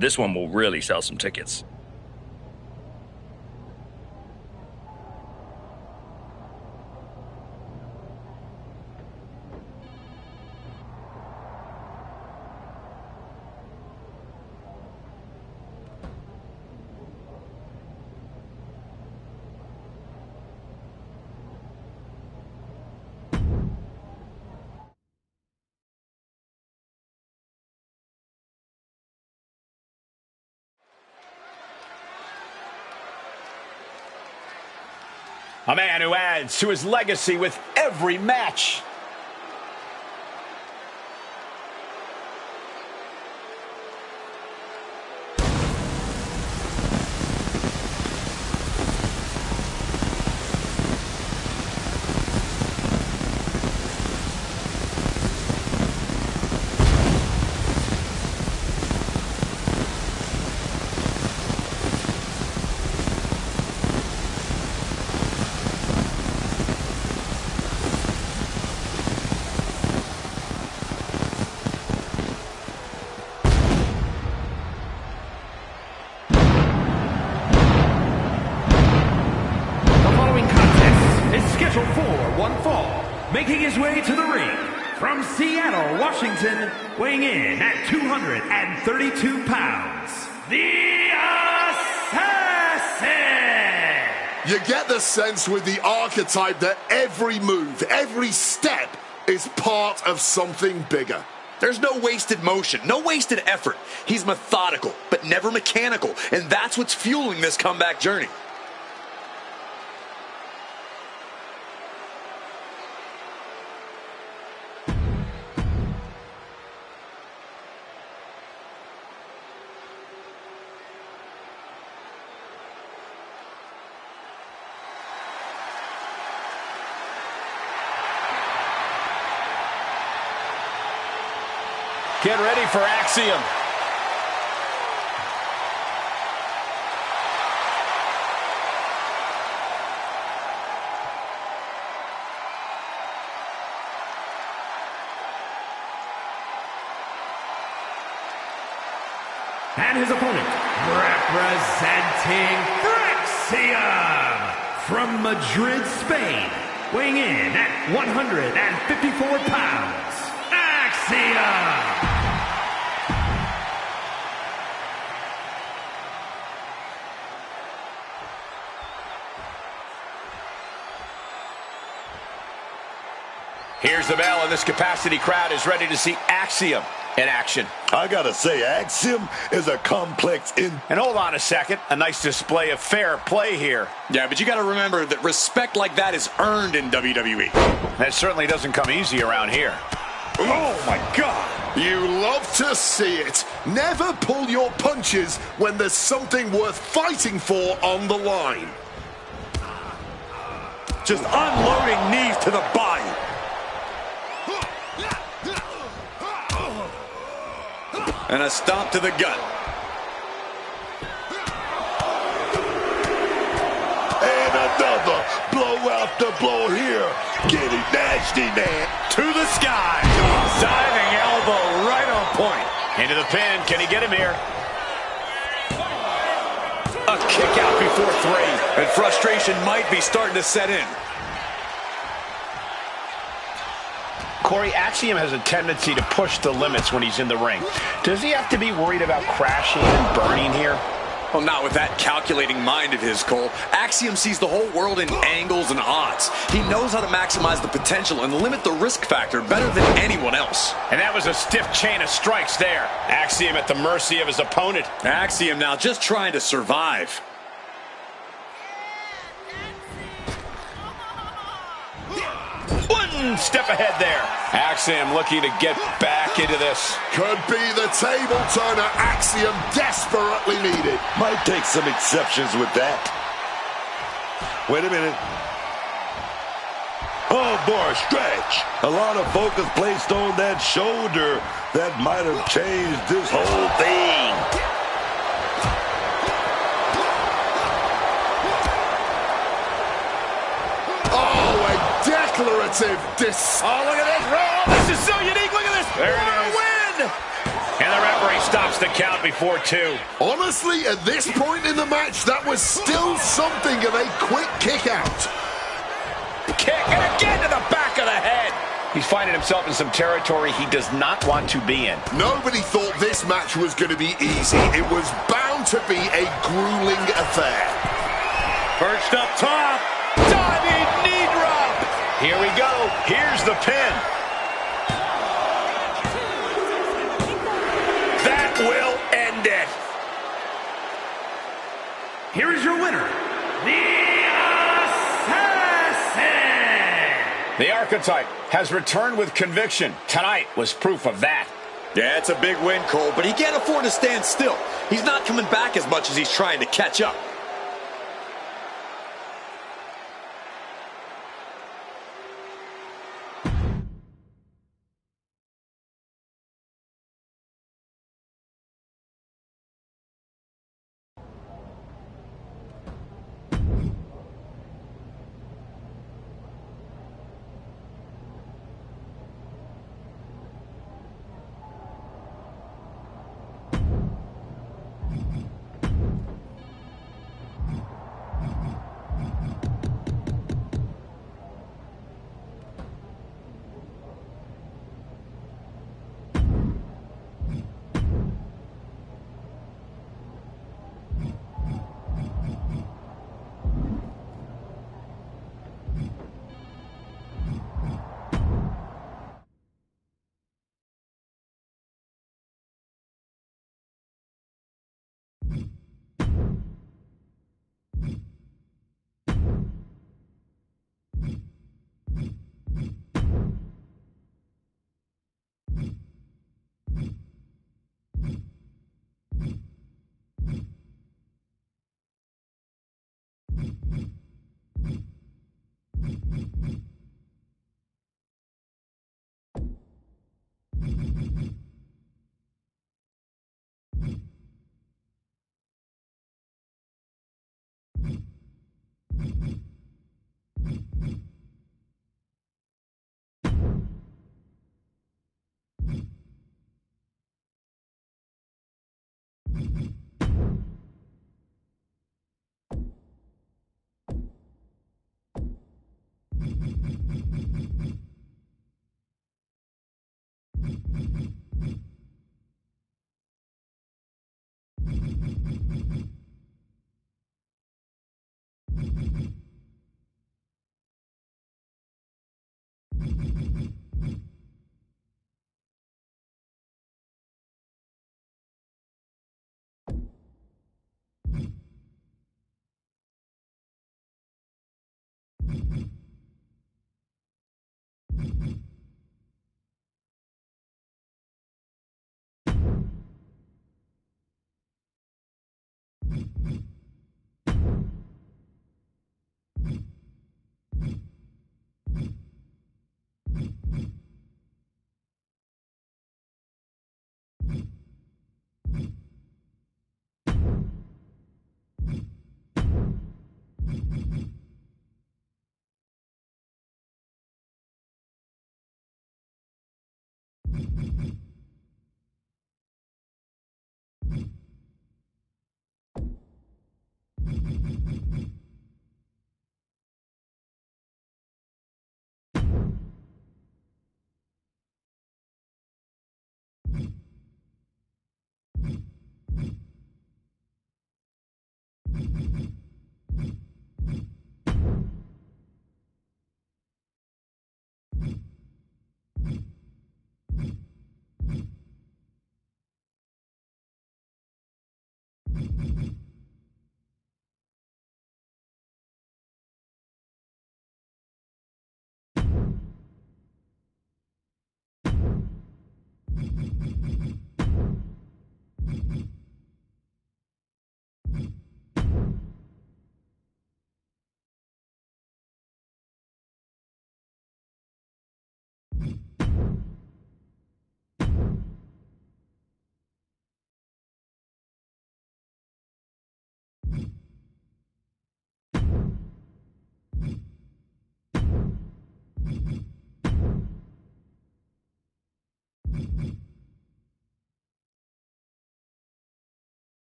This one will really sell some tickets. A man who adds to his legacy with every match. Making his way to the ring from Seattle, Washington, weighing in at 232 pounds, the Assassin! You get the sense with the archetype that every move, every step is part of something bigger. There's no wasted motion, no wasted effort. He's methodical, but never mechanical, and that's what's fueling this comeback journey. Get ready for Axiom. And his opponent, representing Axiom from Madrid, Spain, weighing in at 154 pounds, Axiom! Here's the bell, and this capacity crowd is ready to see Axiom in action. I gotta say, Axiom is a complex And hold on a second. A nice display of fair play here. Yeah, but you gotta remember that respect like that is earned in WWE. That certainly doesn't come easy around here. Oh my God! You love to see it. Never pull your punches when there's something worth fighting for on the line. just unloading knees to the body. And a stomp to the gut. And another blow after blow here. Getting nasty, man. To the sky. Diving elbow right on point. Into the pin. Can he get him here? A kick out before three. And frustration might be starting to set in. Corey, Axiom has a tendency to push the limits when he's in the ring. Does he have to be worried about crashing and burning here? Well, not with that calculating mind of his, Cole. Axiom sees the whole world in angles and odds. He knows how to maximize the potential and limit the risk factor better than anyone else. And that was a stiff chain of strikes there. Axiom at the mercy of his opponent. Axiom now just trying to survive. One step ahead there. Axiom looking to get back into this. Could be the table turner Axiom desperately needed. Might take some exceptions with that. Wait a minute. Oh, boy, stretch. A lot of focus placed on that shoulder. That might have changed this whole thing. Declarative Oh, look at this. Oh, this is so unique. Look at this. There it is. Win. And the referee stops Wants the count before 2. Honestly, at this point in the match, that was still something of a quick kick out. Kick, and again to the back of the head. He's finding himself in some territory he does not want to be in. Nobody thought this match was going to be easy. It was bound to be a grueling affair. Perched up top. Diving knee drop. Here we go. Here's the pin. That will end it. Here is your winner, the Assassin. The Archetype has returned with conviction. Tonight was proof of that. Yeah, it's a big win, Cole, but he can't afford to stand still. He's not coming back as much as he's trying to catch up.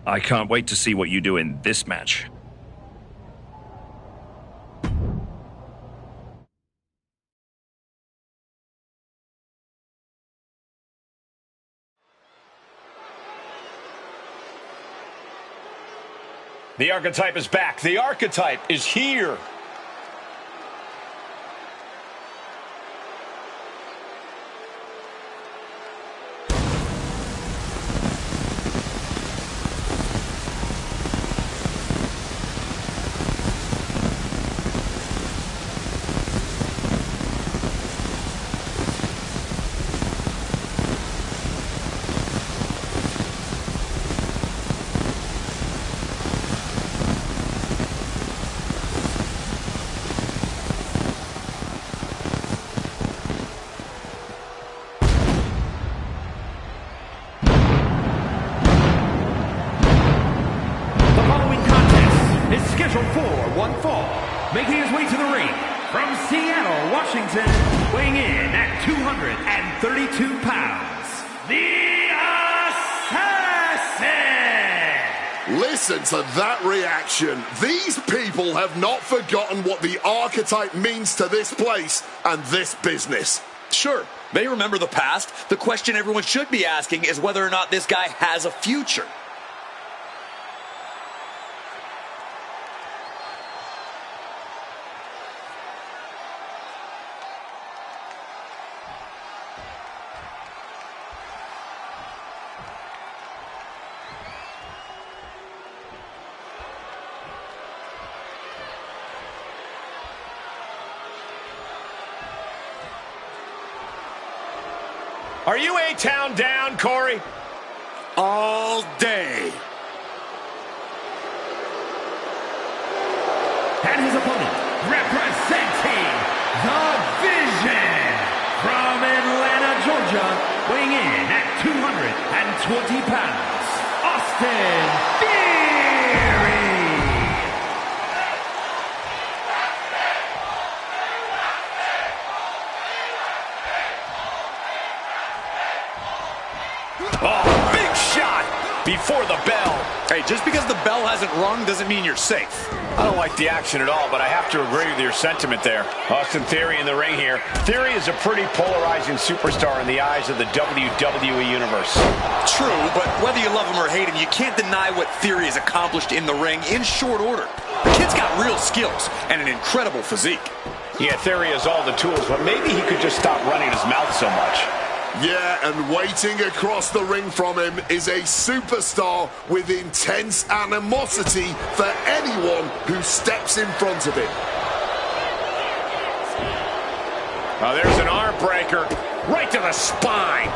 I can't wait to see what you do in this match. The Archetype is back. The Archetype is here. For one fall, making his way to the ring from Seattle, Washington, weighing in at 232 pounds, the Assassin! Listen to that reaction. These people have not forgotten what the Archetype means to this place and this business. Sure, they remember the past. The question everyone should be asking is whether or not this guy has a future. Are you A-Town down, Corey? All day. And his opponent, representing the Vision, from Atlanta, Georgia, weighing in at 220 pounds, Austin Theory. Oh, big shot before the bell. Hey, just because the bell hasn't rung doesn't mean you're safe. I don't like the action at all, but I have to agree with your sentiment there. Austin Theory in the ring here. Theory is a pretty polarizing superstar in the eyes of the WWE Universe. True, but whether you love him or hate him, you can't deny what Theory has accomplished in the ring in short order. The kid's got real skills and an incredible physique. Yeah, Theory has all the tools, but maybe he could just stop running his mouth so much. Yeah, and waiting across the ring from him is a superstar with intense animosity for anyone who steps in front of him. Oh, there's an arm breaker right to the spine.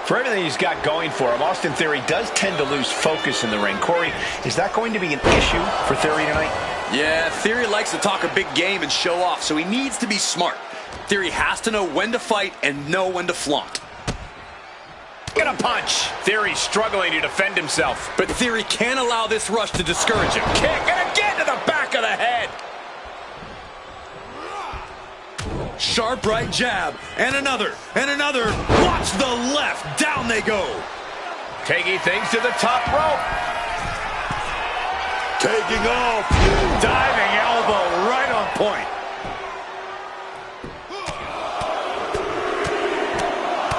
For everything he's got going for him, Austin Theory does tend to lose focus in the ring. Corey, is that going to be an issue for Theory tonight? Yeah, Theory likes to talk a big game and show off, so he needs to be smart. Theory has to know when to fight and know when to flaunt. Get a punch. Theory's struggling to defend himself. But Theory can't allow this rush to discourage him. Kick, and again to the back of the head. Sharp right jab, and another, and another. Watch the left. Down they go. Taking things to the top rope. Taking off. Diving elbow right on point.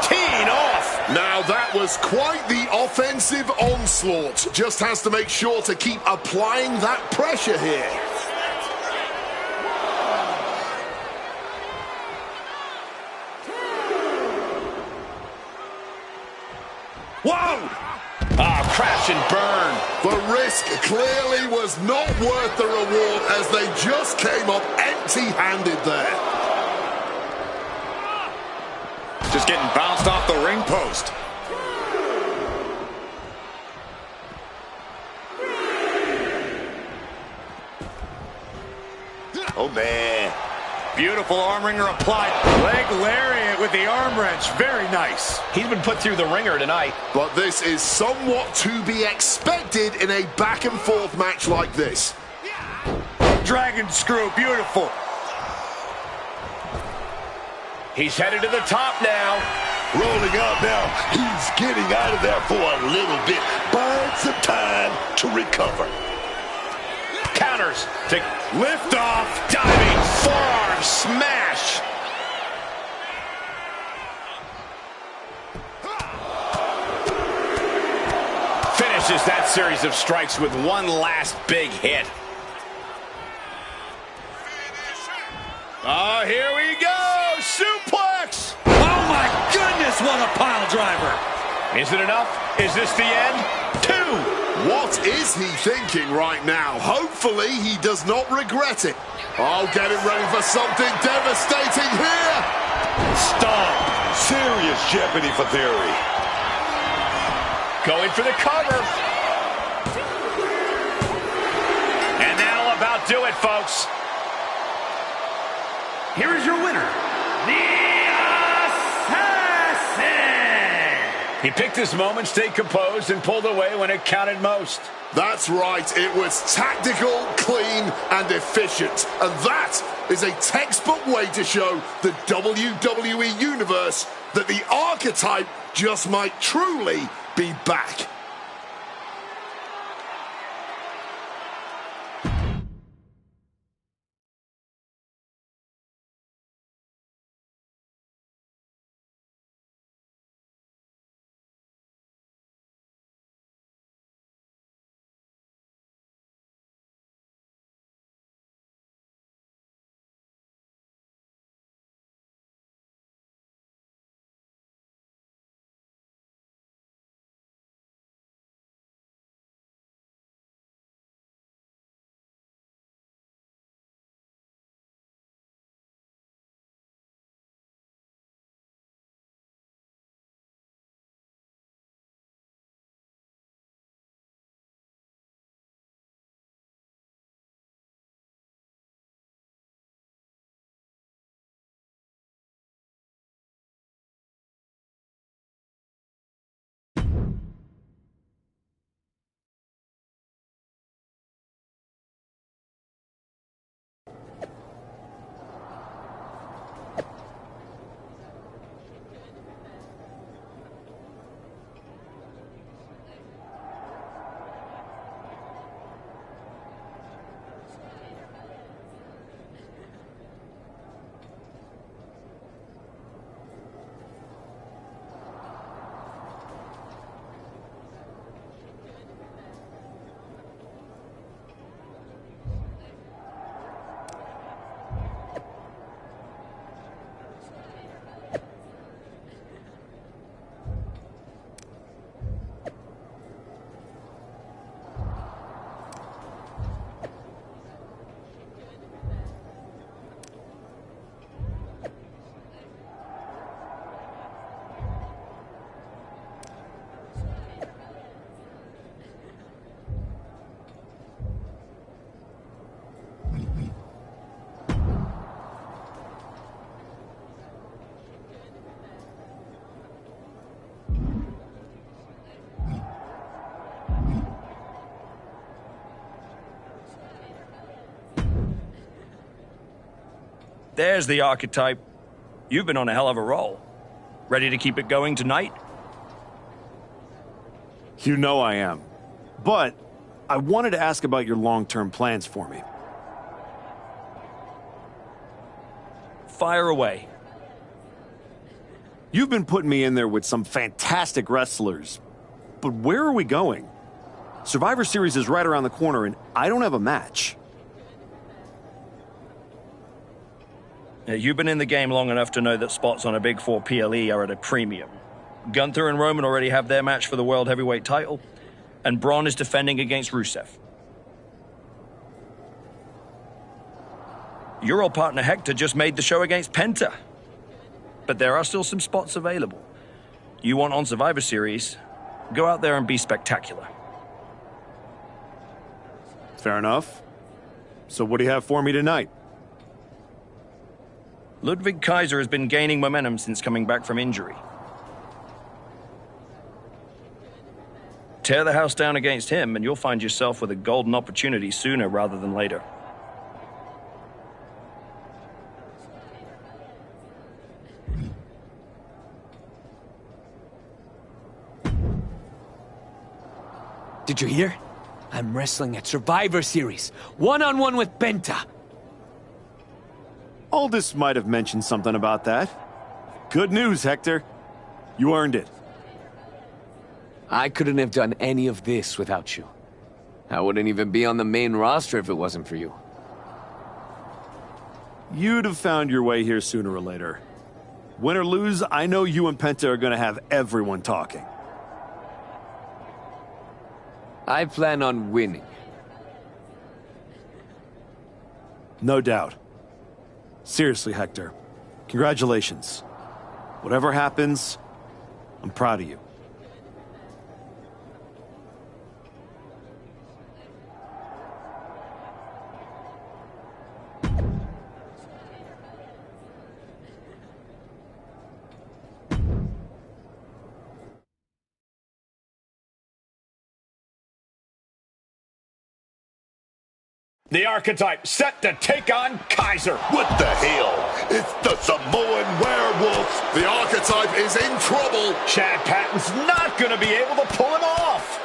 Teeing off. Now that was quite the offensive onslaught. Just has to make sure to keep applying that pressure here. Whoa! Ah, crash and burn. The risk clearly was not worth the reward as they just came up empty-handed there. Just getting bounced off the ring post. Oh, man. Beautiful arm wringer applied. Leg lariat with the arm wrench. Very nice. He's been put through the ringer tonight. But this is somewhat to be expected in a back-and-forth match like this. Dragon screw. Beautiful. He's headed to the top now. Rolling out now. He's getting out of there for a little bit. Buying some time to recover. Counters to Lift off. diving forearm smash. Finishes that series of strikes with one last big hit. Oh, here we go. Suplex. Oh my goodness, what a pile driver. Is it enough? Is this the end? 2. What is he thinking right now? Hopefully he does not regret it. Oh, get him ready for something devastating here. Stomp. Serious jeopardy for Theory. Going for the cover. And that'll about do it, folks. Here is your winner, the Assassin! He picked his moment, stayed composed, and pulled away when it counted most. That's right. It was tactical, clean, and efficient. And that is a textbook way to show the WWE Universe that the archetype just might truly be back. There's the archetype. You've been on a hell of a roll. Ready to keep it going tonight? You know I am. But I wanted to ask about your long-term plans for me. Fire away. You've been putting me in there with some fantastic wrestlers. But where are we going? Survivor Series is right around the corner, and I don't have a match. You've been in the game long enough to know that spots on a Big Four PLE are at a premium. Gunther and Roman already have their match for the World Heavyweight title, and Braun is defending against Rusev. Your old partner Hector just made the show against Penta. But there are still some spots available. You want on Survivor Series, go out there and be spectacular. Fair enough. So what do you have for me tonight? Ludwig Kaiser has been gaining momentum since coming back from injury. Tear the house down against him and you'll find yourself with a golden opportunity sooner rather than later. Did you hear? I'm wrestling at Survivor Series, one-on-one with Penta. Aldous might have mentioned something about that. Good news, Hector. You earned it. I couldn't have done any of this without you. I wouldn't even be on the main roster if it wasn't for you. You'd have found your way here sooner or later. Win or lose, I know you and Penta are gonna have everyone talking. I plan on winning. No doubt. Seriously, Hector. Congratulations. Whatever happens, I'm proud of you. The archetype set to take on Kaiser. What the hell? It's the Samoan werewolf. The archetype is in trouble. Chad Patton's not going to be able to pull him off.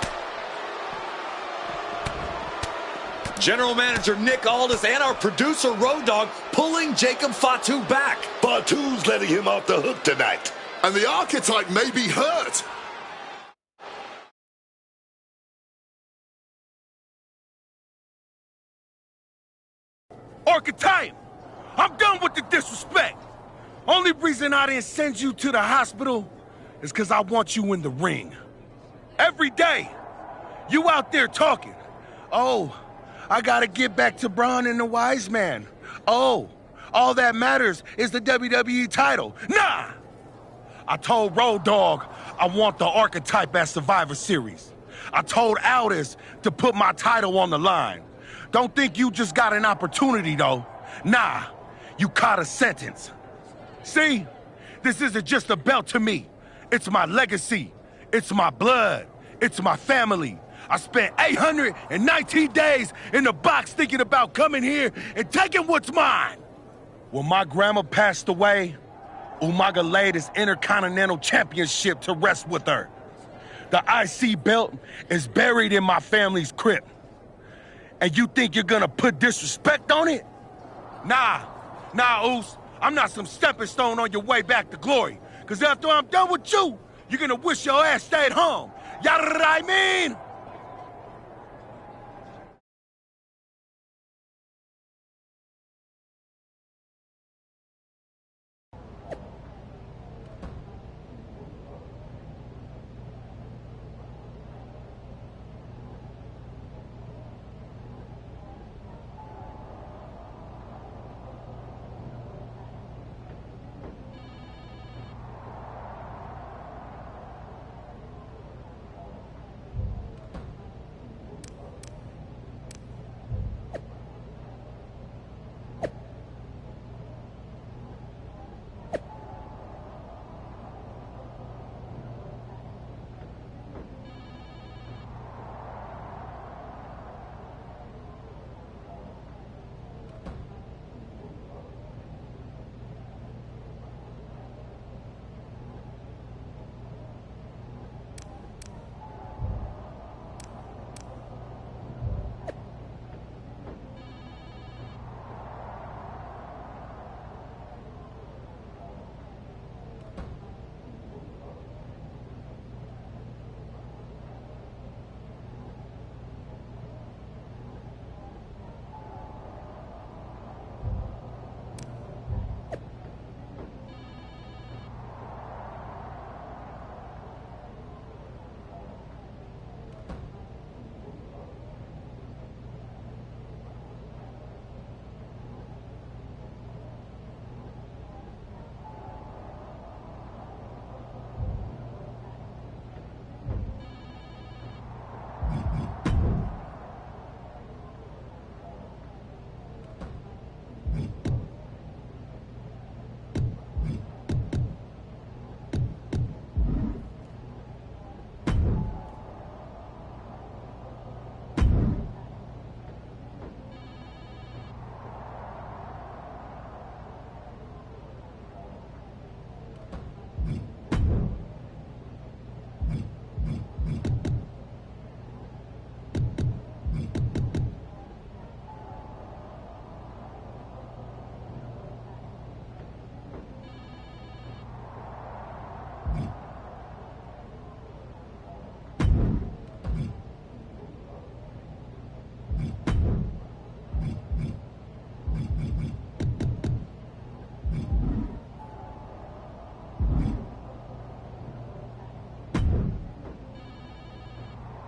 General Manager Nick Aldis and our producer Road Dogg pulling Jacob Fatu back. Fatu's letting him off the hook tonight. And the archetype may be hurt. Archetype! I'm done with the disrespect. Only reason I didn't send you to the hospital is because I want you in the ring. Every day, you out there talking. Oh, I gotta get back to Braun and the Wise Man. Oh, all that matters is the WWE title. Nah! I told Road Dogg I want the archetype at Survivor Series. I told Aldis to put my title on the line. Don't think you just got an opportunity, though. Nah, you caught a sentence. See? This isn't just a belt to me. It's my legacy. It's my blood. It's my family. I spent 819 days in the box thinking about coming here and taking what's mine. When my grandma passed away, Umaga laid his Intercontinental Championship to rest with her. The IC belt is buried in my family's crypt. And you think you're gonna put disrespect on it? Nah, Oos. I'm not some stepping stone on your way back to glory. Cause after I'm done with you, you're gonna wish your ass stayed home. You know what I mean?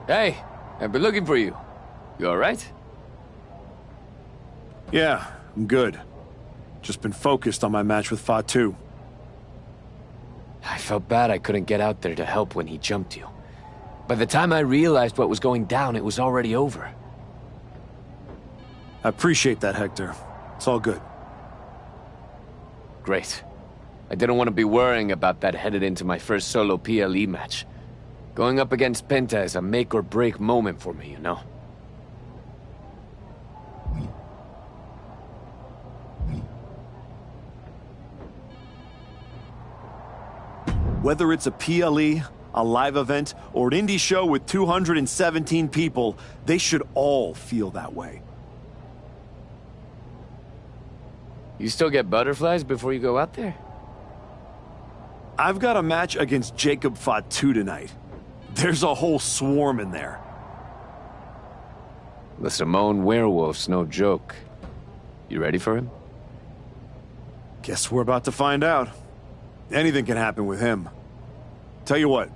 Hey, I've been looking for you. You alright? Yeah, I'm good. Just been focused on my match with Fatu. I felt bad I couldn't get out there to help when he jumped you. By the time I realized what was going down, it was already over. I appreciate that, Hector. It's all good. Great. I didn't want to be worrying about that headed into my first solo PLE match. Going up against Penta is a make-or-break moment for me, you know? Whether it's a PLE, a live event, or an indie show with 217 people, they should all feel that way. You still get butterflies before you go out there? I've got a match against Jacob Fatu tonight. There's a whole swarm in there. The Samoan werewolf's no joke. You ready for him? Guess we're about to find out. Anything can happen with him. Tell you what,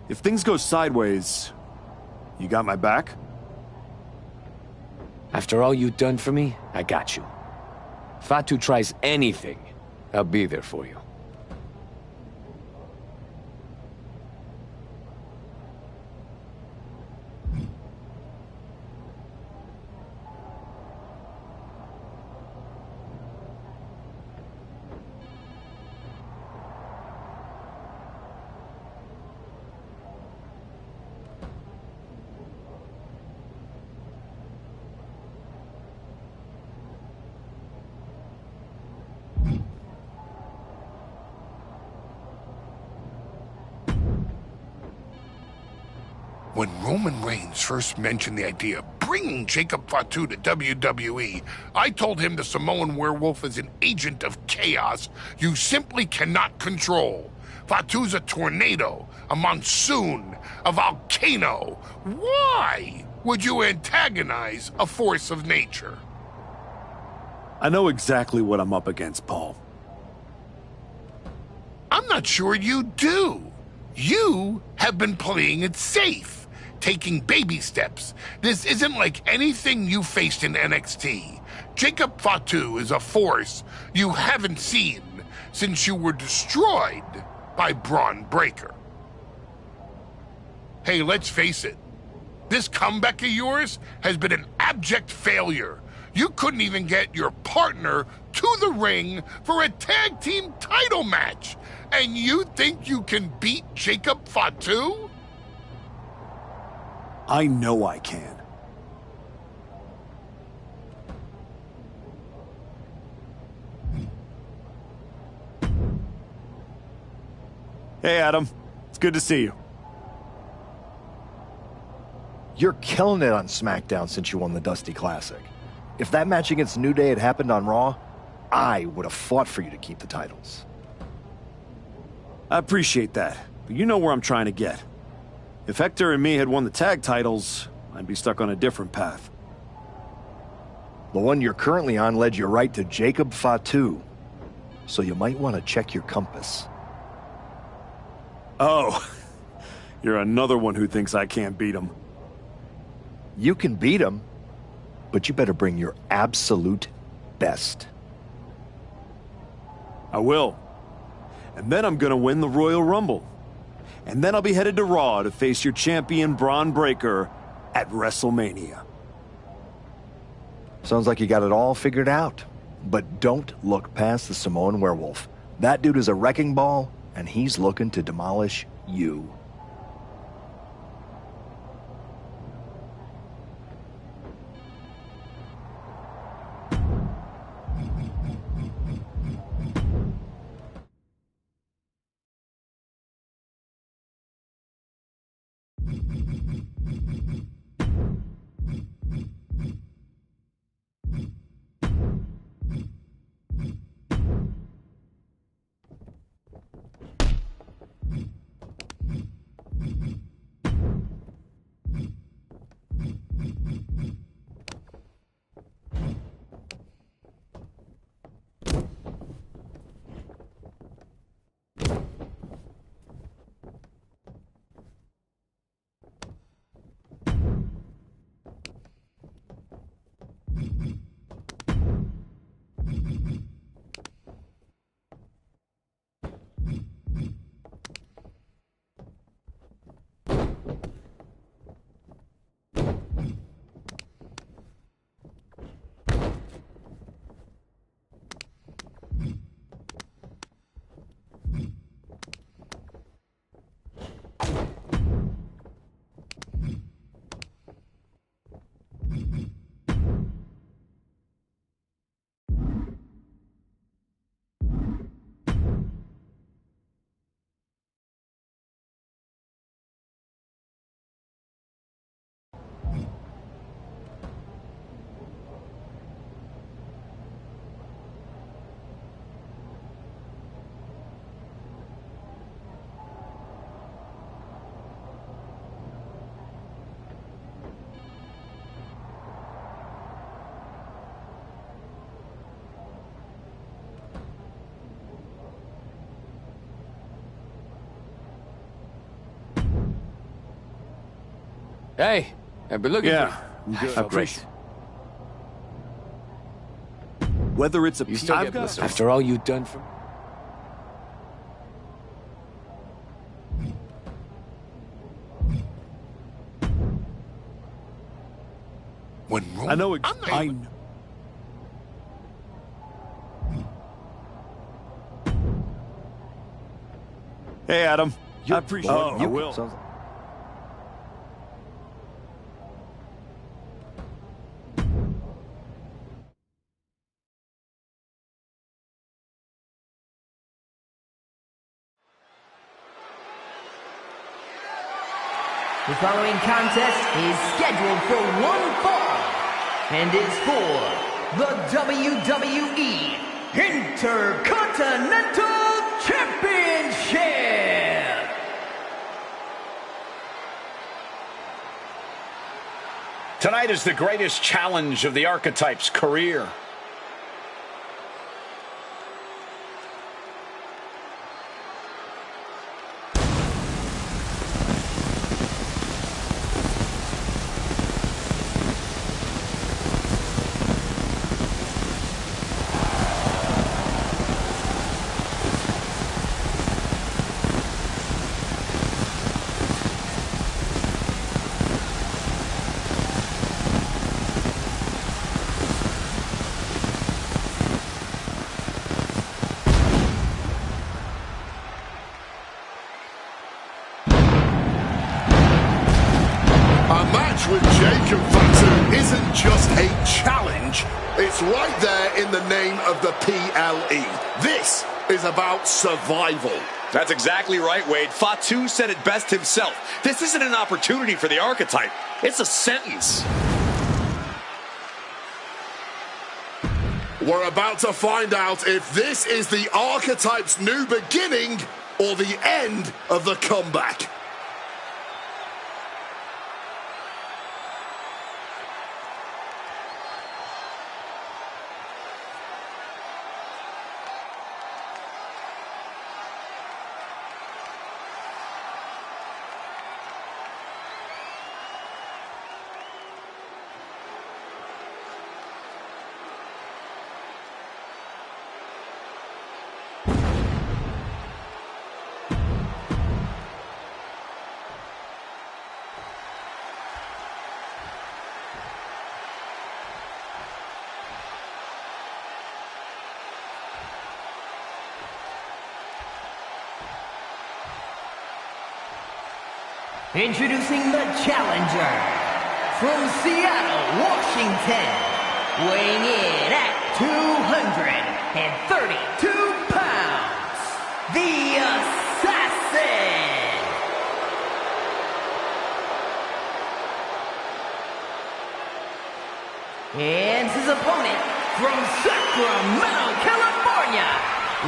if things go sideways, you got my back? After all you've done for me, I got you. Fatu tries anything, I'll be there for you. When Roman Reigns first mentioned the idea of bringing Jacob Fatu to WWE, I told him the Samoan werewolf is an agent of chaos you simply cannot control. Fatu's a tornado, a monsoon, a volcano. Why would you antagonize a force of nature? I know exactly what I'm up against, Paul. I'm not sure you do. You have been playing it safe, taking baby steps. This isn't like anything you faced in NXT. Jacob Fatu is a force you haven't seen since you were destroyed by Braun Breaker. Hey, let's face it. This comeback of yours has been an abject failure. You couldn't even get your partner to the ring for a tag team title match. And you think you can beat Jacob Fatu? I know I can. Hey, Adam. It's good to see you. You're killing it on SmackDown since you won the Dusty Classic. If that match against New Day had happened on Raw, I would have fought for you to keep the titles. I appreciate that, but you know where I'm trying to get. If Hector and me had won the tag titles, I'd be stuck on a different path. The one you're currently on led you right to Jacob Fatu, so you might want to check your compass. Oh, you're another one who thinks I can't beat him. You can beat him, but you better bring your absolute best. I will. And then I'm gonna win the Royal Rumble. And then I'll be headed to Raw to face your champion Braun Breaker at WrestleMania. Sounds like you got it all figured out. But don't look past the Samoan werewolf. That dude is a wrecking ball, and he's looking to demolish you. Hey, I've been looking Yeah, for you. good. I felt great. Whether it's a You still I've get got- blisters. After all you've done for me. I know. Hey, Adam. I appreciate it. I will. The following contest is scheduled for one fall and is for the WWE Intercontinental Championship. Tonight is the greatest challenge of the Archetype's career. With Jacob Fatu isn't just a challenge, it's right there in the name of the PLE. This is about survival. That's exactly right, Wade. Fatu said it best himself. This isn't an opportunity for the Archetype. It's a sentence. We're about to find out if this is the Archetype's new beginning or the end of the comeback. Introducing the challenger from Seattle, Washington, weighing in at 232 pounds, the Assassin. And his opponent from Sacramento, California,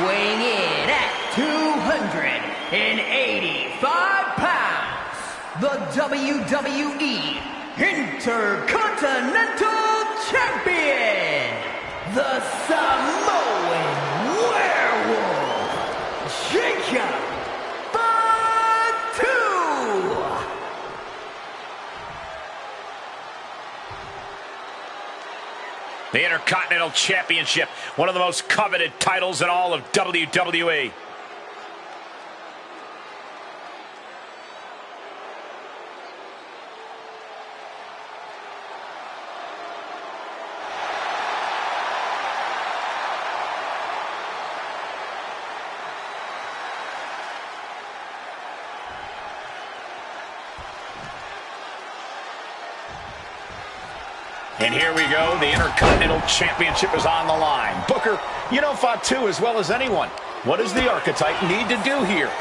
weighing in at 285 pounds. The WWE Intercontinental Champion, the Samoan Werewolf, Jacob Fatu. The Intercontinental Championship, one of the most coveted titles in all of WWE. And here we go. The Intercontinental Championship is on the line. Booker, you know Fatu as well as anyone. What does the Archetype need to do here?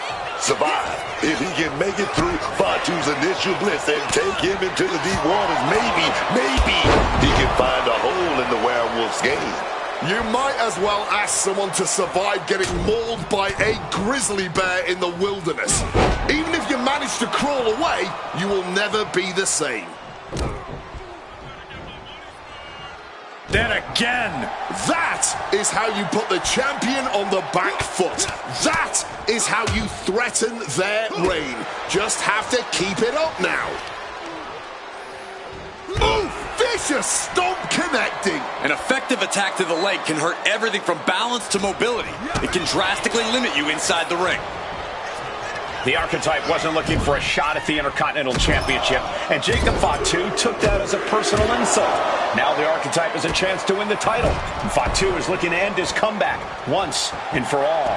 Survive. If he can make it through Fatu's initial blitz and take him into the deep waters, maybe he can find a hole in the Werewolf's game. You might as well ask someone to survive getting mauled by a grizzly bear in the wilderness. Even if you manage to crawl away, you will never be the same. Then again. That is how you put the champion on the back foot. That is how you threaten their reign. Just have to keep it up now. Ooh, vicious stomp connecting. An effective attack to the leg can hurt everything from balance to mobility. It can drastically limit you inside the ring. The Archetype wasn't looking for a shot at the Intercontinental Championship, and Jacob Fatu took that as a personal insult. Now the Archetype has a chance to win the title, and Fatu is looking to end his comeback once and for all.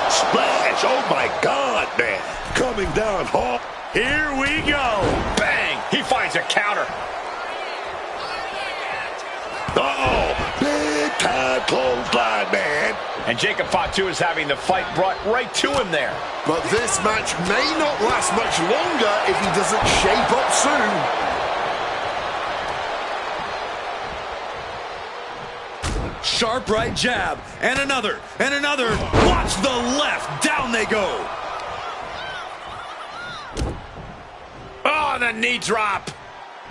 Splash! Oh my God, man! Coming down hard. Here we go! Bang! He finds a counter. Oh, big time clothesline, man. And Jacob Fatu is having the fight brought right to him there. But this match may not last much longer if he doesn't shape up soon. Sharp right jab, and another, and another. Watch the left, down they go. Oh, the knee drop.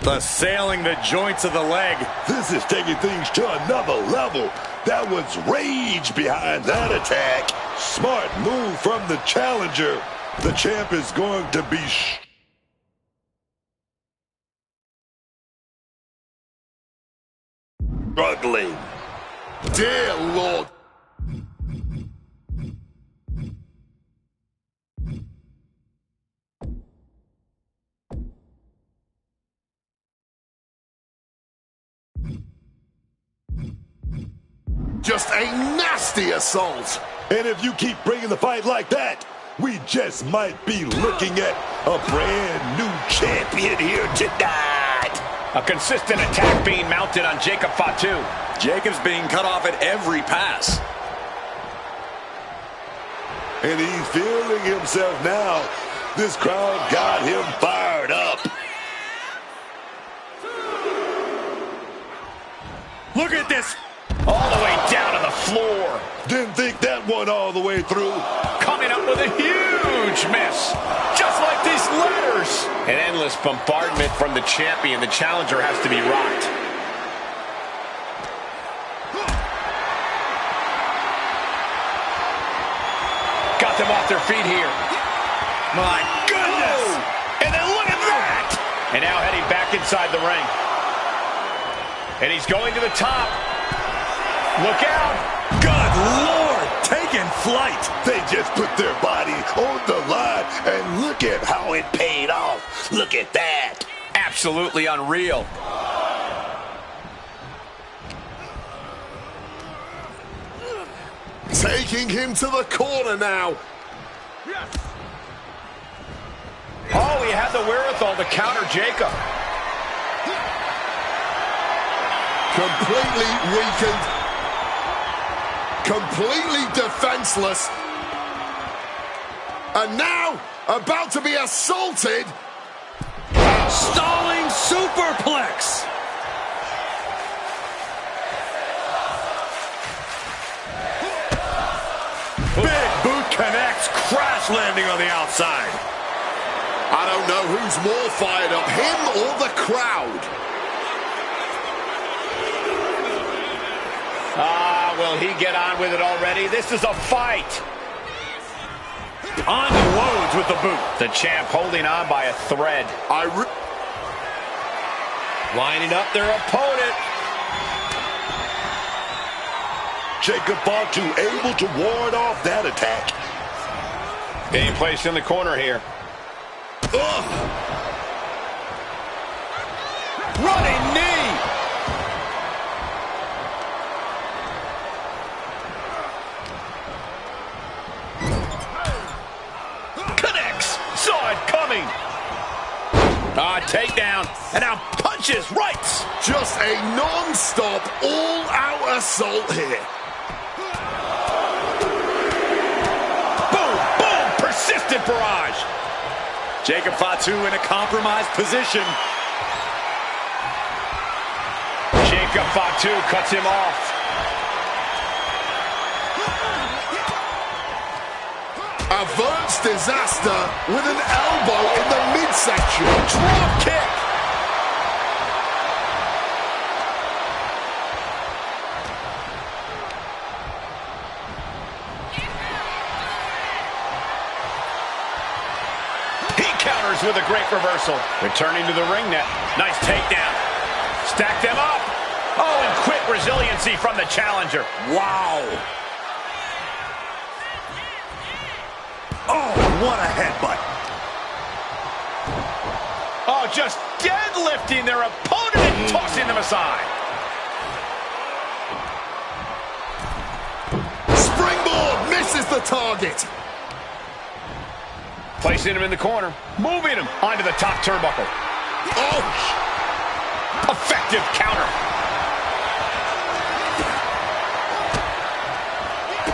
Assailing the joints of the leg. This is taking things to another level. That was rage behind that attack. Smart move from the challenger. The champ is going to be struggling. Dear Lord. Just a nasty assault. And if you keep bringing the fight like that, we just might be looking at a brand new champion here tonight. A consistent attack being mounted on Jacob Fatu. Jacob's being cut off at every pass. And he's feeling himself now. This crowd got him fired up. Look at this. All the way down to the floor. Didn't think that one all the way through. Coming up with a huge miss. Just like these letters. An endless bombardment from the champion. The challenger has to be rocked. Got them off their feet here. My goodness! Oh, and then look at that! And now heading back inside the ring. And he's going to the top. Look out! Good Lord! Taking flight! They just put their body on the line, and look at how it paid off. Look at that. Absolutely unreal. Taking him to the corner now. Oh, he had the wherewithal to counter Jacob. Completely weakened. Completely defenseless. And now, about to be assaulted. Stalling superplex. Big boot connects, crash landing on the outside. I don't know who's more fired up, him or the crowd. Will he get on with it already? This is a fight. Unloads with the boot. The champ holding on by a thread. Lining up their opponent. Jacob Fatu able to ward off that attack. Being placed in the corner here. Ugh. Running knee. Takedown, and now punches, rights. Just a non-stop, all-out assault here. Boom, boom, persistent barrage. Jacob Fatu in a compromised position. Jacob Fatu cuts him off. Averts disaster with an elbow in the midsection. Drop kick. counters with a great reversal. Returning to the ring net. Nice takedown. Stack them up. Oh, and quick resiliency from the challenger. Wow. Oh, what a headbutt. Oh, just deadlifting their opponent and tossing them aside. Springboard misses the target. Placing him in the corner. Moving him onto the top turnbuckle. Oh! Effective counter.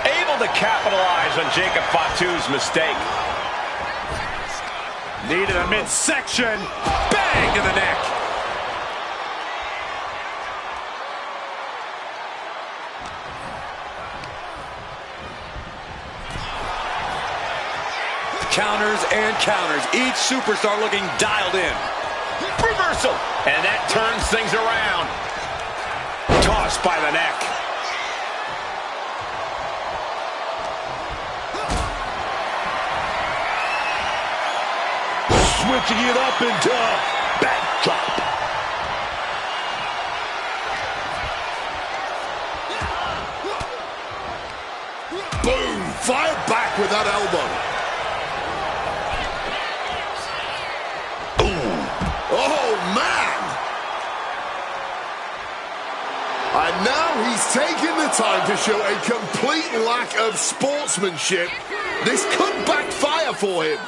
Able to capitalize on Jacob Fatu's mistake. Needed a midsection. Bang to the neck. Counters and counters. Each superstar looking dialed in. Reversal. And that turns things around. Tossed by the neck. Switching it up into backdrop. Boom! Fired back with that elbow. Oh, man! And now he's taking the time to show a complete lack of sportsmanship. This could backfire for him.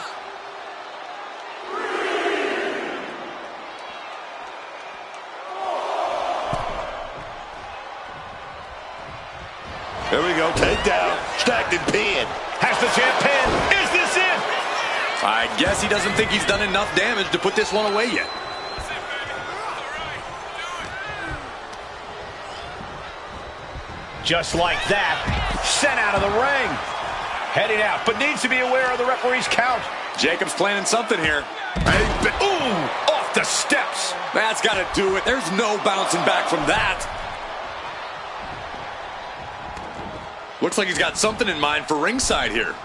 There we go, takedown, stacked and pinned. Has the champ pinned. Is this it? I guess he doesn't think he's done enough damage to put this one away yet. Just like that, sent out of the ring. Heading out, but needs to be aware of the referee's count. Jacob's planning something here. Ooh, off the steps. That's got to do it. There's no bouncing back from that. Looks like he's got something in mind for ringside here.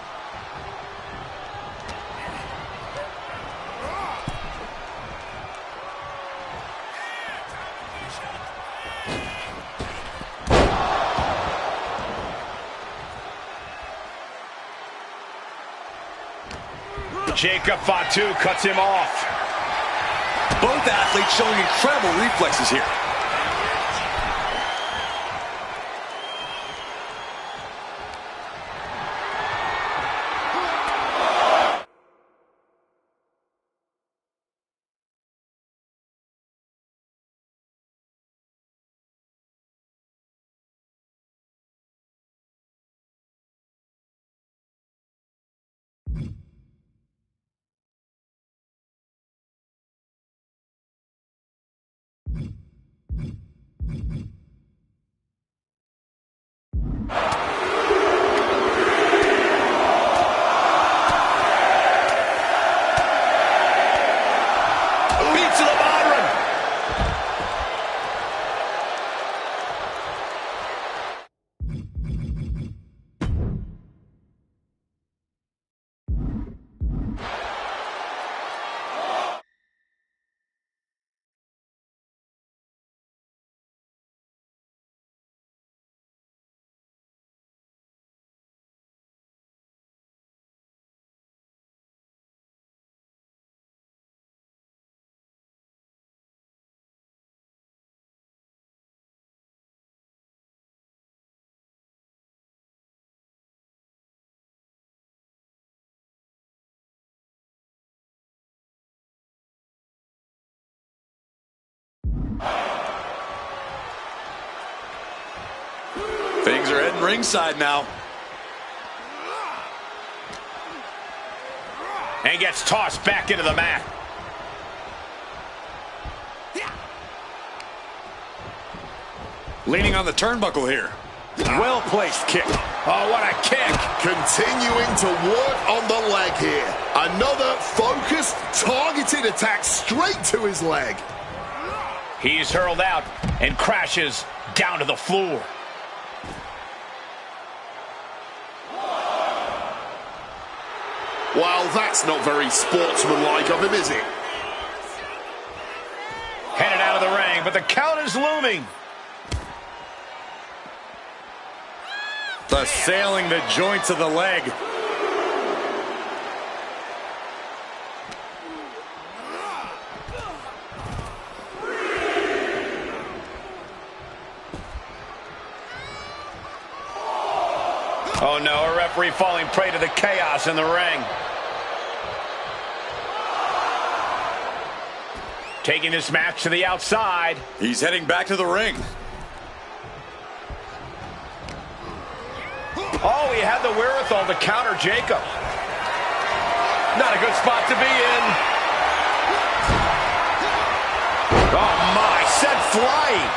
Jacob Fatu cuts him off. Both athletes showing incredible reflexes here. Things are heading ringside now. And gets tossed back into the mat. Leaning on the turnbuckle here. Well-placed kick. Oh, what a kick. Continuing to work on the leg here. Another focused, targeted attack straight to his leg. He's hurled out and crashes down to the floor. Well, that's not very sportsmanlike of him, is it? Headed out of the ring, but the count is looming. Assailing the joints of the leg. Oh no, a referee falling prey to the chaos in the ring. Taking this match to the outside. He's heading back to the ring. Oh, he had the wherewithal to counter Jacob. Not a good spot to be in. Oh my, sent flying.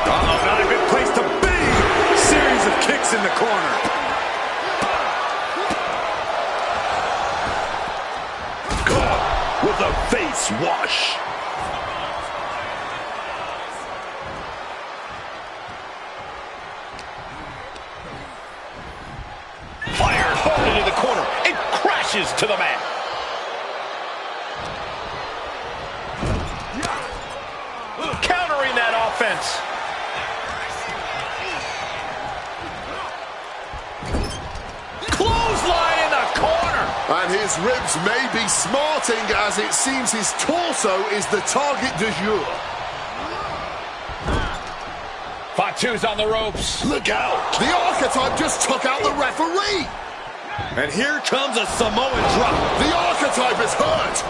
Uh-oh, not a good place to be. Series of kicks in the corner. With a face wash. Fired hard into the corner. It crashes to the mat. Countering that offense. Clothesline in the corner. And his ribs may be smarting as it seems his torso is the target du jour. Fatu's on the ropes. Look out. The Archetype just took out the referee. And here comes a Samoan drop. The Archetype is hurt.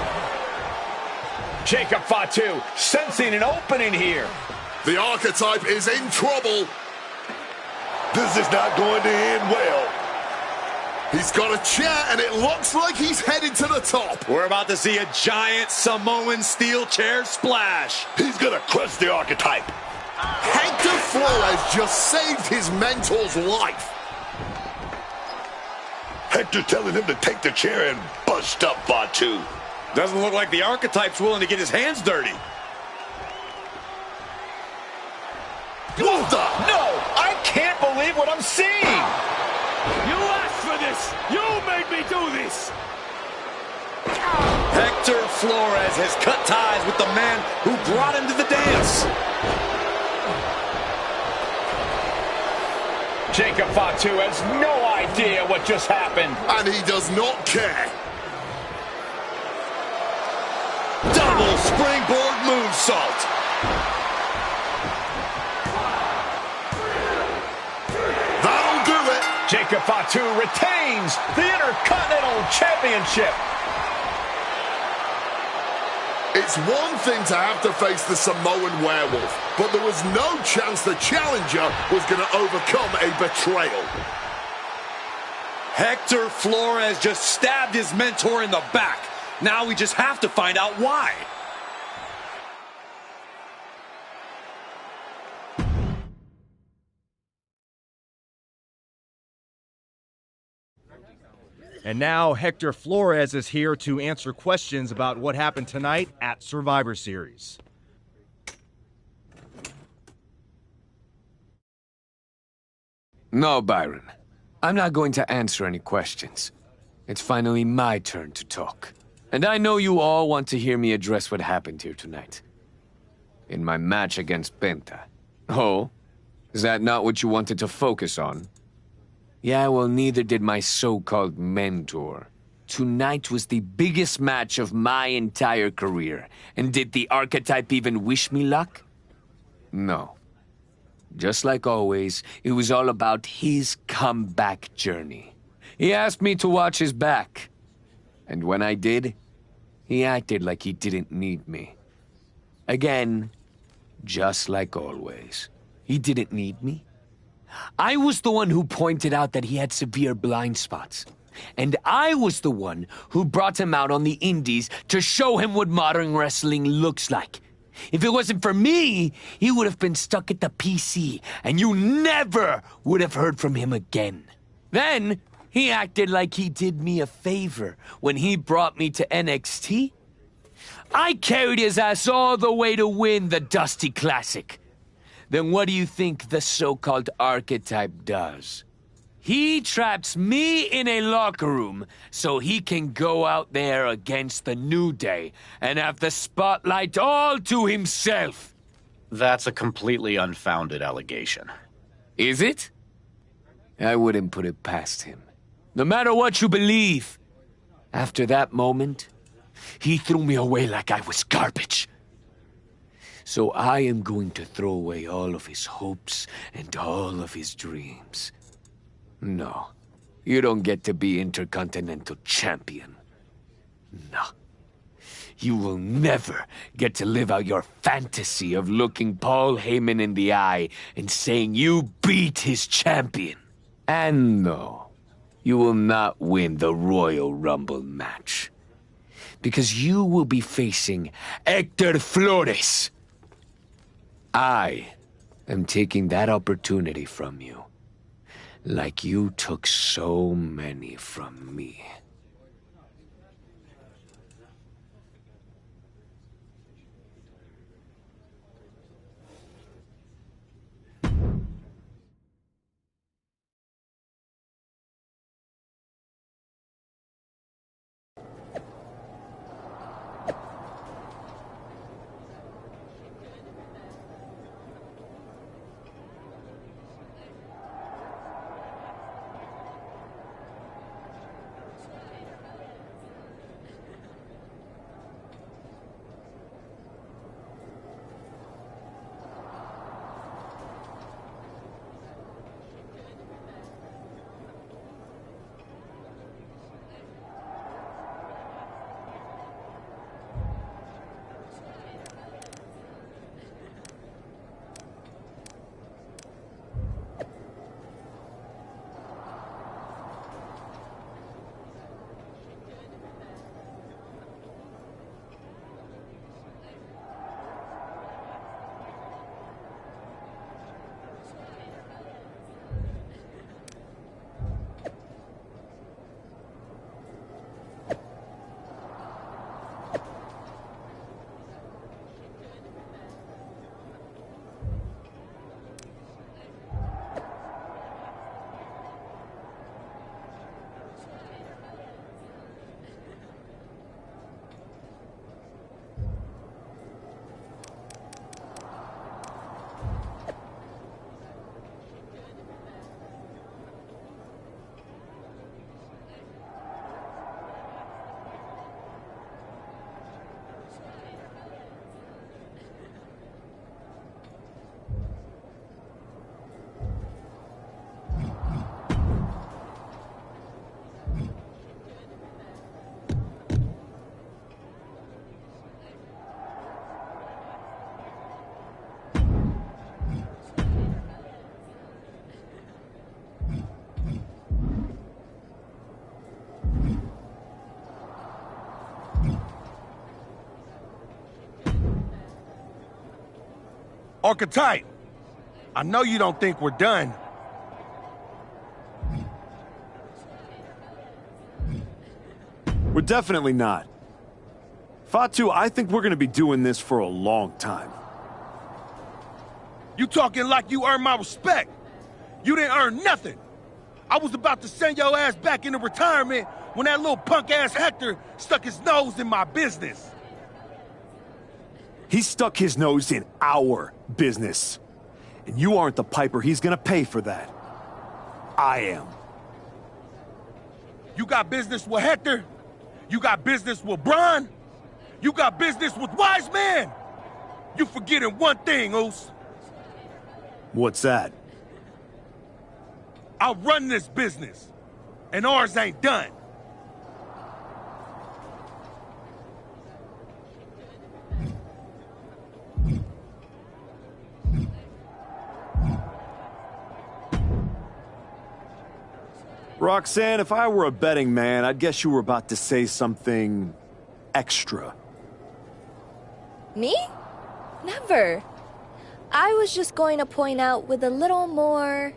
Jacob Fatu sensing an opening here. The Archetype is in trouble. This is not going to end well. He's got a chair and it looks like he's headed to the top. We're about to see a giant Samoan steel chair splash. He's going to crush the Archetype. Hector Flores just saved his mentor's life. Hector telling him to take the chair and bust up Fatu. Doesn't look like the Archetype's willing to get his hands dirty. What the? No, I can't believe what I'm seeing. You asked for this! You made me do this! Hector Flores has cut ties with the man who brought him to the dance. Jacob Fatu has no idea what just happened. And he does not care. Double springboard moonsault. That'll do it. Jacob Fatu retains the Intercontinental Championship. It's one thing to have to face the Samoan werewolf, but there was no chance the challenger was going to overcome a betrayal. Hector Flores just stabbed his mentor in the back. Now we just have to find out why. And now Hector Flores is here to answer questions about what happened tonight at Survivor Series. No, Byron. I'm not going to answer any questions. It's finally my turn to talk. And I know you all want to hear me address what happened here tonight. In my match against Penta. Oh? Is that not what you wanted to focus on? Yeah, well, neither did my so-called mentor. Tonight was the biggest match of my entire career. And did the Archetype even wish me luck? No. Just like always, it was all about his comeback journey. He asked me to watch his back. And when I did, he acted like he didn't need me. Again, just like always. He didn't need me. I was the one who pointed out that he had severe blind spots. And I was the one who brought him out on the indies to show him what modern wrestling looks like. If it wasn't for me, he would have been stuck at the PC, and you never would have heard from him again. Then, he acted like he did me a favor when he brought me to NXT. I carried his ass all the way to win the Dusty Classic. Then what do you think the so-called archetype does? He traps me in a locker room so he can go out there against the New Day and have the spotlight all to himself. That's a completely unfounded allegation. Is it? I wouldn't put it past him. No matter what you believe. After that moment, he threw me away like I was garbage. So I am going to throw away all of his hopes and all of his dreams. No, you don't get to be Intercontinental Champion. No. You will never get to live out your fantasy of looking Paul Heyman in the eye and saying you beat his champion. And no, you will not win the Royal Rumble match. Because you will be facing Hector Flores. I am taking that opportunity from you, like you took so many from me. Archetype, I know you don't think we're done. We're definitely not. Fatu, I think we're gonna be doing this for a long time. You talking like you earned my respect. You didn't earn nothing. I was about to send your ass back into retirement when that little punk-ass Hector stuck his nose in my business. He stuck his nose in our business. And you aren't the piper he's gonna pay for that. I am. You got business with Hector? You got business with Braun? You got business with Wise Man? You forgetting one thing, Oos. What's that? I run this business, and ours ain't done. Roxanne, if I were a betting man, I'd guess you were about to say something extra. Me? Never. I was just going to point out with a little more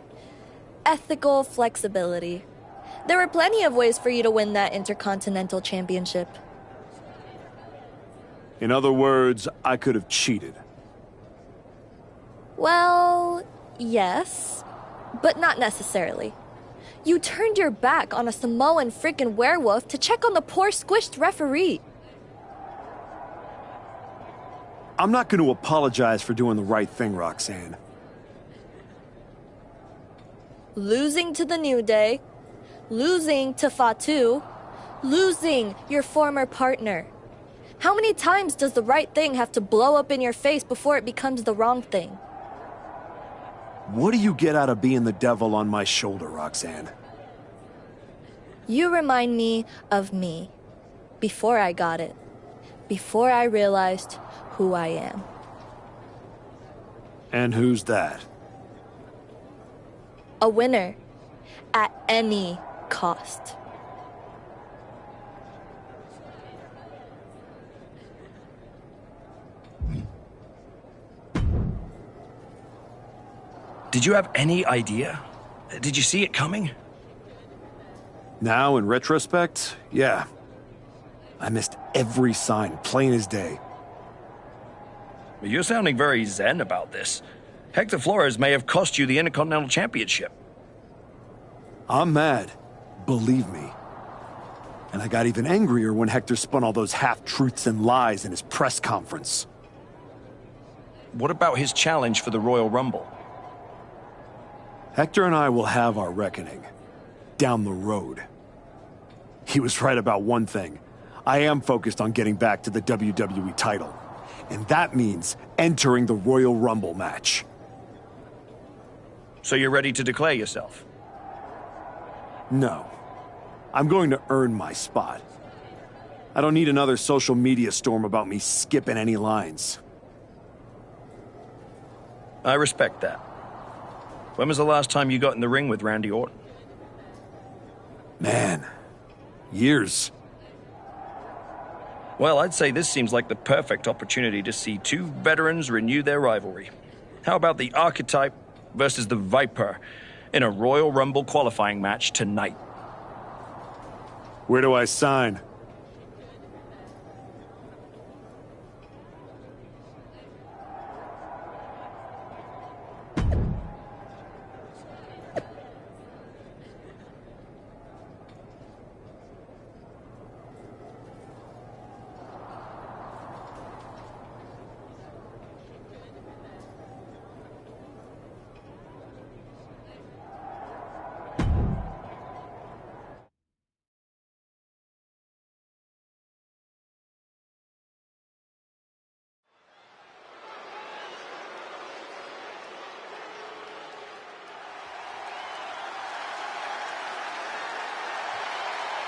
ethical flexibility. There were plenty of ways for you to win that Intercontinental Championship. In other words, I could have cheated. Well, yes, but not necessarily. You turned your back on a Samoan freaking werewolf to check on the poor squished referee. I'm not going to apologize for doing the right thing, Roxanne. Losing to the New Day, losing to Fatu, losing your former partner. How many times does the right thing have to blow up in your face before it becomes the wrong thing? What do you get out of being the devil on my shoulder, Roxanne? You remind me of me. Before I got it. Before I realized who I am. And who's that? A winner. At any cost. Did you have any idea? Did you see it coming? Now, in retrospect, yeah. I missed every sign, plain as day. You're sounding very zen about this. Hector Flores may have cost you the Intercontinental Championship. I'm mad, believe me. And I got even angrier when Hector spun all those half-truths and lies in his press conference. What about his challenge for the Royal Rumble? Hector and I will have our reckoning. Down the road. He was right about one thing. I am focused on getting back to the WWE title. And that means entering the Royal Rumble match. So you're ready to declare yourself? No. I'm going to earn my spot. I don't need another social media storm about me skipping any lines. I respect that. When was the last time you got in the ring with Randy Orton? Man, years. Well, I'd say this seems like the perfect opportunity to see two veterans renew their rivalry. How about the Archetype versus the Viper in a Royal Rumble qualifying match tonight? Where do I sign?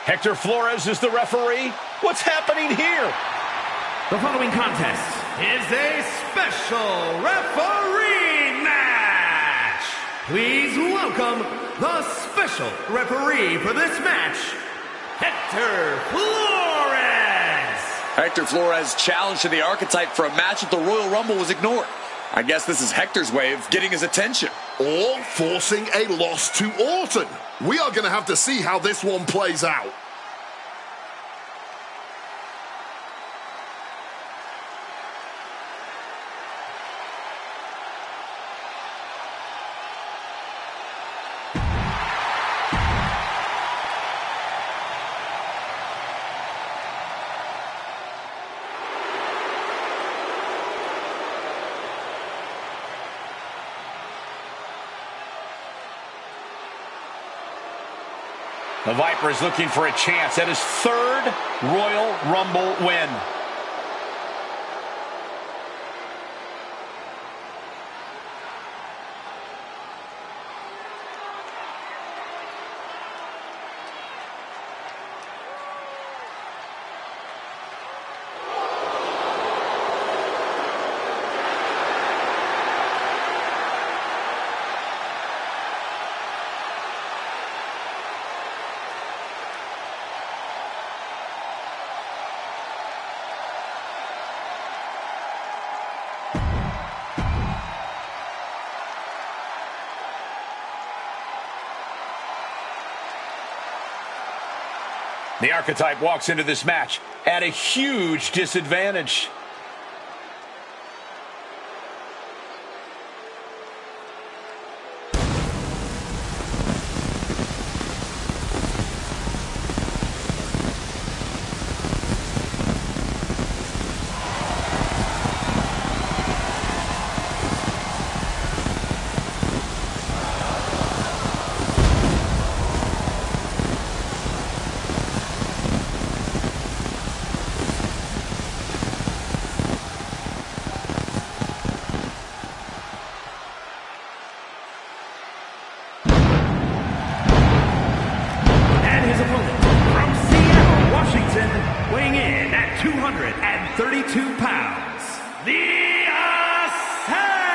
Hector Flores is the referee. What's happening here? The following contest is a special referee match. Please welcome the special referee for this match, Hector Flores. Hector Flores' challenge to the Archetype for a match at the Royal Rumble was ignored. I guess this is Hector's way of getting his attention. Or forcing a loss to Orton. We are going to have to see how this one plays out. The Viper is looking for a chance at his third Royal Rumble win. The Archetype walks into this match at a huge disadvantage. 232 pounds, the Assassin!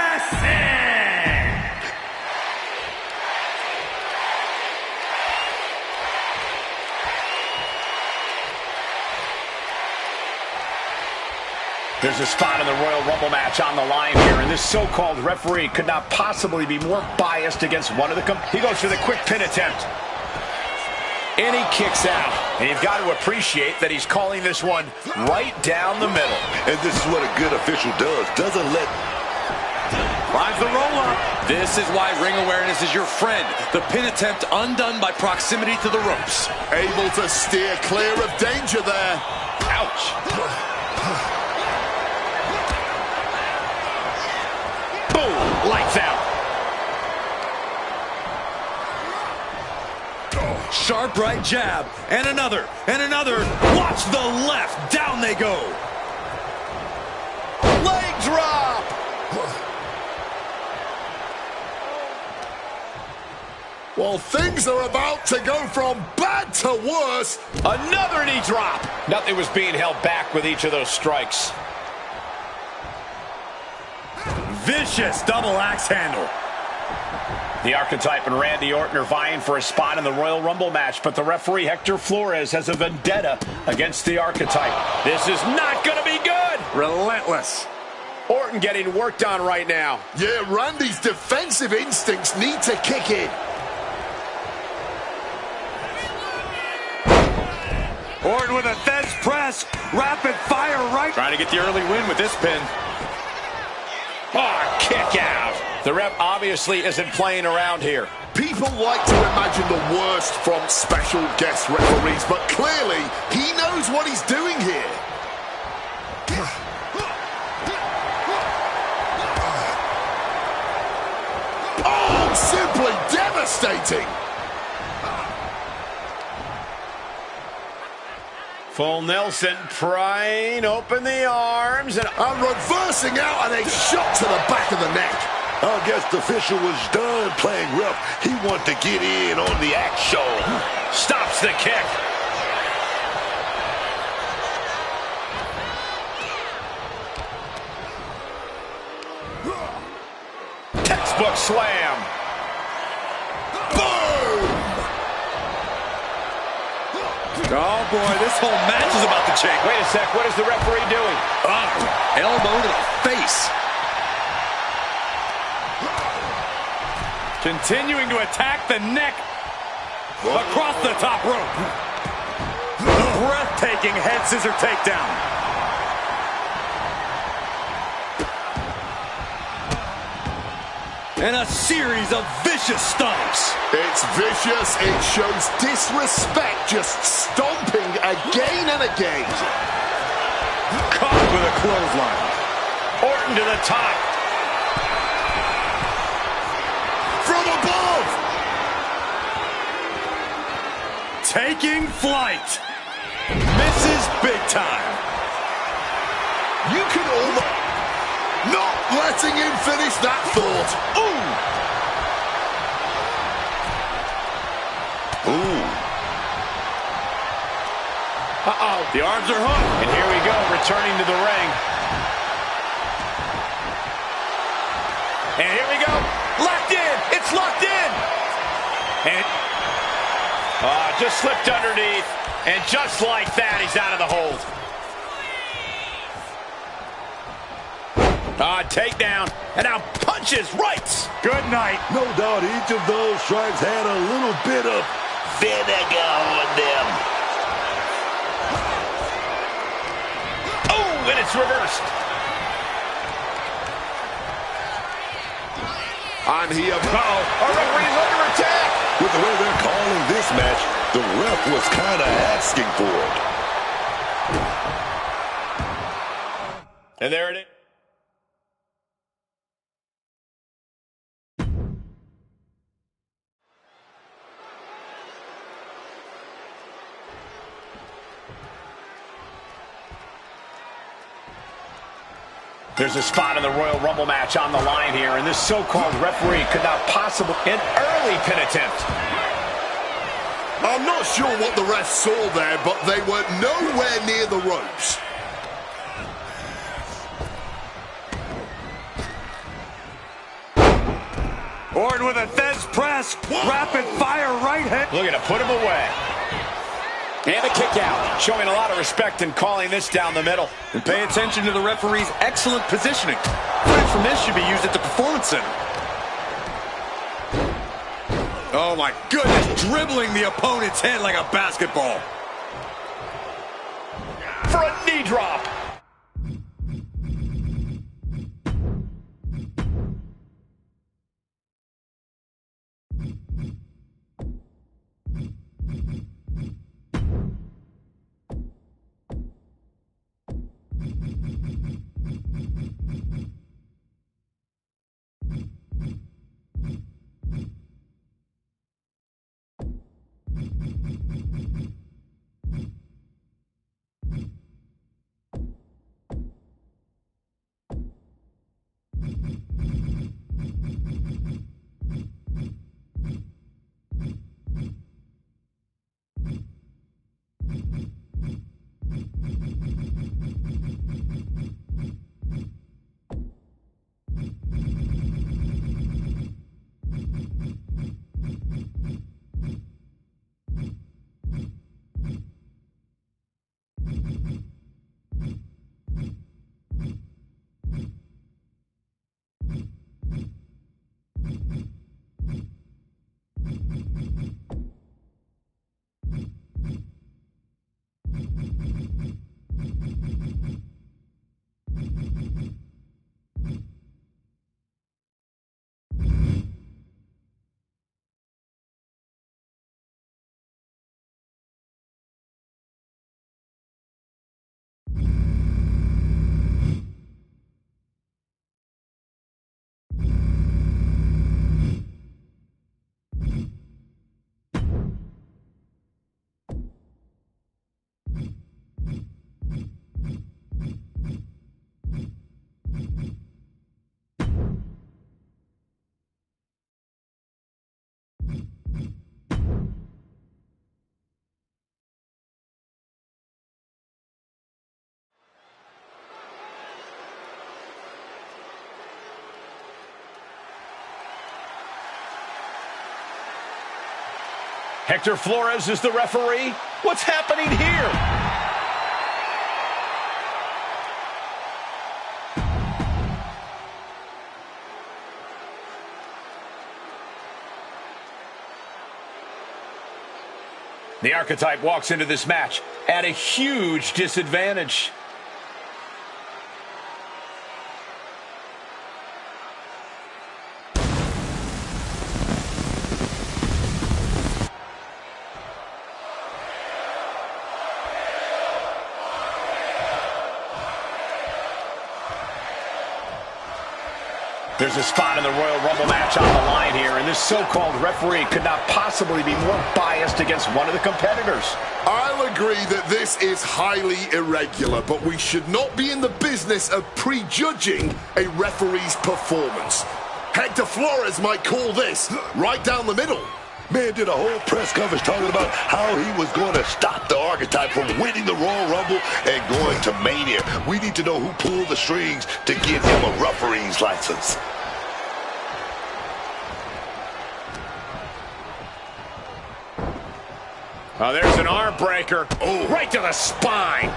There's a spot in the Royal Rumble match on the line here, and this so-called referee could not possibly be more biased against one of the... He goes for the quick pin attempt. And he kicks out. And you've got to appreciate that he's calling this one right down the middle. And this is what a good official does. Doesn't let... Finds the roll-up. This is why ring awareness is your friend. The pin attempt undone by proximity to the ropes. Able to steer clear of danger there. Ouch. Lights out. Sharp right jab, and another, and another. Watch the left. Down they go. Leg drop. Well, things are about to go from bad to worse. Another knee drop. Nothing was being held back with each of those strikes. Vicious double axe handle. The Archetype and Randy Orton are vying for a spot in the Royal Rumble match, but the referee, Hector Flores, has a vendetta against the Archetype. This is not going to be good. Relentless. Orton getting worked on right now. Yeah, Randy's defensive instincts need to kick in. Orton with a fence press. Rapid fire right. Trying to get the early win with this pin. Oh, kick out. The ref obviously isn't playing around here. People like to imagine the worst from special guest referees, but clearly he knows what he's doing here. Oh, simply devastating. Full Nelson prying open the arms and reversing out, and a shot to the back of the neck. I guess the official was done playing rough. He wanted to get in on the action. Stops the kick. Textbook slam. Oh, boy, this whole match is about to change. Wait a sec, what is the referee doing? Elbow to the face. Continuing to attack the neck across the top rope. Breathtaking head scissor takedown. And a series of vicious stomps. It's vicious. It shows disrespect, just stomping again and again. Caught with a clothesline. Orton to the top. From above. Taking flight. Misses big time. You can almost... Not letting him finish that thought. Ooh. Uh-oh. The arms are hooked. And here we go, returning to the ring. And here we go. Locked in. It's locked in. And just slipped underneath. And just like that, he's out of the hold. Takedown. And now punches rights. Good night. No doubt each of those strikes had a little bit of vinegar on them. Oh, and it's reversed. And he... Our referee's under attack. With the way they're calling this match, the ref was kind of asking for it. And there it is. There's a spot in the Royal Rumble match on the line here, and this so-called referee could not possibly... An early pin attempt. I'm not sure what the ref saw there, but they were nowhere near the ropes. Orton with a Thez press. Rapid fire right hand. Looking to put him away. And a kick out. Showing a lot of respect in calling this down the middle. And pay attention to the referee's excellent positioning. Footage from this should be used at the Performance Center. Oh my goodness, dribbling the opponent's head like a basketball. For a knee drop. Hector Flores is the referee. What's happening here? The Archetype walks into this match at a huge disadvantage. There's a spot in the Royal Rumble match on the line here, and this so-called referee could not possibly be more biased against one of the competitors. I'll agree that this is highly irregular, but we should not be in the business of prejudging a referee's performance. Hector Flores might call this right down the middle. Man did a whole press conference talking about how he was going to stop the Archetype from winning the Royal Rumble and going to Mania. We need to know who pulled the strings to give him a referee's license. Oh, there's an arm breaker. Oh, right to the spine.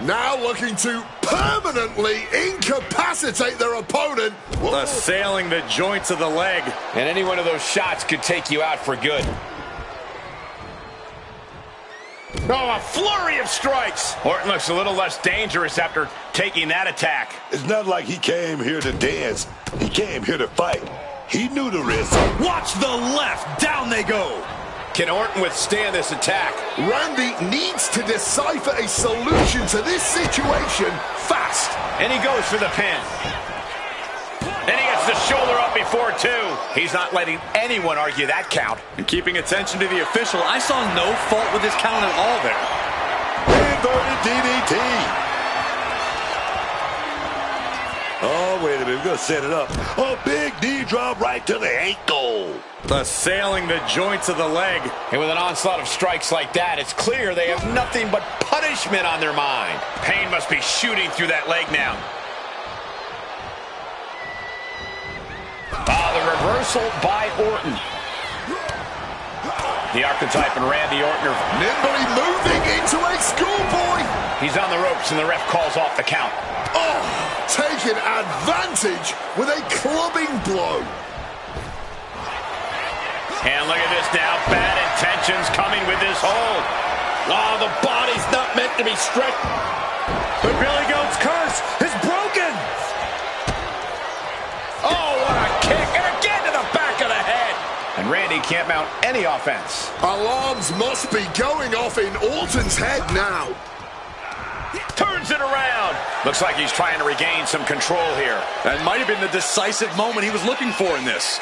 Now looking to permanently incapacitate their opponent. Assailing the joints of the leg. And any one of those shots could take you out for good. Oh, a flurry of strikes. Orton looks a little less dangerous after taking that attack. It's not like he came here to dance. He came here to fight. He knew the risk. Watch the left. Down they go. Can Orton withstand this attack? Randy needs to decipher a solution to this situation fast. And he goes for the pin. And he gets the shoulder up before two. He's not letting anyone argue that count. And keeping attention to the official, I saw no fault with his count at all there. Inverted DDT. Oh, wait a minute. We're going to set it up. A big knee drop right to the ankle. Assailing the joints of the leg. And with an onslaught of strikes like that, it's clear they have nothing but punishment on their mind. Pain must be shooting through that leg now. reversal by Orton. The Archetype and Randy Orton are nimbly moving into a schoolboy. He's on the ropes and the ref calls off the count. Oh, taking advantage with a clubbing blow. And look at this now. Bad intentions coming with this hold. Oh, the body's not meant to be stretched. The Billy Goat's curse is broken. Oh, what a kick. And again to the back of the head. And Randy can't mount any offense. Alarms must be going off in Orton's head now. Turns it around. Looks like he's trying to regain some control here. That might have been the decisive moment he was looking for in this.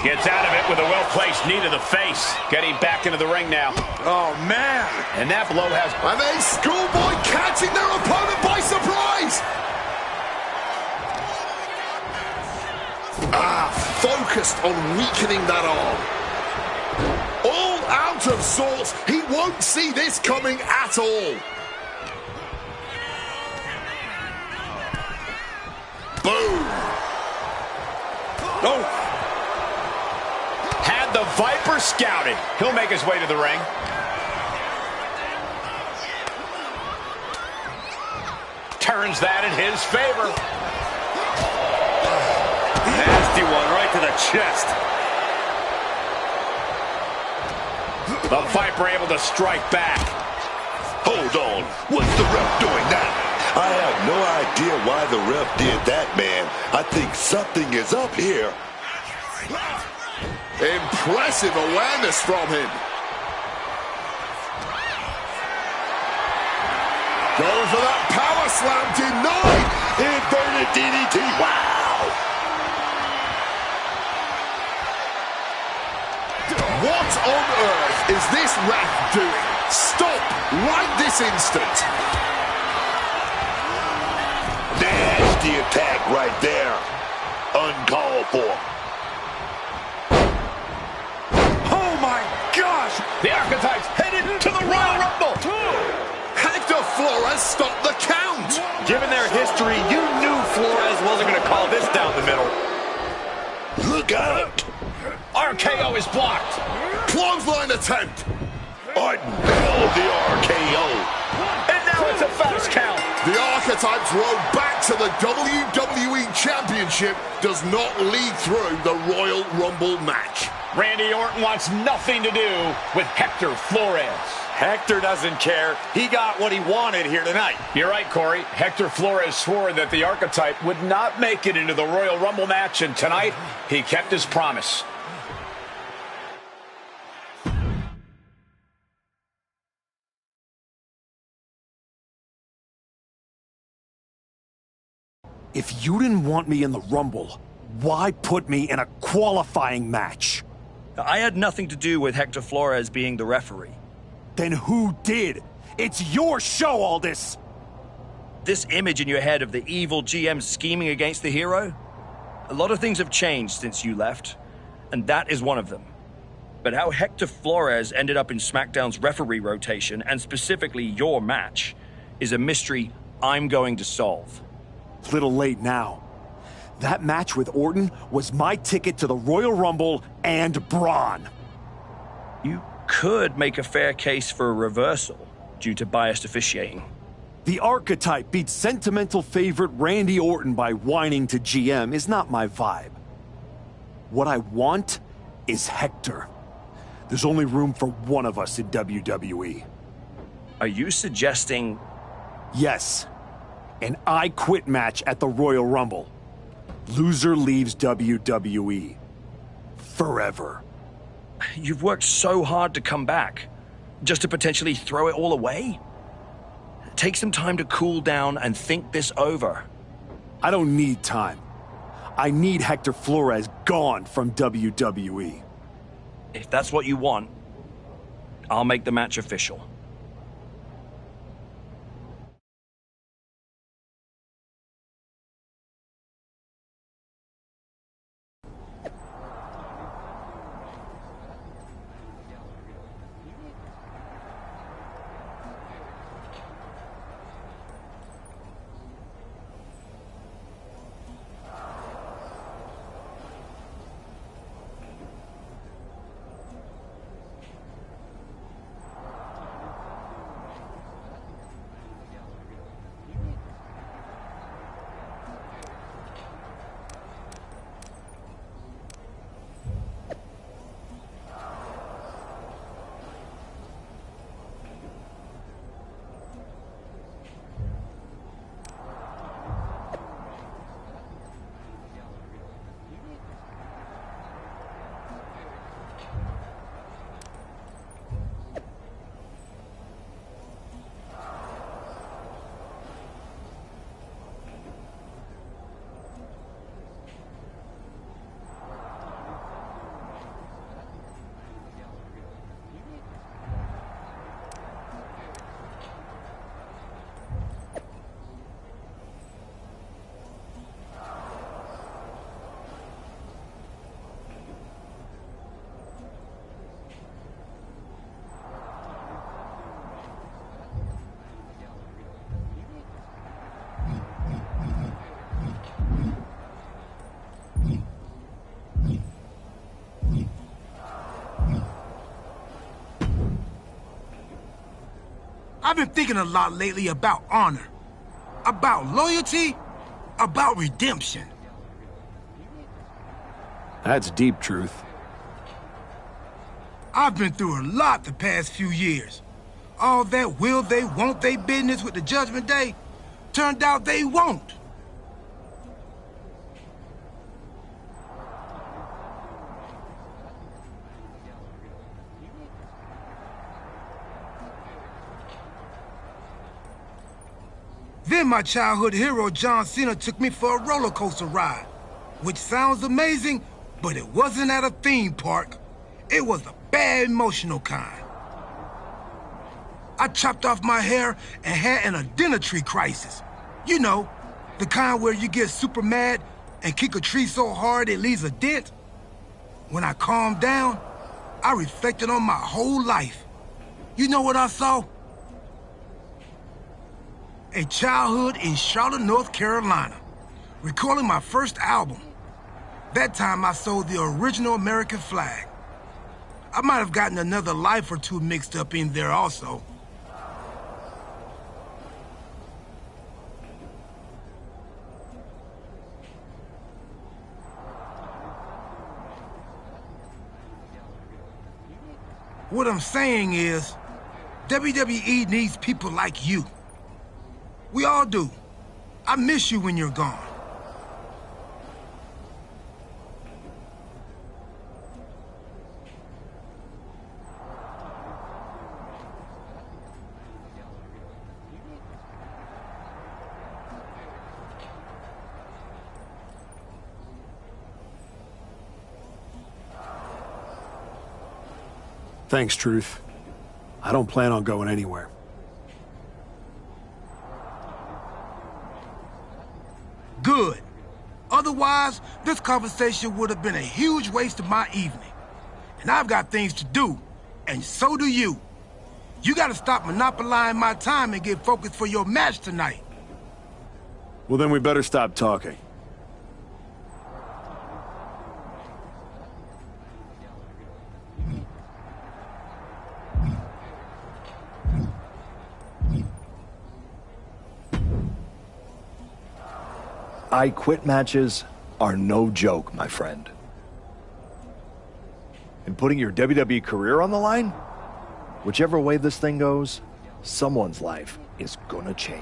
Gets out of it with a well-placed knee to the face. Getting back into the ring now. Oh, man. And that blow has... And a schoolboy catching their opponent by surprise. Focused on weakening that arm. All out of sorts. He won't see this coming at all. Boom. Oh. Had the Viper scouted. He'll make his way to the ring. Turns that in his favor. Nasty one right to the chest. The Viper able to strike back. Hold on. What's the ref doing now? I have no idea why the ref did that, man. I think something is up here. Impressive awareness from him. Going for that power slam, denied. Inverted DDT. Wow. What on earth is this ref doing? Stop right this instant. Nasty attack right there. Uncalled for. Oh, my gosh. The Archetype's headed to the Royal Rumble. Hector Flores stopped the count. Given their history, you knew Flores wasn't going to call this down the middle. Look out. RKO is blocked. Clothesline attempt. Orton nailed the RKO. And now it's a fast count. The Archetype's road back to the WWE Championship does not lead through the Royal Rumble match. Randy Orton wants nothing to do with Hector Flores. Hector doesn't care. He got what he wanted here tonight. You're right, Corey. Hector Flores swore that the Archetype would not make it into the Royal Rumble match, and tonight he kept his promise. If you didn't want me in the Rumble, why put me in a qualifying match? I had nothing to do with Hector Flores being the referee. Then who did? It's your show, all this! This image in your head of the evil GM scheming against the hero? A lot of things have changed since you left, and that is one of them. But how Hector Flores ended up in SmackDown's referee rotation, and specifically your match, is a mystery I'm going to solve. Little late now. That match with Orton was my ticket to the Royal Rumble and Braun. You could make a fair case for a reversal due to biased officiating. The Archetype beat sentimental favorite Randy Orton by whining to GM is not my vibe. What I want is Hector. There's only room for one of us in WWE. Are you suggesting... Yes. An I Quit match at the Royal Rumble. Loser leaves WWE. Forever. You've worked so hard to come back, just to potentially throw it all away? Take some time to cool down and think this over. I don't need time. I need Hector Flores gone from WWE. If that's what you want, I'll make the match official. I've been thinking a lot lately about honor, about loyalty, about redemption. That's deep, Truth. I've been through a lot the past few years. All that will they, won't they business with the Judgment Day turned out they won't. Then my childhood hero John Cena took me for a roller coaster ride, which sounds amazing, but it wasn't at a theme park. It was the bad emotional kind. I chopped off my hair and had an identity crisis. You know, the kind where you get super mad and kick a tree so hard it leaves a dent. When I calmed down, I reflected on my whole life. You know what I saw? A childhood in Charlotte, North Carolina, recording my first album. That time I sold the original American flag. I might have gotten another life or two mixed up in there also. What I'm saying is, WWE needs people like you. We all do. I miss you when you're gone. Thanks, Truth. I don't plan on going anywhere. Good. Otherwise, this conversation would have been a huge waste of my evening. And I've got things to do, and so do you. You gotta stop monopolizing my time and get focused for your match tonight. Well, then we better stop talking. I quit matches are no joke, my friend. And putting your WWE career on the line? Whichever way this thing goes, someone's life is gonna change.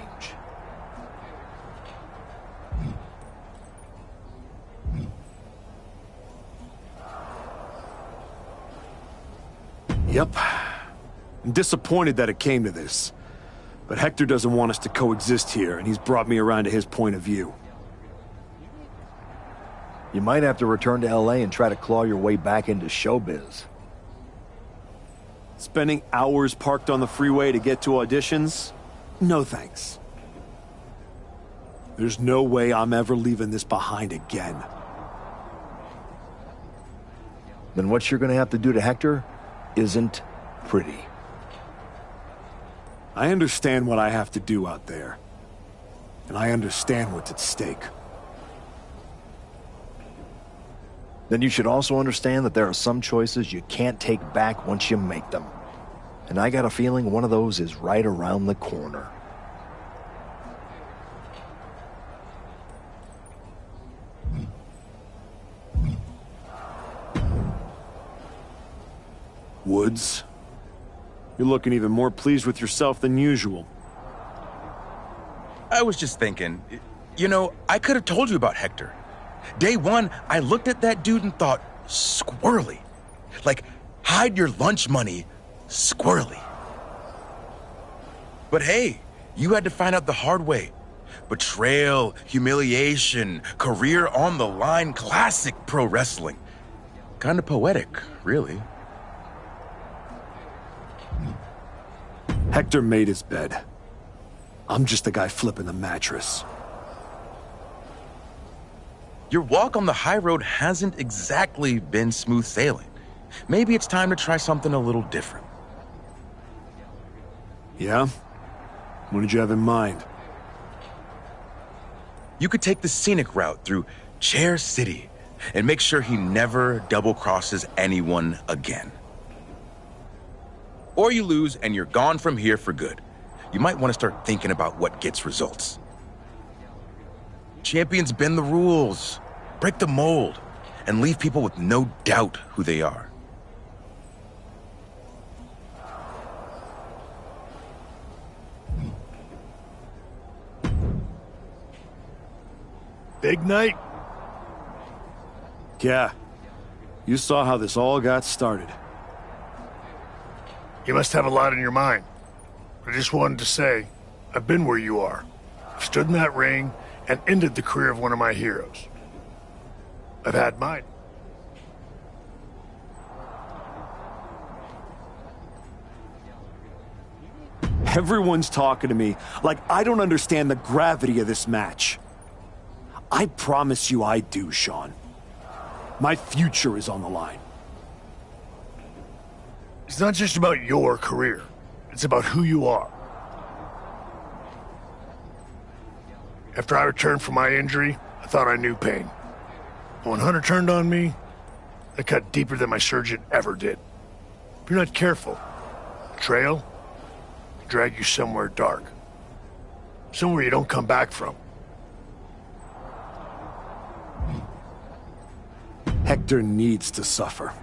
Yep. I'm disappointed that it came to this. But Hector doesn't want us to coexist here, and he's brought me around to his point of view. You might have to return to LA and try to claw your way back into showbiz. Spending hours parked on the freeway to get to auditions? No thanks. There's no way I'm ever leaving this behind again. Then what you're gonna have to do to Hector isn't pretty. I understand what I have to do out there. And I understand what's at stake. Then you should also understand that there are some choices you can't take back once you make them. And I got a feeling one of those is right around the corner. Woods? You're looking even more pleased with yourself than usual. I was just thinking, you know, I could have told you about Hector. Day one, I looked at that dude and thought, squirrely. Like, hide your lunch money, squirrely. But hey, you had to find out the hard way. Betrayal, humiliation, career on the line, classic pro wrestling. Kind of poetic, really. Hector made his bed. I'm just the guy flipping the mattress. Your walk on the high road hasn't exactly been smooth sailing. Maybe it's time to try something a little different. Yeah? What did you have in mind? You could take the scenic route through Chair City and make sure he never double-crosses anyone again. Or you lose and you're gone from here for good. you might want to start thinking about what gets results. Champions bend the rules, break the mold, and leave people with no doubt who they are. Big night? Yeah. You saw how this all got started. You must have a lot in your mind. I just wanted to say, I've been where you are. I've stood in that ring and ended the career of one of my heroes. I've had mine. Everyone's talking to me like I don't understand the gravity of this match. I promise you I do, Sean. My future is on the line. It's not just about your career. It's about who you are. After I returned from my injury, I thought I knew pain. But when Hunter turned on me, it cut deeper than my surgeon ever did. If you're not careful, the trail will drag you somewhere dark. Somewhere you don't come back from. Hector needs to suffer.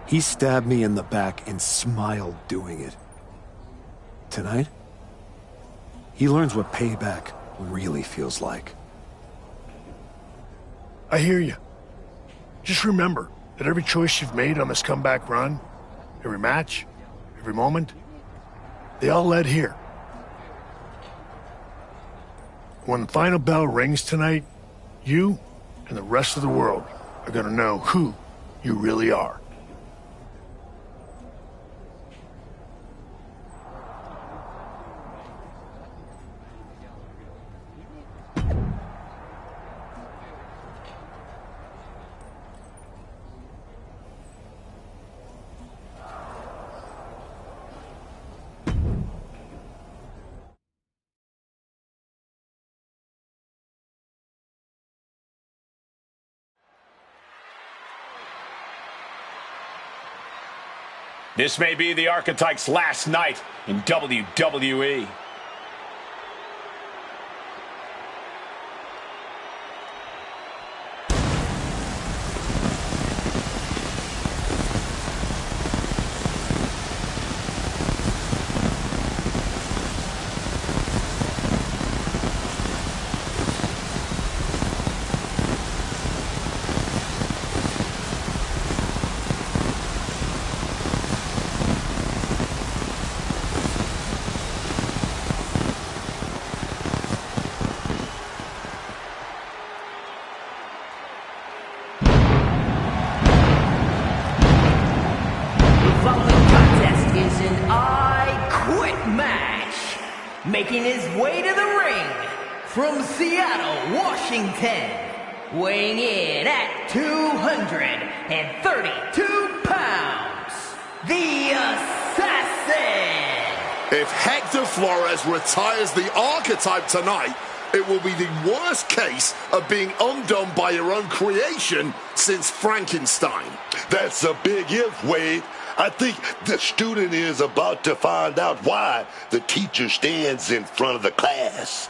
He stabbed me in the back and smiled doing it. Tonight, he learns what payback really feels like. I hear you. Just remember that every choice you've made on this comeback run, every match, every moment, they all led here. When the final bell rings tonight, you and the rest of the world are gonna know who you really are. This may be the Archetype's last night in WWE. Making his way to the ring from Seattle, Washington, weighing in at 232 pounds, the Assassin. If Hector Flores retires the Archetype tonight, it will be the worst case of being undone by your own creation since Frankenstein. That's a big if, Wade. I think the student is about to find out why the teacher stands in front of the class.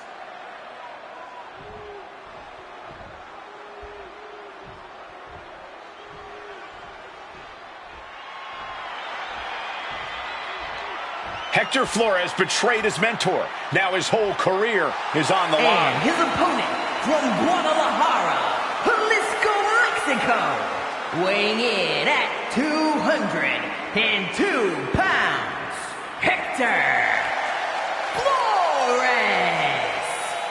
Hector Flores betrayed his mentor. Now his whole career is on the line. And his opponent from Guadalajara, Jalisco, Mexico, weighing in at 202 pounds, Hector Flores.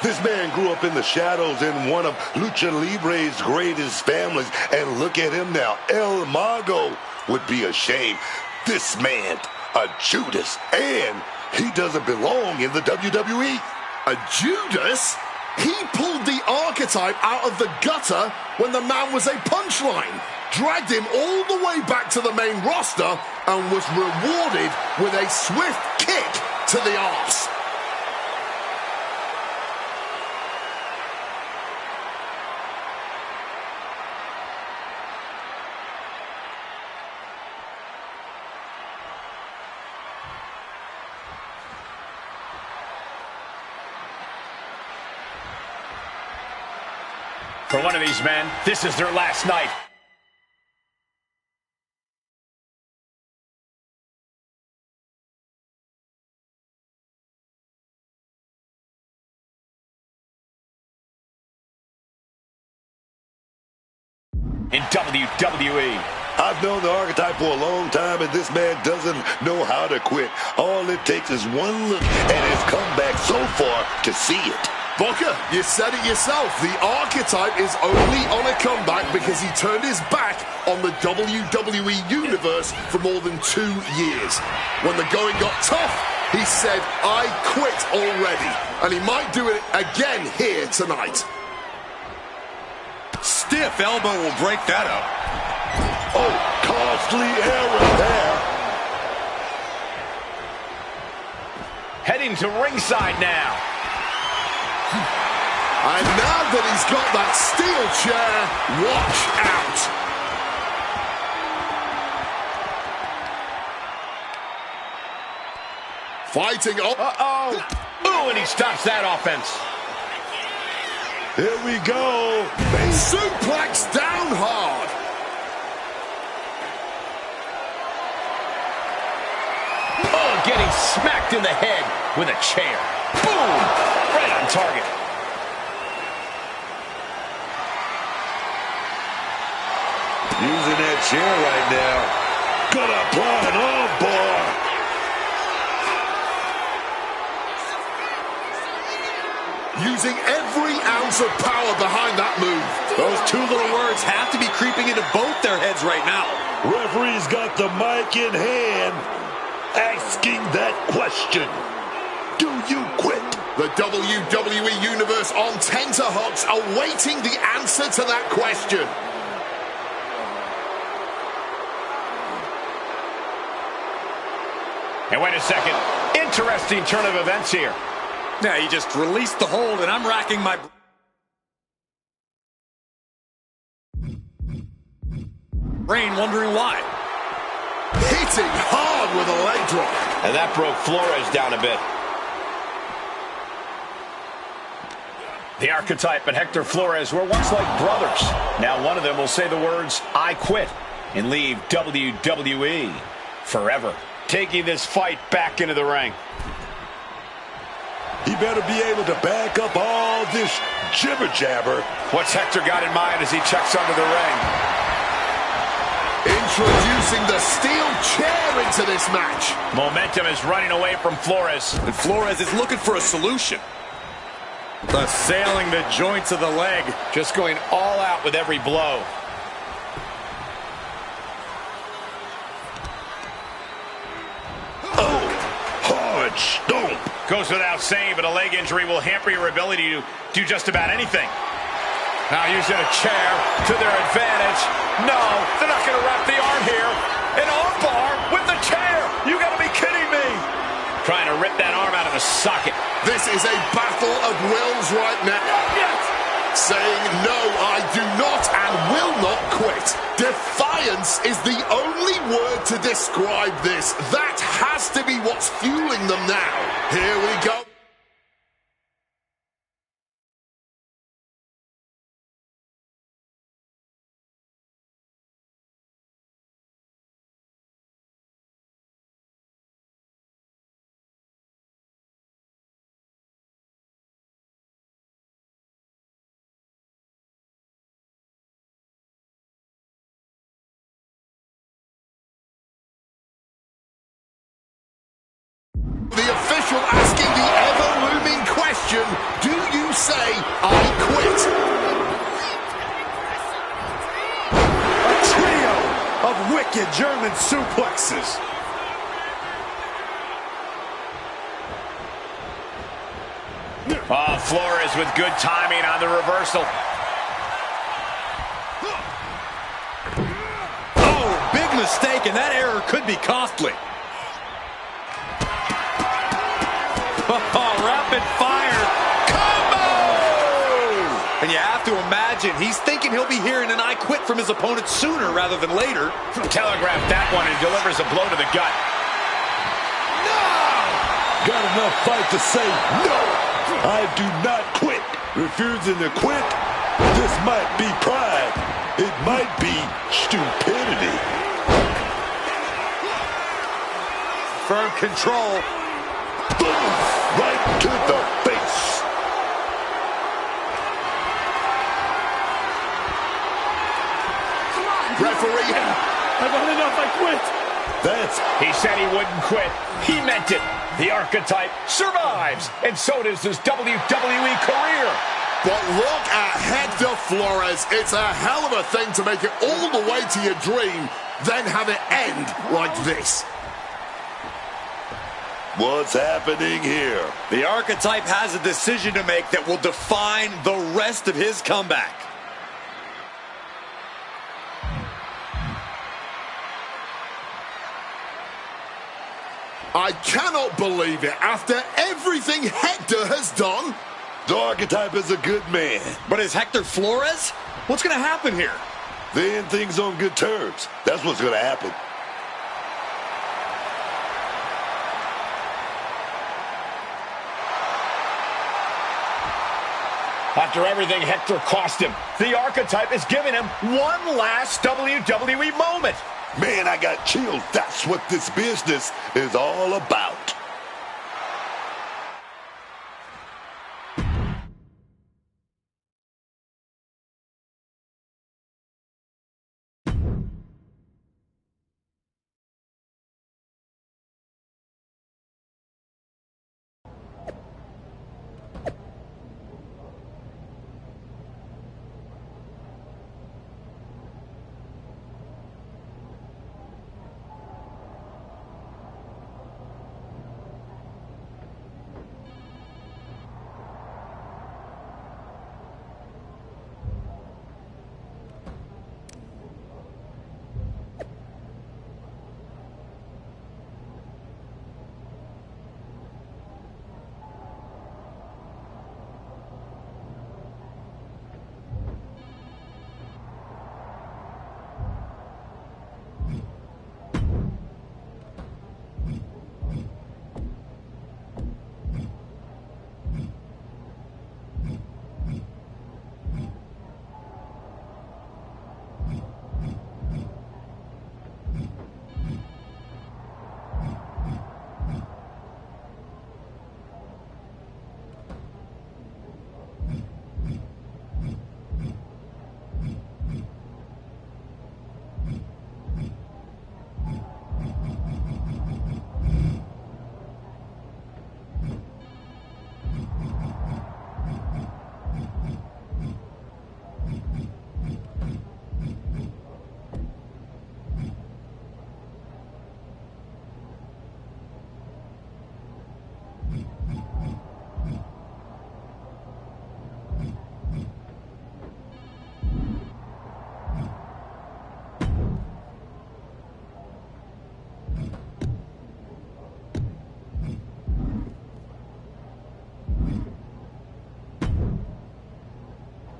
This man grew up in the shadows in one of Lucha Libre's greatest families, and look at him now. El Mago would be ashamed. This man, a Judas, and he doesn't belong in the WWE. A Judas? He pulled the Archetype out of the gutter when the man was a punchline, dragged him all the way back to the main roster, and was rewarded with a swift kick to the arse. For one of these men, this is their last night. In WWE. I've known the archetype for a long time, and this man doesn't know how to quit. All it takes is one look, and it's come back so far to see it. Booker, you said it yourself. The archetype is only on a comeback because he turned his back on the WWE Universe for more than 2 years. When the going got tough, he said, I quit already. And he might do it again here tonight. Stiff elbow will break that up. Oh, costly error there. Heading to ringside now. And now that he's got that steel chair, watch out. Fighting up. Ooh, and he stops that offense. Here we go. Suplex down hard. Oh, getting smacked in the head with a chair. Boom! Right on target. Using that chair right now. Gonna apply an armbar. Using every ounce of power behind that move. Those two little words have to be creeping into both their heads right now. Referee's got the mic in hand, asking that question. Do you quit? The WWE Universe on tenterhooks, awaiting the answer to that question. And wait a second. Interesting turn of events here. Yeah, he just released the hold, and I'm racking my... brain wondering why. Hitting hard with a leg drop. And that broke Flores down a bit. The Archetype and Hector Flores were once like brothers. Now one of them will say the words, I quit, and leave WWE forever. Taking this fight back into the ring. He better be able to back up all this jibber-jabber. What's Hector got in mind as he checks under the ring? Introducing the steel chair into this match. Momentum is running away from Flores. And Flores is looking for a solution. Assailing the joints of the leg. Just going all out with every blow. Oh, hard stomp. Goes without saying, but a leg injury will hamper your ability to do just about anything. Now using a chair to their advantage. No, they're not going to wrap the arm here. An arm bar with the chair. You got to be kidding me. Trying to rip that arm out of the socket. This is a battle of wills right now. Saying, no, I do not and will not quit. Defiance is the only word to describe this. That has to be what's fueling them now. Here we go. The official asking the ever-looming question, do you say, I quit? A trio of wicked German suplexes. Oh, Flores with good timing on the reversal. Oh, big mistake, and that error could be costly. Oh, rapid fire combo! And you have to imagine he's thinking he'll be hearing an I quit from his opponent sooner rather than later. Telegraphed that one and delivers a blow to the gut. No! Got enough fight to say no. I do not quit. Refusing to quit This might be pride. It might be stupidity. Firm control. Boom! Right to the face. Referee. I've had enough. I quit. He said he wouldn't quit. He meant it. The archetype survives, and so does his WWE career. But look at Hector Flores. It's a hell of a thing to make it all the way to your dream, then have it end like this. What's happening here? The archetype has a decision to make that will define the rest of his comeback. I cannot believe it. After everything Hector has done, the archetype is a good man. But is Hector Flores? What's going to happen here? They end things on good terms. That's what's going to happen. After everything Hector cost him, the archetype is giving him one last WWE moment. Man, I got chills. That's what this business is all about.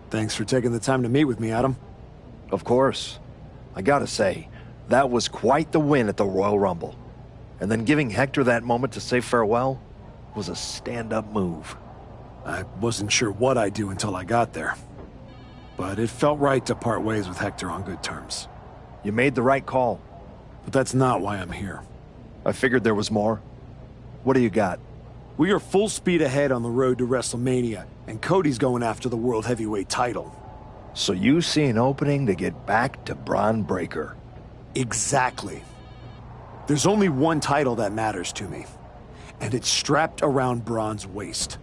Thanks for taking the time to meet with me, Adam. Of course. I gotta say, that was quite the win at the Royal Rumble. And then giving Hector that moment to say farewell was a stand-up move. I wasn't sure what I'd do until I got there. But it felt right to part ways with Hector on good terms. You made the right call. But that's not why I'm here. I figured there was more. What do you got? We are full speed ahead on the road to WrestleMania, and Cody's going after the World Heavyweight title. So you see an opening to get back to Braun Breaker. Exactly. There's only one title that matters to me, and it's strapped around Braun's waist.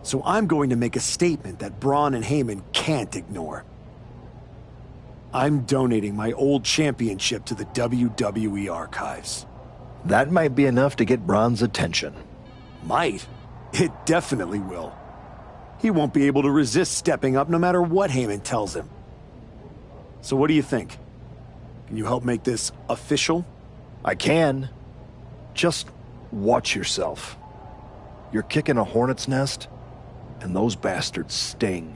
So I'm going to make a statement that Braun and Heyman can't ignore. I'm donating my old championship to the WWE archives. That might be enough to get Braun's attention. Might. It definitely will. He won't be able to resist stepping up no matter what Heyman tells him. So what do you think? Can you help make this official? I can. Just watch yourself. You're kicking a hornet's nest, and those bastards sting.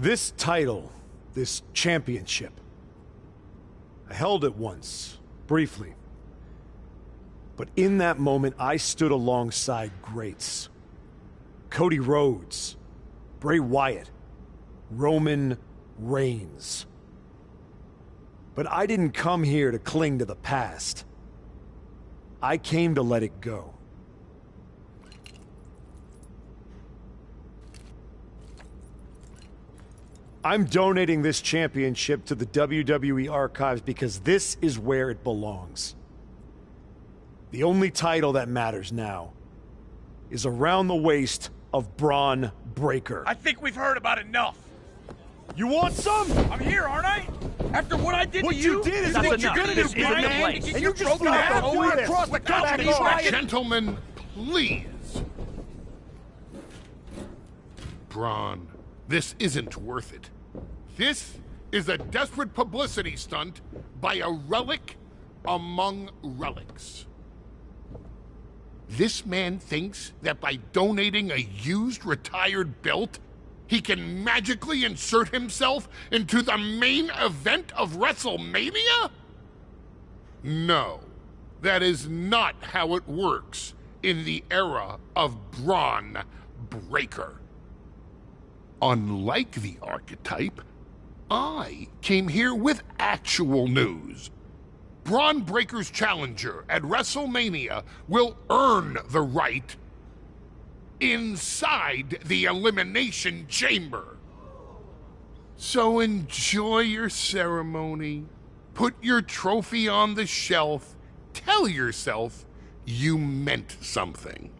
This title, this championship, I held it once, briefly. But in that moment, I stood alongside greats. Cody Rhodes, Bray Wyatt, Roman Reigns. But I didn't come here to cling to the past. I came to let it go. I'm donating this championship to the WWE Archives because this is where it belongs. The only title that matters now is around the waist of Braun Breaker. I think we've heard about enough. You want some? I'm here, aren't I? After what I did What to you? you did is what what you're you're gonna gonna do, do, Brian? man. And And you just flew halfway across the country. Gentlemen, please. Braun, this isn't worth it. This is a desperate publicity stunt by a relic among relics. This man thinks that by donating a used retired belt, he can magically insert himself into the main event of WrestleMania? No, that is not how it works in the era of Braun Breaker. Unlike the archetype, I came here with actual news. Braun Breaker's challenger at WrestleMania will earn the right inside the Elimination Chamber. So enjoy your ceremony, put your trophy on the shelf, tell yourself you meant something.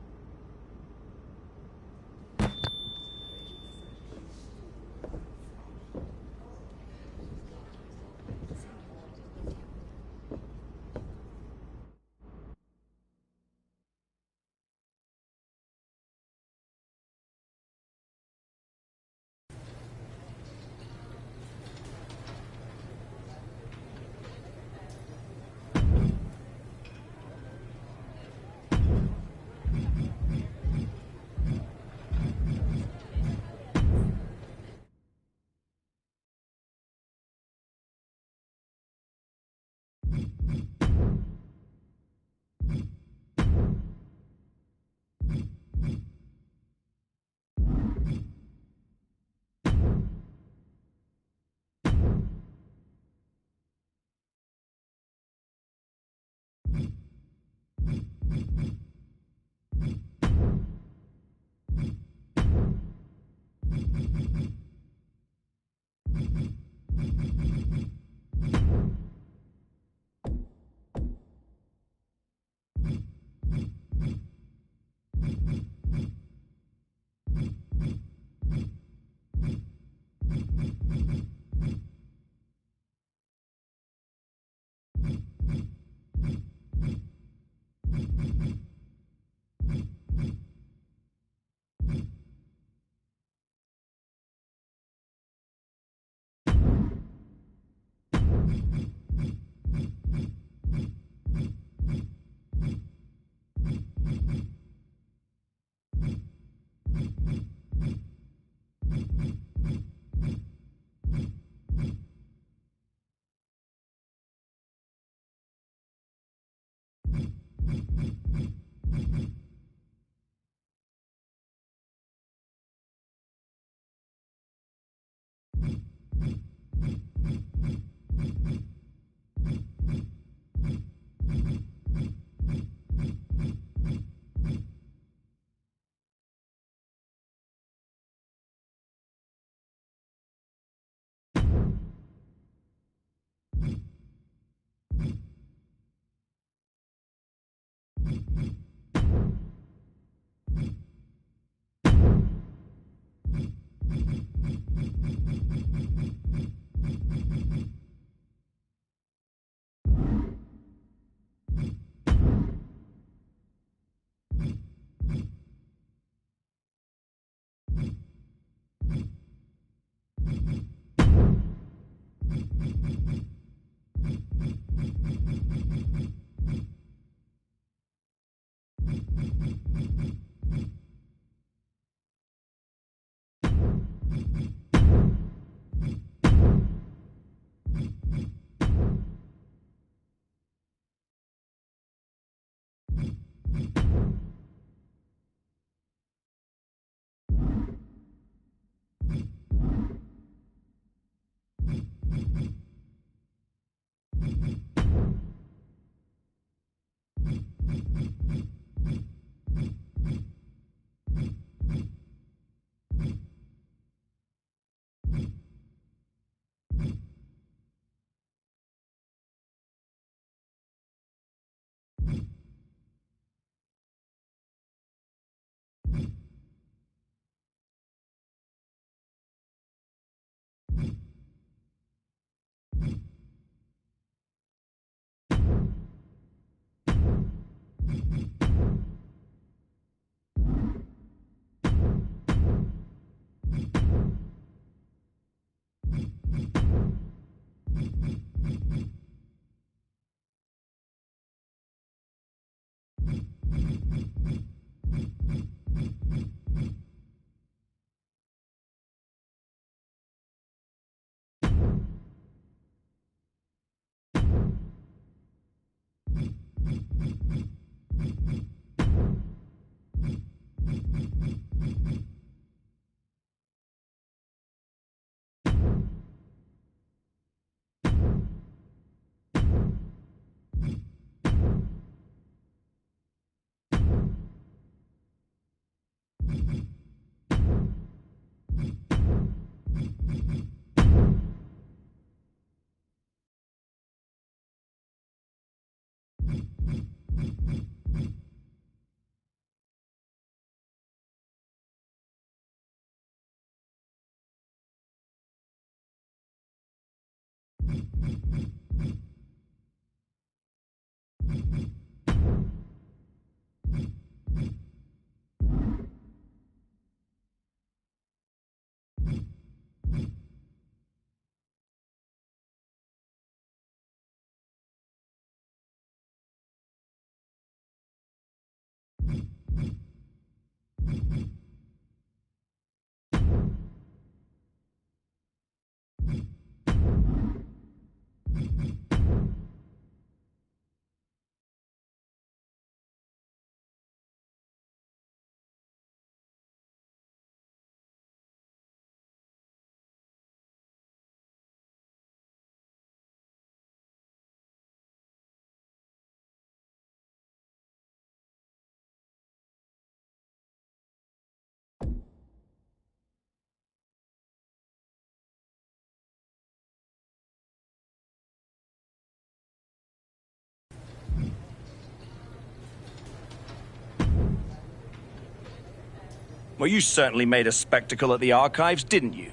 Well, you certainly made a spectacle at the archives, didn't you?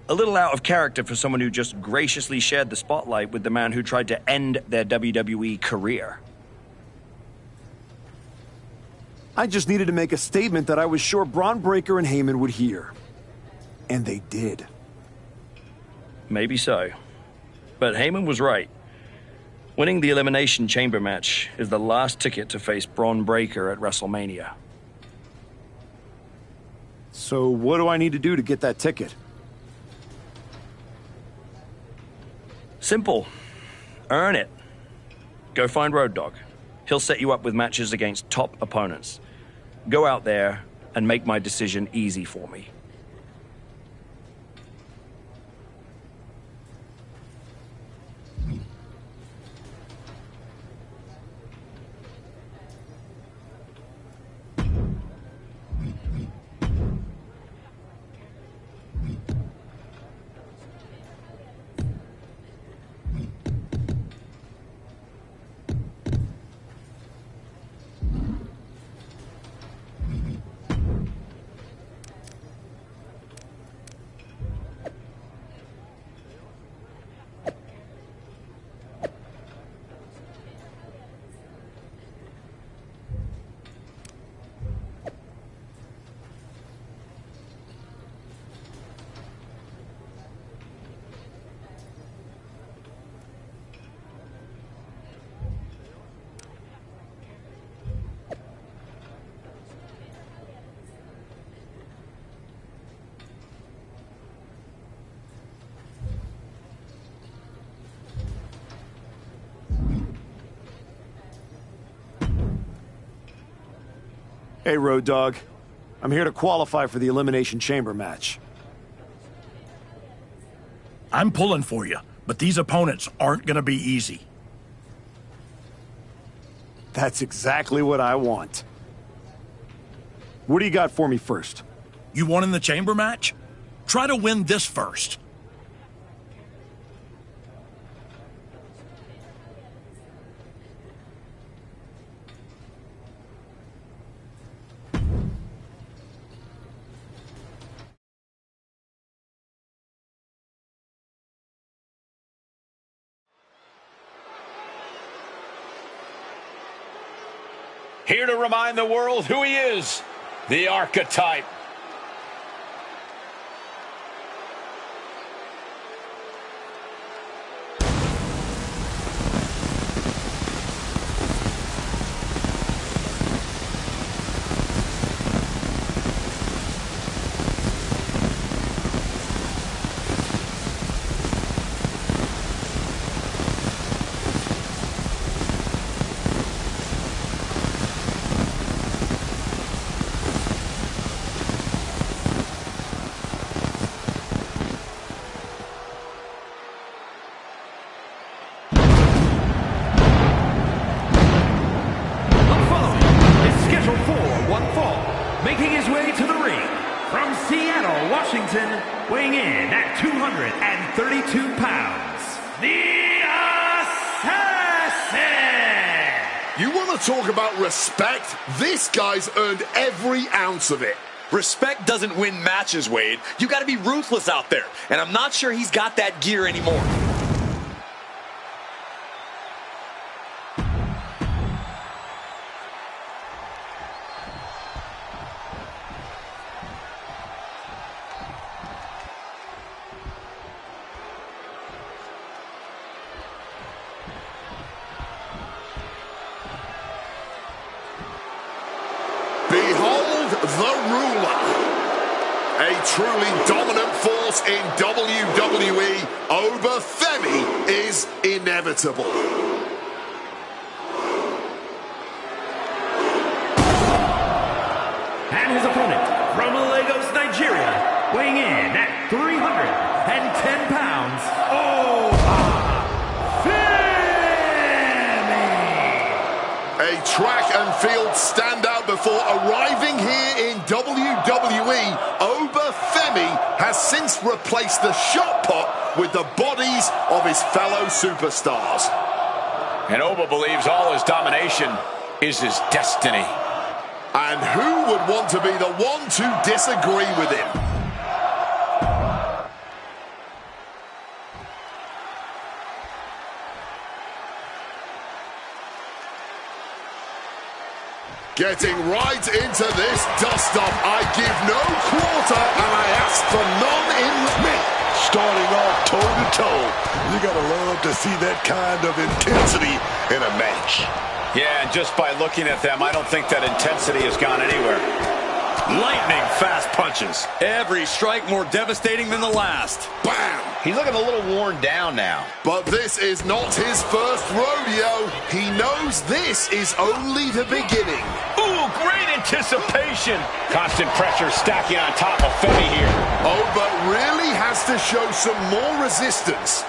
A little out of character for someone who just graciously shared the spotlight with the man who tried to end their WWE career. I just needed to make a statement that I was sure Braun Breaker and Heyman would hear. And they did. Maybe so. But Heyman was right. Winning the Elimination Chamber match is the last ticket to face Braun Breaker at WrestleMania. So what do I need to do to get that ticket? Simple. Earn it. Go find Road Dogg. He'll set you up with matches against top opponents. Go out there and make my decision easy for me. Hey, Road Dogg. I'm here to qualify for the Elimination Chamber match. I'm pulling for you, but these opponents aren't going to be easy. That's exactly what I want. What do you got for me first? You won in the chamber match? Try to win this first. Here to remind the world who he is, the Archetype. Making his way to the ring from Seattle, Washington, weighing in at 232 pounds, the Assassin! You want to talk about respect? This guy's earned every ounce of it. Respect doesn't win matches, Wade. You got to be ruthless out there, and I'm not sure he's got that gear anymore. Behold the ruler. A truly dominant force in WWE, Obafemi is inevitable. And his opponent from Lagos, Nigeria, weighing in at 310 pounds, A track and field standout before arriving here in WWE, Obafemi has since replaced the shot put with the bodies of his fellow superstars. And Oba believes all his domination is his destiny. And who would want to be the one to disagree with him? Getting right into this dust-up. I give no quarter, and I ask for none in me. Starting off toe-to-toe. You gotta love to see that kind of intensity in a match. Yeah, and just by looking at them, I don't think that intensity has gone anywhere. Lightning fast punches. Every strike more devastating than the last. Bam! He's looking a little worn down now. But this is not his first rodeo. He knows this is only the beginning. Ooh, great anticipation. Constant pressure stacking on top of Femi here. Oba really has to show some more resistance.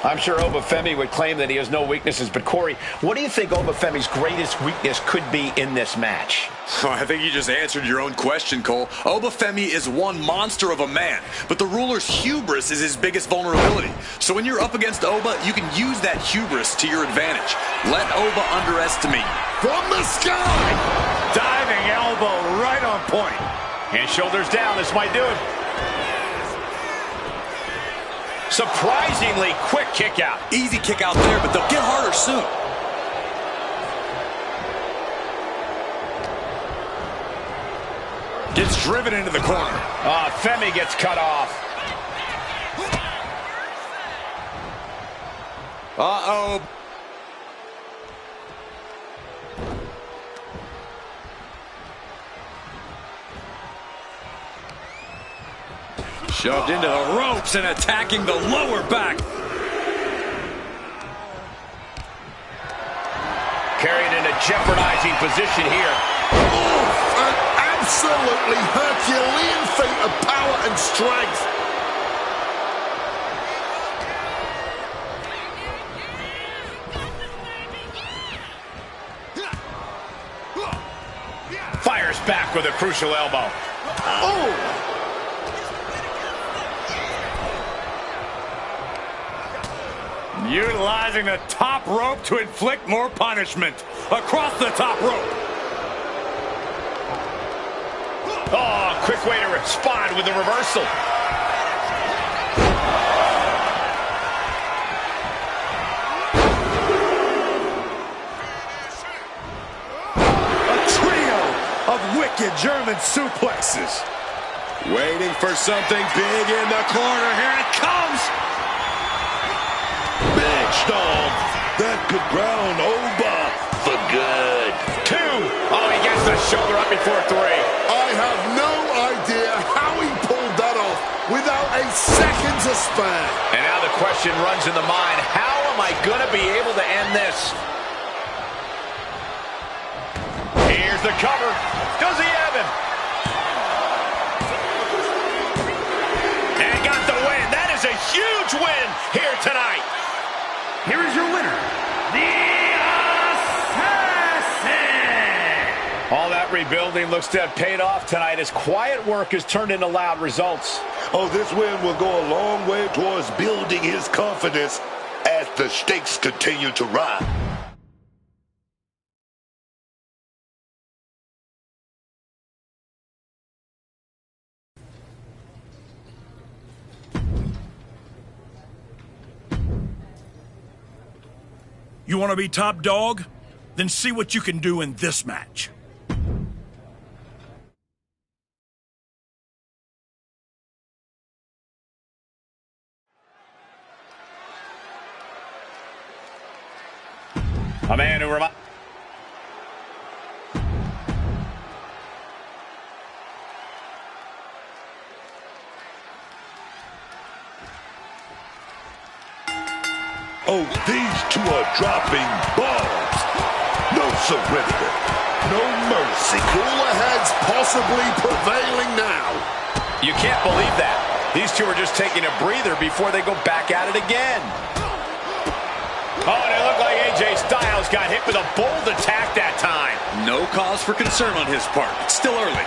I'm sure Obafemi would claim that he has no weaknesses, but Corey, what do you think Obafemi's greatest weakness could be in this match? Oh, I think you just answered your own question, Cole. Obafemi is one monster of a man, but the ruler's hubris is his biggest vulnerability. So when you're up against Oba, you can use that hubris to your advantage. Let Oba underestimate you. From the sky! Diving elbow right on point. And shoulders down, this might do it. Surprisingly quick kick out. Easy kick out there, but they'll get harder soon. Gets driven into the corner. Femi gets cut off. Uh-oh. Shoved into the ropes and attacking the lower back. Carried in a jeopardizing position here. Oh, an absolutely Herculean feat of power and strength. Fires back with a crucial elbow. Oh! Utilizing the top rope to inflict more punishment. Across the top rope. Oh, quick way to respond with the reversal. Of wicked German suplexes. Waiting for something big in the corner. Here it comes. Big stomp. That could ground Oba for good. 2. Oh, he gets the shoulder up before 3. I have no idea how he pulled that off without a second to spare. And now the question runs in the mind, how am I going to be able to end this? Here's the cover. Does he have him? And got the win. That is a huge win here tonight. Here is your winner, the Assassin! All that rebuilding looks to have paid off tonight as quiet work has turned into loud results. Oh, this win will go a long way towards building his confidence as the stakes continue to rise. You want to be top dog? Then see what you can do in this match. A man who reminds... Oh, these two are dropping bombs. No surrender. No mercy. Cooler heads possibly prevailing now. You can't believe that. These two are just taking a breather before they go back at it again. Oh, and it looked like AJ Styles got hit with a bold attack that time. No cause for concern on his part. It's still early.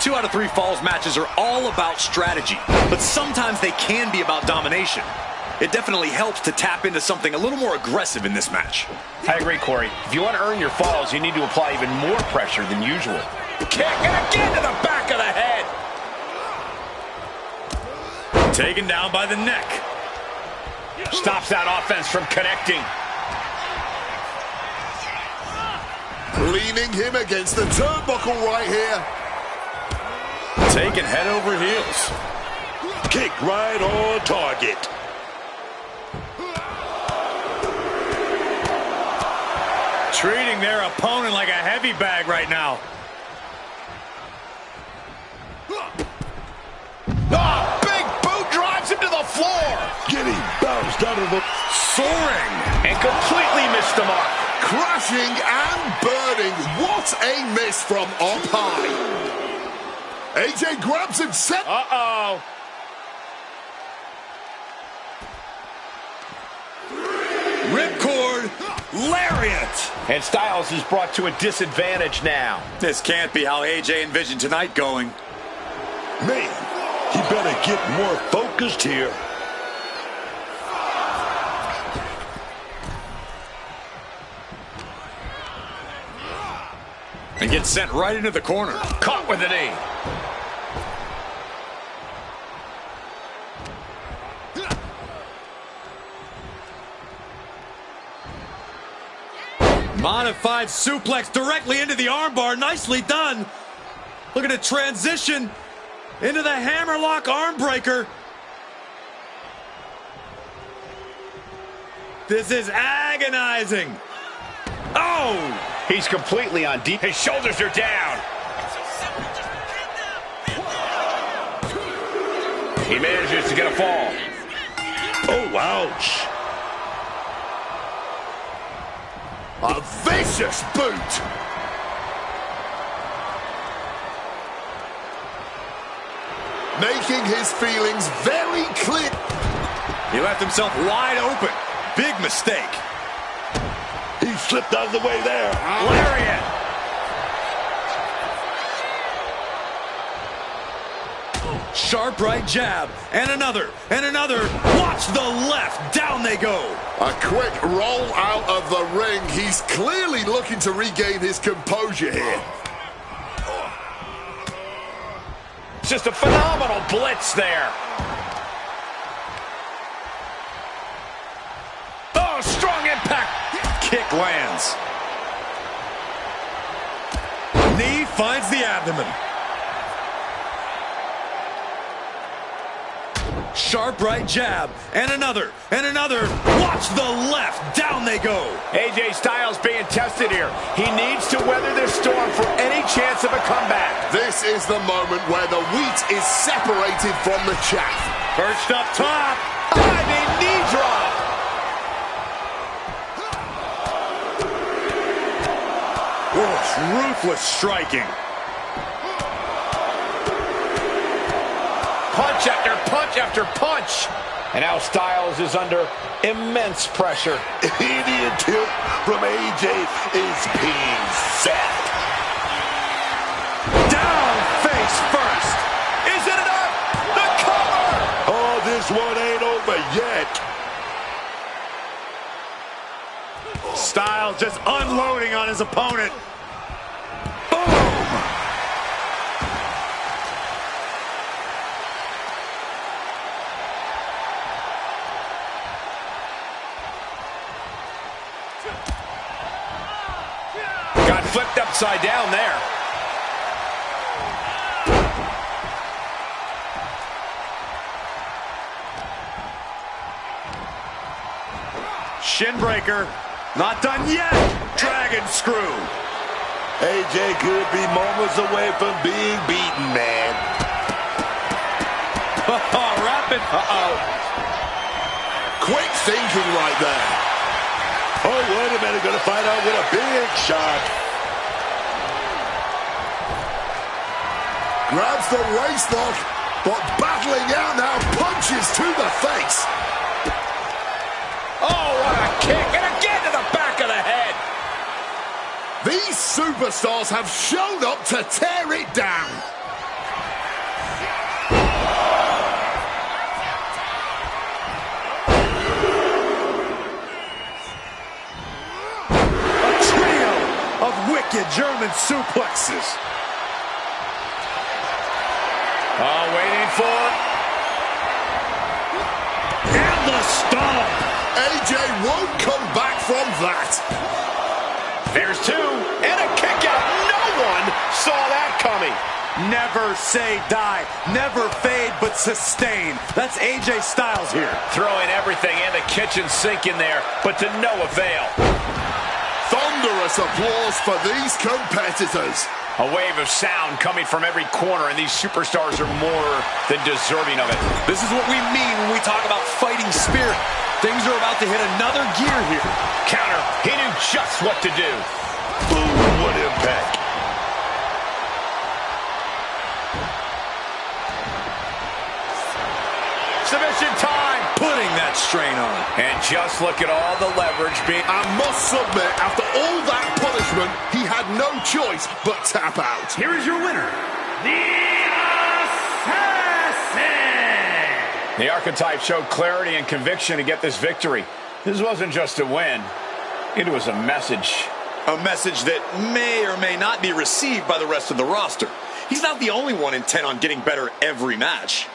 2 out of 3 falls matches are all about strategy, but sometimes they can be about domination. It definitely helps to tap into something a little more aggressive in this match. I agree, Corey. If you want to earn your falls, you need to apply even more pressure than usual. Kick, and again to the back of the head. Taken down by the neck. Stops that offense from connecting. Leaning him against the turnbuckle right here. Taken head over heels. Kick right on target. Treating their opponent like a heavy bag right now. Oh, big boot drives him to the floor. Getting bounced out of the... Soaring. And completely missed the mark. Crashing and burning. What a miss from up high. AJ grabs him. Uh-oh. Ripcord. Lariat! And Styles is brought to a disadvantage now. This can't be how AJ envisioned tonight going. Man, he better get more focused here. And gets sent right into the corner. Caught with a knee. Modified suplex directly into the armbar. Nicely done. Look at the transition into the hammerlock arm breaker. This is agonizing. Oh! He's completely on deep. His shoulders are down. He manages to get a fall. Oh, ouch. A vicious boot. making his feelings very clear. He left himself wide open. Big mistake. He slipped out of the way there. Lariat. Sharp right jab, and another, and another. Watch the left, down they go. A quick roll out of the ring. He's clearly looking to regain his composure here. Just a phenomenal blitz there. Oh, strong impact. Kick lands. Knee finds the abdomen. Sharp right jab, and another, and another. Watch the left, down they go. AJ Styles being tested here. He needs to weather this storm for any chance of a comeback. This is the moment where the wheat is separated from the chaff. Perched up top. Diving knee drop. Oh, ruthless striking. Punch after punch after punch. And now Styles is under immense pressure. Any attempt from AJ is being set. Down face first. Is it enough? The cover. Oh, this one ain't over yet. Styles just unloading on his opponent. Got flipped upside down there. Shin breaker. Not done yet. Dragon screw. AJ could be moments away from being beaten, man. Rapid. Quick thinking right there. Oh, wait a minute. Gonna find out with a big shot. Grabs the waistlock, but battling out now. Punches to the face. Oh, what a kick. And again to the back of the head. These superstars have shown up to tear it down. A trio of wicked German suplexes. Oh, waiting for it. And the stomp. AJ won't come back from that. There's two, and a kick out. No one saw that coming. Never say die, never fade, but sustain. That's AJ Styles here. Throwing everything and the kitchen sink in there, but to no avail. Thunderous applause for these competitors. A wave of sound coming from every corner, and these superstars are more than deserving of it. This is what we mean when we talk about fighting spirit. Things are about to hit another gear here. Counter. He knew just what to do. Boom, what impact. Submission time. Putting that strain on. And just look at all the leverage being... I must submit, after all that punishment, he had no choice but tap out. Here is your winner, the Assassin! The Archetype showed clarity and conviction to get this victory. This wasn't just a win. It was a message. A message that may or may not be received by the rest of the roster. He's not the only one intent on getting better every match.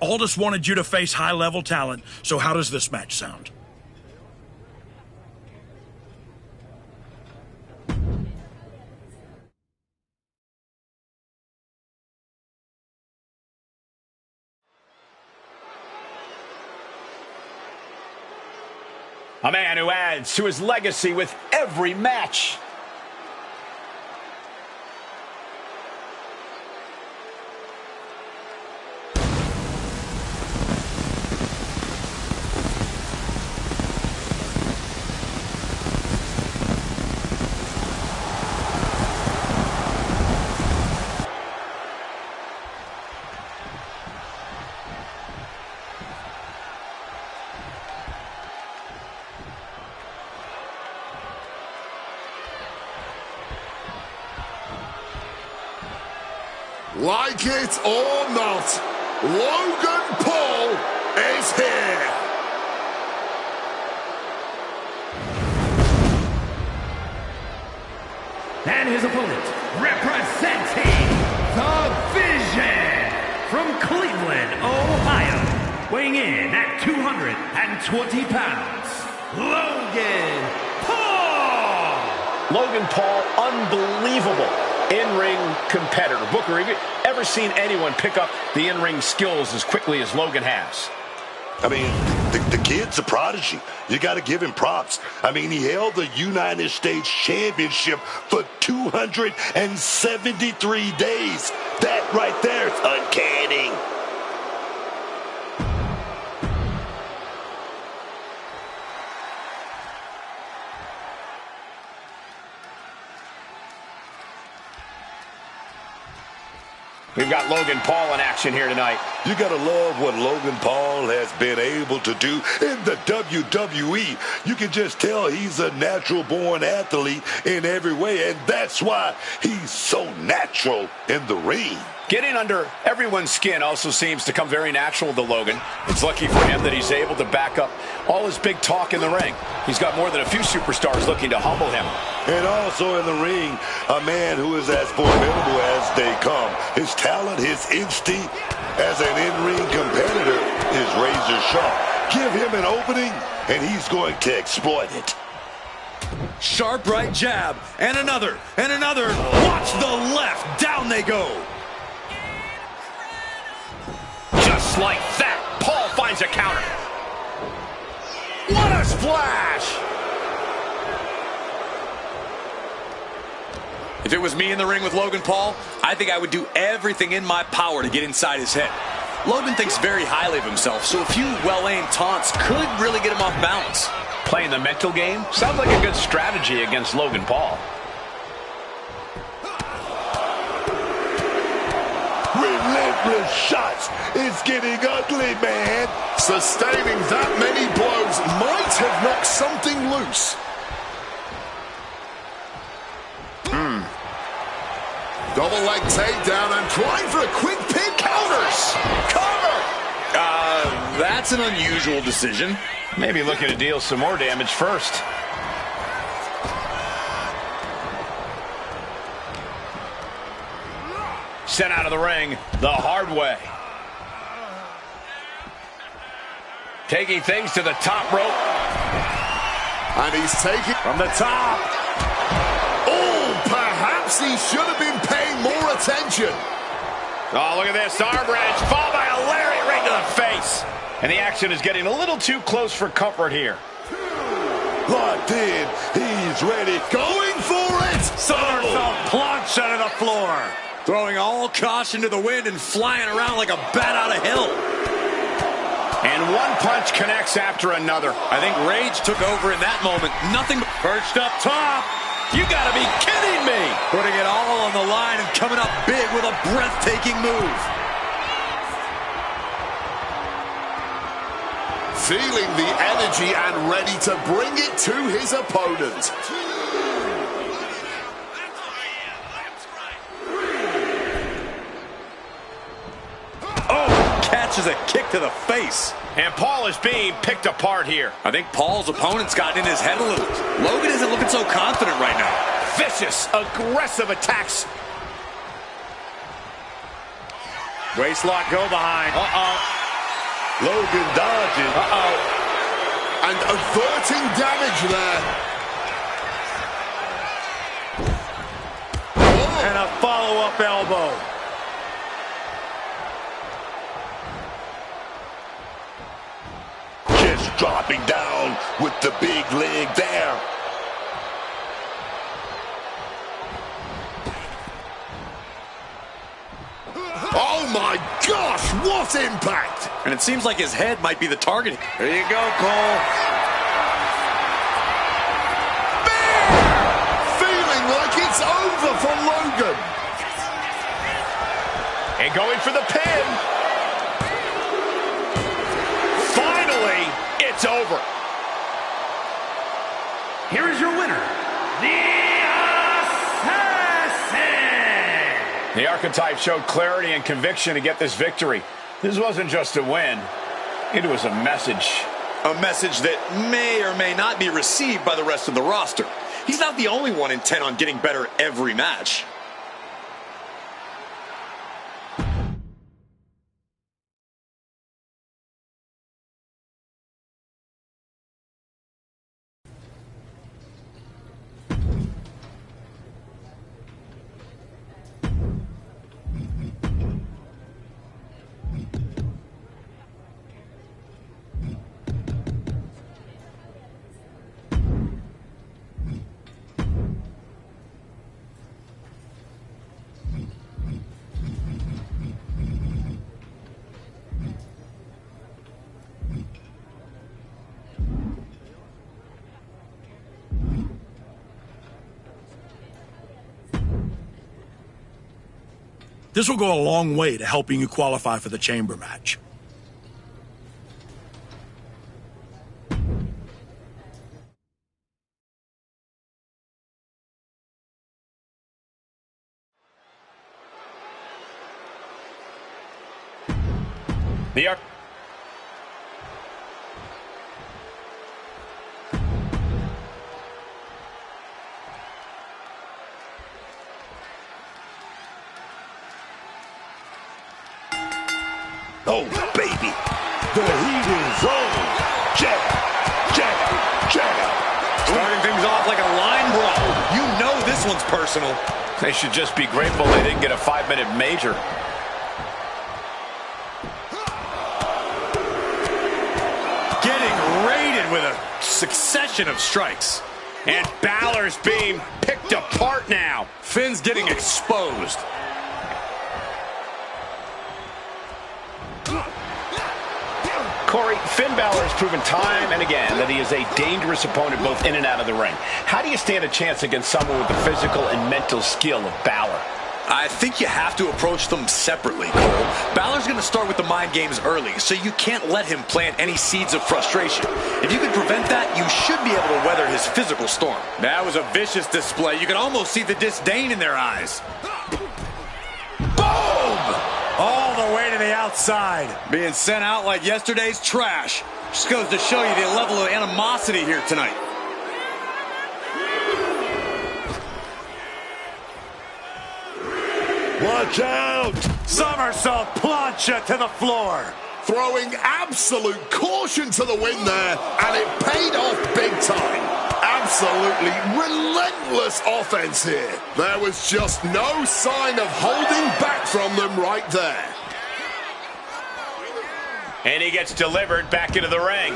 Aldis wanted you to face high-level talent, so how does this match sound? A man who adds to his legacy with every match. Like it or not, Logan Paul is here. And his opponent, representing the Vision from Cleveland, Ohio, weighing in at 220 pounds, Logan Paul. Logan Paul, unbelievable in-ring competitor. Booker, have you ever seen anyone pick up the in-ring skills as quickly as Logan has? I mean, the kid's a prodigy. You got to give him props. I mean, he held the United States Championship for 273 days. That right there is uncanny. We've got Logan Paul in action here tonight. You gotta love what Logan Paul has been able to do in the WWE. You can just tell he's a natural-born athlete in every way, and that's why he's so natural in the ring. Getting under everyone's skin also seems to come very natural to Logan. It's lucky for him that he's able to back up all his big talk in the ring. He's got more than a few superstars looking to humble him. And also in the ring, a man who is as formidable as they come. His talent, his instinct as an in-ring competitor is razor sharp. Give him an opening, and he's going to exploit it. Sharp right jab, and another, and another. Watch the left, down they go. Just like that, Paul finds a counter. What a splash! If it was me in the ring with Logan Paul, I think I would do everything in my power to get inside his head. Logan thinks very highly of himself, so a few well-aimed taunts could really get him off balance. Playing the mental game sounds like a good strategy against Logan Paul. Relentless shots. It's getting ugly, man. Sustaining that many blows might have knocked something loose. Double leg takedown and trying for a quick pin. Counters. Cover. That's an unusual decision. Maybe looking to deal some more damage first. Sent out of the ring the hard way. Taking things to the top rope. And he's taking From the top. Oh, perhaps he should have been paying more attention. Oh, look at this. Arm wrench, followed by a lariat right to the face. And the action is getting a little too close for comfort here. Locked in. He's ready. Going for it. Somersault plunge under the floor. Throwing all caution to the wind and flying around like a bat out of hell. And one punch connects after another. I think rage took over in that moment. Nothing but perched up top. You gotta be kidding me. Putting it all on the line and coming up big with a breathtaking move. Feeling the energy and ready to bring it to his opponent. Catches a kick to the face. And Paul is being picked apart here. I think Paul's opponent's gotten in his head a little. Logan isn't looking so confident right now. Vicious, aggressive attacks. Waistlock go behind. Logan dodging. And averting damage there. And a follow-up elbow. Just dropping down with the big leg there. Oh my gosh, what impact! And it seems like his head might be the target. There you go, Cole. Feeling like it's over for Logan. And going for the pin. Finally, it's over. Here is your winner, the Assassin! The Archetype showed clarity and conviction to get this victory. This wasn't just a win. It was a message. A message that may or may not be received by the rest of the roster. He's not the only one intent on getting better every match. This will go a long way to helping you qualify for the chamber match. Oh, baby. The heat is on. Jab, jab, jab. Starting things off like a line brawl. You know this one's personal. They should just be grateful they didn't get a 5-minute major. Getting raided with a succession of strikes. And Balor's being picked apart now. Finn's getting exposed. Corey, Finn Balor has proven time and again that he is a dangerous opponent both in and out of the ring. How do you stand a chance against someone with the physical and mental skill of Balor? I think you have to approach them separately, Cole. Balor's going to start with the mind games early, so you can't let him plant any seeds of frustration. If you can prevent that, you should be able to weather his physical storm. That was a vicious display. You can almost see the disdain in their eyes. Boom! All the way to the outside. Being sent out like yesterday's trash. Just goes to show you the level of animosity here tonight. Watch out! Somersault plancha to the floor. Throwing absolute caution to the wind there, and it paid off big time. Absolutely relentless offense here. There was just no sign of holding back from them right there. And he gets delivered back into the ring.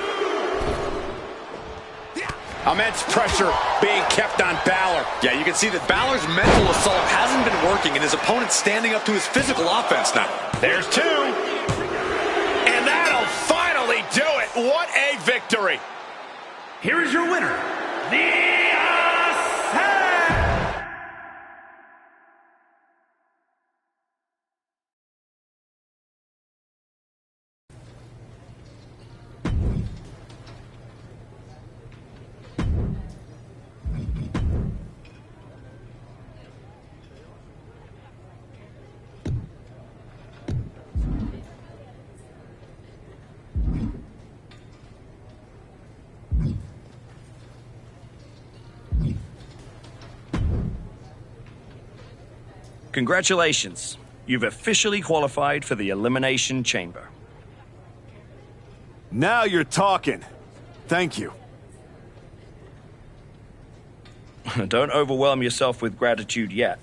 Immense pressure being kept on Balor. Yeah, you can see that Balor's mental assault hasn't been working, and his opponent's standing up to his physical offense now. There's two. And that'll finally do it. What a victory. Here is your winner, the Congratulations. You've officially qualified for the Elimination Chamber. Now you're talking. Thank you. Don't overwhelm yourself with gratitude yet.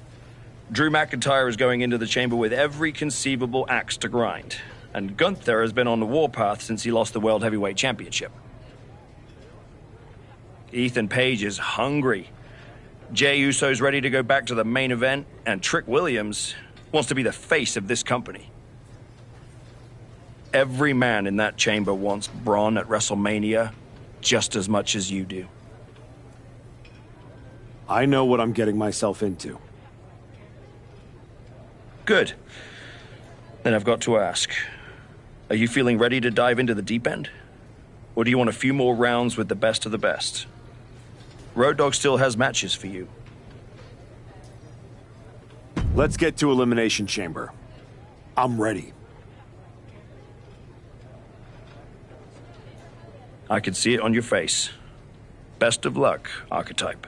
Drew McIntyre is going into the chamber with every conceivable axe to grind. And Gunther has been on the warpath since he lost the World Heavyweight Championship. Ethan Page is hungry. Jey Uso's ready to go back to the main event, and Trick Williams wants to be the face of this company. Every man in that chamber wants Braun at WrestleMania just as much as you do. I know what I'm getting myself into. Good. Then I've got to ask, are you feeling ready to dive into the deep end? Or do you want a few more rounds with the best of the best? Road Dogg still has matches for you. Let's get to Elimination Chamber. I'm ready. I can see it on your face. Best of luck, Archetype.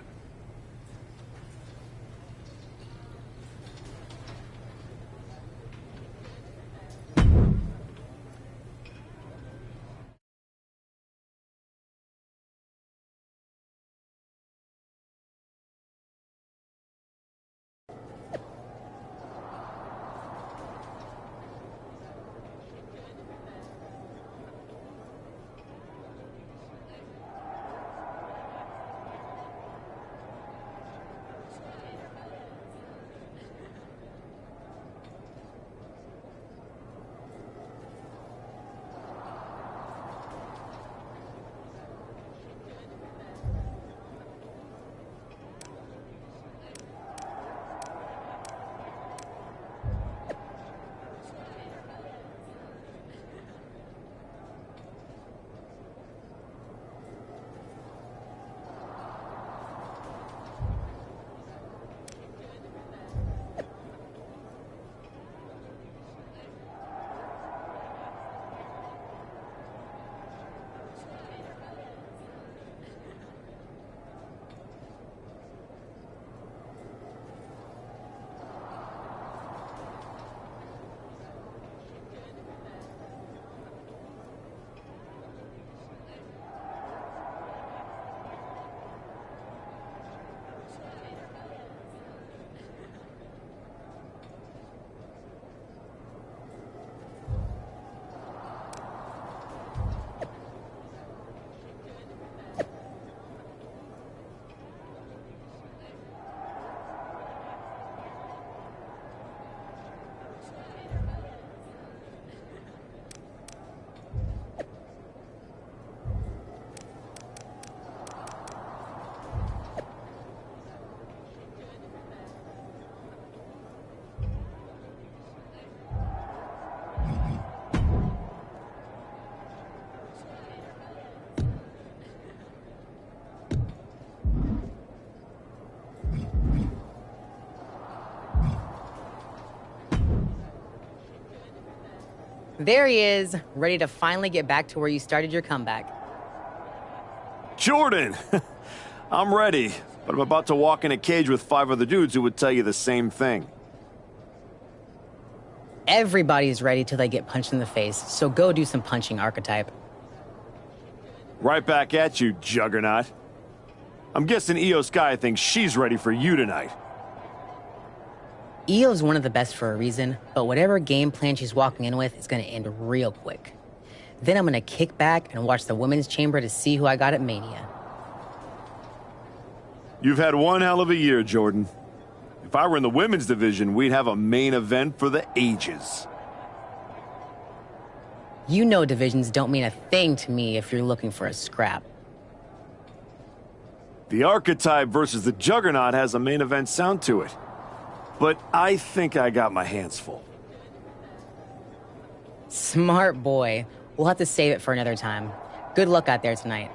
There he is, ready to finally get back to where you started your comeback. Jordan! I'm ready, but I'm about to walk in a cage with 5 other dudes who would tell you the same thing. Everybody's ready till they get punched in the face, so go do some punching, Archetype. Right back at you, Juggernaut. I'm guessing Io Sky thinks she's ready for you tonight. Io's one of the best for a reason, but whatever game plan she's walking in with is going to end real quick. Then I'm going to kick back and watch the Women's Chamber to see who I got at Mania. You've had one hell of a year, Jordan. If I were in the women's division, we'd have a main event for the ages. You know divisions don't mean a thing to me if you're looking for a scrap. The Archetype versus the Juggernaut has a main event sound to it. But I think I got my hands full. Smart boy. We'll have to save it for another time. Good luck out there tonight.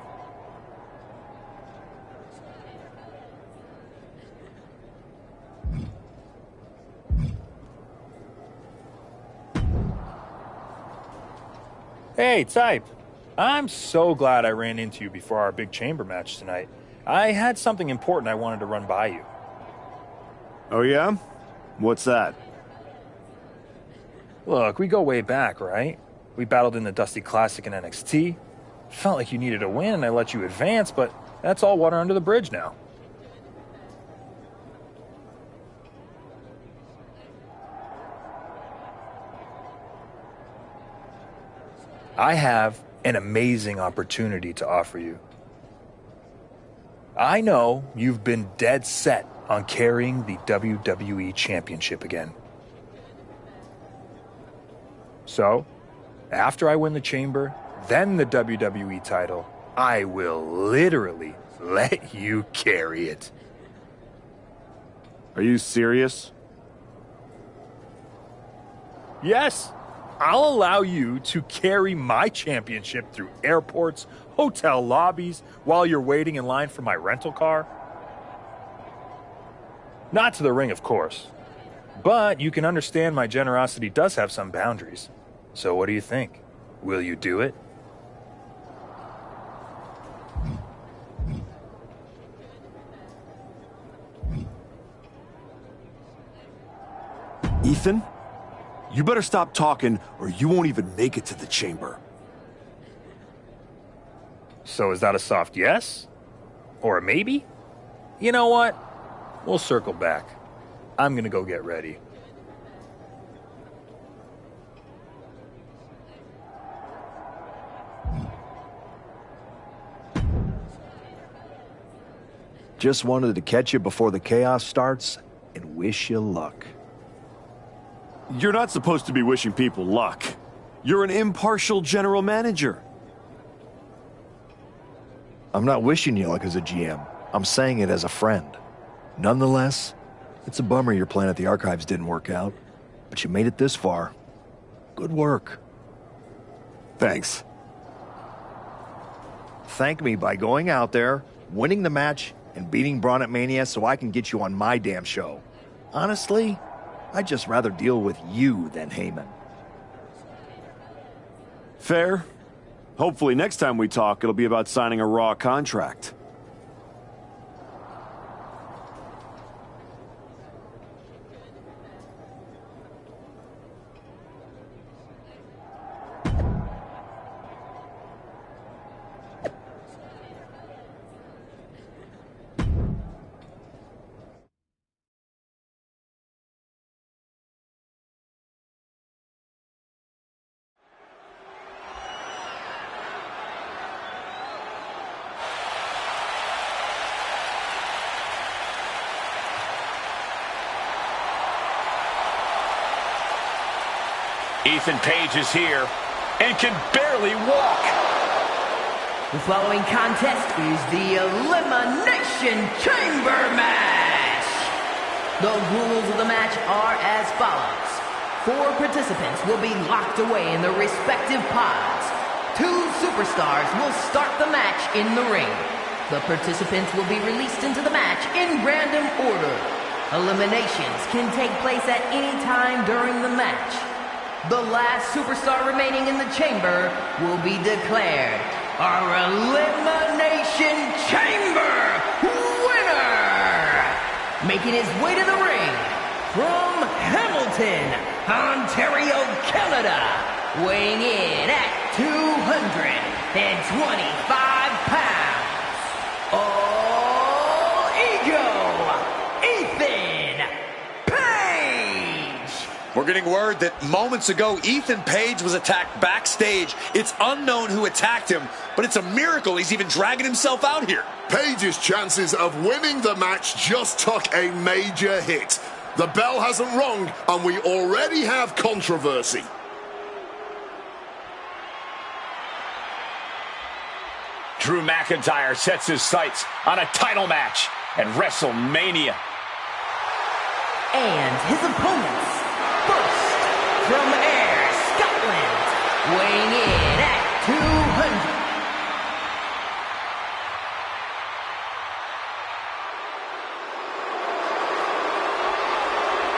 Hey, Type. I'm so glad I ran into you before our big chamber match tonight. I had something important I wanted to run by you. Oh, yeah? What's that? Look, we go way back, right? We battled in the Dusty Classic in NXT. Felt like you needed a win and I let you advance, but that's all water under the bridge now. I have an amazing opportunity to offer you. I know you've been dead set on carrying the WWE Championship again. So, after I win the Chamber, then the WWE title, I will literally let you carry it. Are you serious? Yes. I'll allow you to carry my championship through airports, hotel lobbies, while you're waiting in line for my rental car. Not to the ring, of course. But you can understand my generosity does have some boundaries. So what do you think? Will you do it? Ethan? You better stop talking or you won't even make it to the chamber. So is that a soft yes? Or a maybe? You know what? We'll circle back. I'm gonna go get ready. Just wanted to catch you before the chaos starts and wish you luck. You're not supposed to be wishing people luck. You're an impartial general manager. I'm not wishing you luck as a GM. I'm saying it as a friend. Nonetheless, it's a bummer your plan at the Archives didn't work out, but you made it this far. Good work. Thanks. Thank me by going out there, winning the match, and beating Braun at Mania so I can get you on my damn show. Honestly, I'd just rather deal with you than Heyman. Fair. Hopefully next time we talk, it'll be about signing a Raw contract. Ethan Page is here and can barely walk. The following contest is the Elimination Chamber match. The rules of the match are as follows. 4 participants will be locked away in their respective pods. 2 superstars will start the match in the ring. The participants will be released into the match in random order. Eliminations can take place at any time during the match. The last superstar remaining in the chamber will be declared our Elimination Chamber winner! Making his way to the ring from Hamilton, Ontario, Canada, weighing in at 225 pounds, All Ego, Ethan Page! We're getting word that moments ago, Ethan Page was attacked backstage. It's unknown who attacked him, but it's a miracle he's even dragging himself out here. Page's chances of winning the match just took a major hit. The bell hasn't rung, and we already have controversy. Drew McIntyre sets his sights on a title match at WrestleMania. And his opponents, first from Ayr, Scotland, weighing in at 200.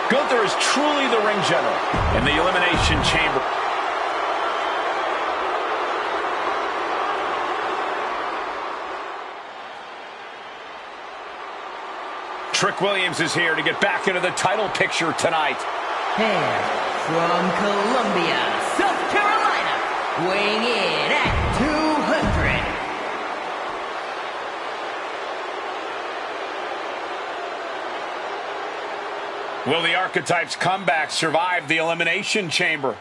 Gunther is truly the ring general in the Elimination Chamber. Trick Williams is here to get back into the title picture tonight. And from Columbia, South Carolina, weighing in at 200. Will the Archetypes' comeback survive the Elimination Chamber?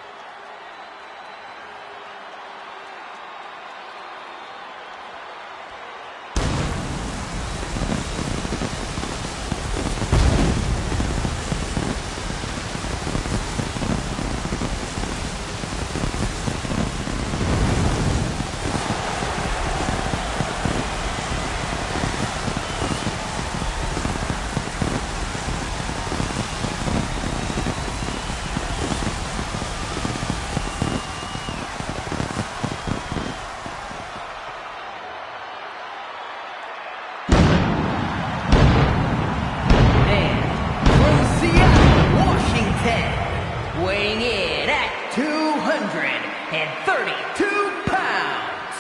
Weighing in at 232 pounds,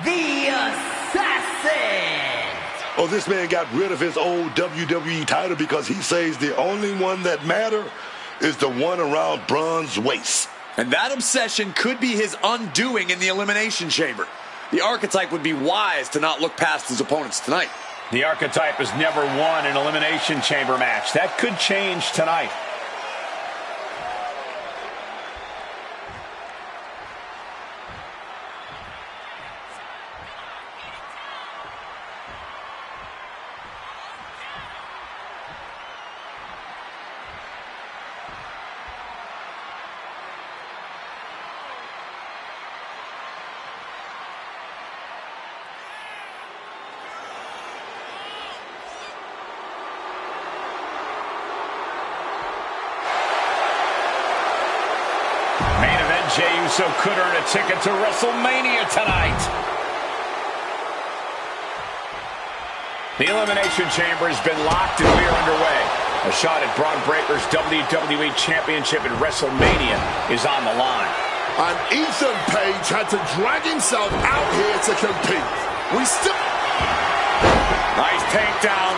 the Assassin! Oh, this man got rid of his old WWE title because he says the only one that matter is the one around Braun's waist. And that obsession could be his undoing in the Elimination Chamber. The Archetype would be wise to not look past his opponents tonight. The Archetype has never won an Elimination Chamber match. That could change tonight. Jey Uso could earn a ticket to WrestleMania tonight. The Elimination Chamber has been locked and we are underway. A shot at Braun Breaker's WWE Championship at WrestleMania is on the line. And Ethan Page had to drag himself out here to compete. We still... Nice takedown.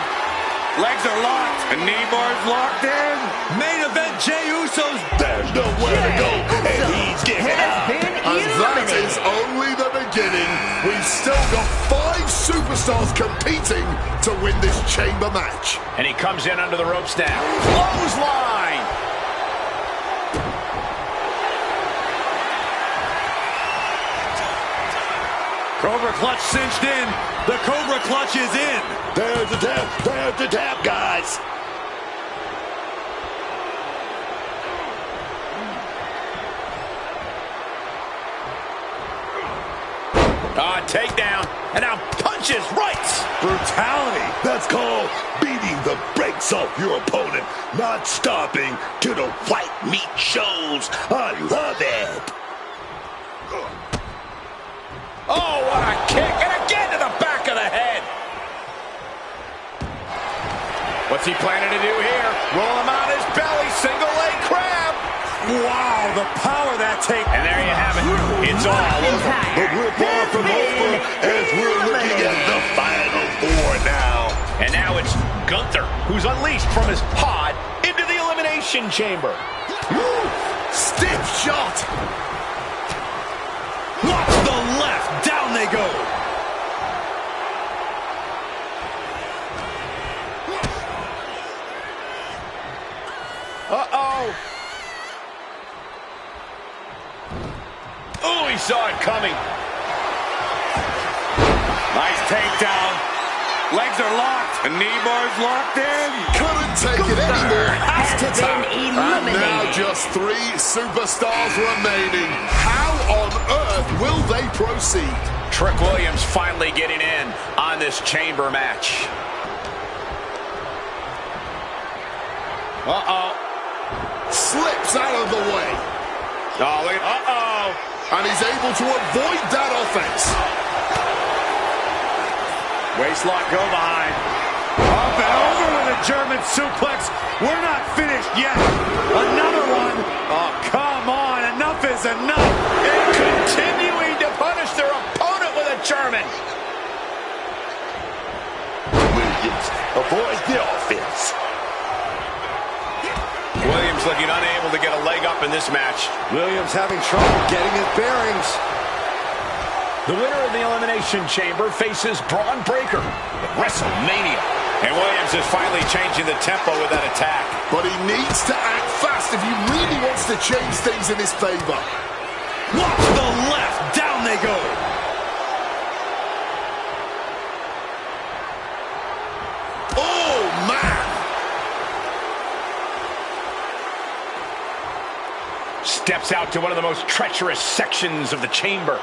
Legs are locked. And knee bar's locked in. Main event, Jey Uso's... There's nowhere to go, and he's getting out. And that is only the beginning. We've still got 5 superstars competing to win this chamber match. And he comes in under the ropes now. Clothesline! Cobra Clutch cinched in. The Cobra Clutch is in. There's the tap. There's the tap, guys. Takedown. And now punches right. Brutality. That's called beating the brakes off your opponent, not stopping till the white meat shows. I love it. Oh, what a kick. And again to the back of the head. What's he planning to do here? Roll him on his belly. Single leg crab. Wow, the power that take. And there you have it. It's all over. But we're far from over as we're looking at the final 4 now. And now it's Gunther, who's unleashed from his pod into the Elimination Elimination Chamber. Stiff shot. Watch the left. Down they go. Uh-oh. Oh, he saw it coming. Nice takedown. Legs are locked. And knee bar's locked in. Couldn't take it anymore. Has to tap. been And now eliminated. just 3 superstars remaining. How on earth will they proceed? Trick Williams finally getting in on this chamber match. Uh-oh. Slips out of the way. Oh, look at, And he's able to avoid that offense. Waistlock go behind. Up and over with a German suplex. We're not finished yet. Another one. Oh, come on. Enough is enough. And continuing to punish their opponent with a German. Williams avoids the offense. Williams looking unable to get a leg up in this match. Williams having trouble getting his bearings. The winner of the Elimination Chamber faces Braun Breaker at WrestleMania. And Williams is finally changing the tempo with that attack. But he needs to act fast if he really wants to change things in his favor. Watch the left. Down they go. Oh, man. Steps out to one of the most treacherous sections of the chamber.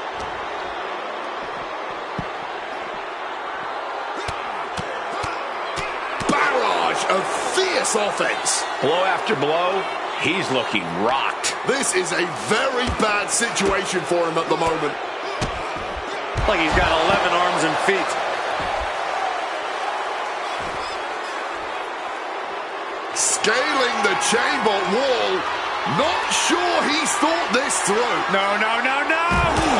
Of fierce offense. Blow after blow, he's looking rocked. This is a very bad situation for him at the moment. Like he's got 11 arms and feet. Scaling the chamber wall. Not sure he's thought this through. No.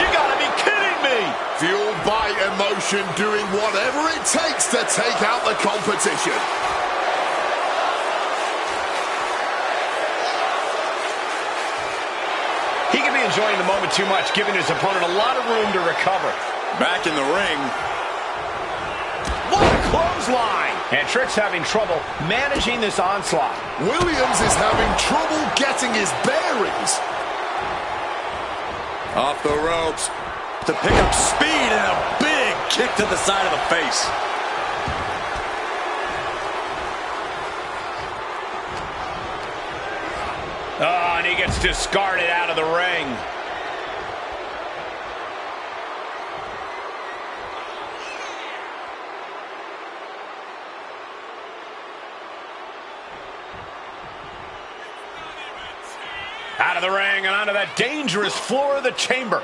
You gotta be kidding me. Fueled by emotion, doing whatever it takes to take out the competition. He can be enjoying the moment too much, giving his opponent a lot of room to recover. Back in the ring. What a clothesline! And Trick's having trouble managing this onslaught. Williams is having trouble getting his bearings. Off the ropes to pick up speed and a big kick to the side of the face. Oh, and he gets discarded out of the ring. Out of the ring and onto that dangerous floor of the chamber.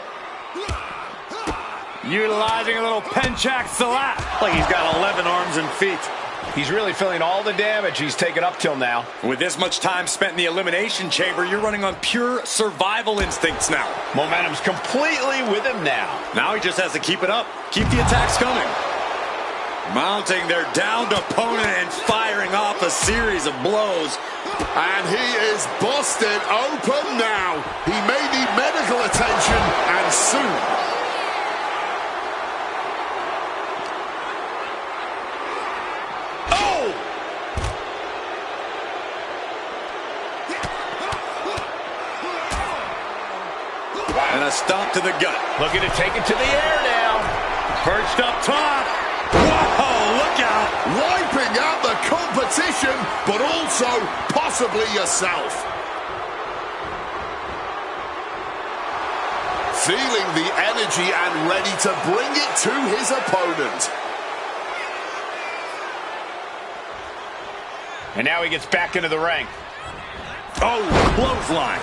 Utilizing a little Penchak Salat. Like he's got 11 arms and feet. He's really feeling all the damage he's taken up till now. With this much time spent in the Elimination Chamber, you're running on pure survival instincts now. Momentum's completely with him now. Now he just has to keep it up. Keep the attacks coming. Mounting their downed opponent and firing off a series of blows. And he is busted open now. He may need medical attention, and soon. And a stomp to the gut. Looking to take it to the air now. Perched up top. Whoa, look out. Wiping out the competition, but also possibly yourself. Feeling the energy and ready to bring it to his opponent. And now he gets back into the ring. Oh, clothesline.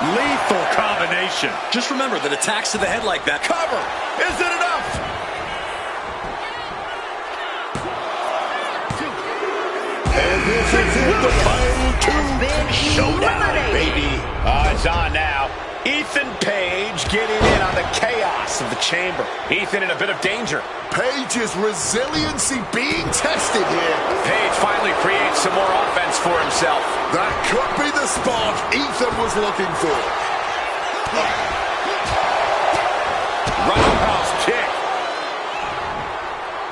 Lethal combination. Just remember that attacks to the head like that. Cover! Is it enough? And this is it, the final two. Showdown, baby. It's on now. Ethan Page getting in on the chaos of the chamber. Ethan in a bit of danger. Page's resiliency being tested here. Page finally creates some more offense for himself. That could be the spark Ethan was looking for. Roundhouse kick.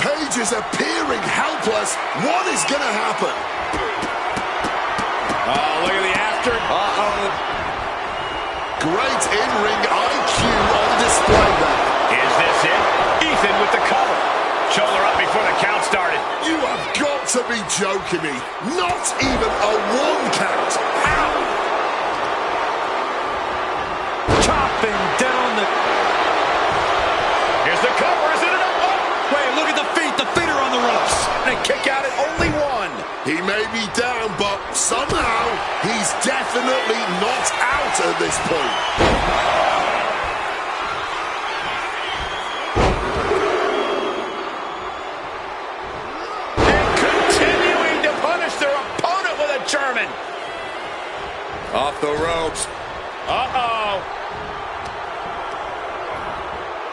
Page is appearing helpless. What is going to happen? Oh, look at the after. Uh-oh. Great in-ring IQ on display there. Is this it? Ethan with the cover. Shoulder up before the count started. You have got to be joking me. Not even a 1 count. How? Chopping down the... Here's the cover. Is it enough? Oh. Wait, look at the feet. The feet are on the ropes. And a kick out at only 1. He may be down, but somehow he's definitely not out at this point. And continuing to punish their opponent with a German. Off the ropes. Uh-oh.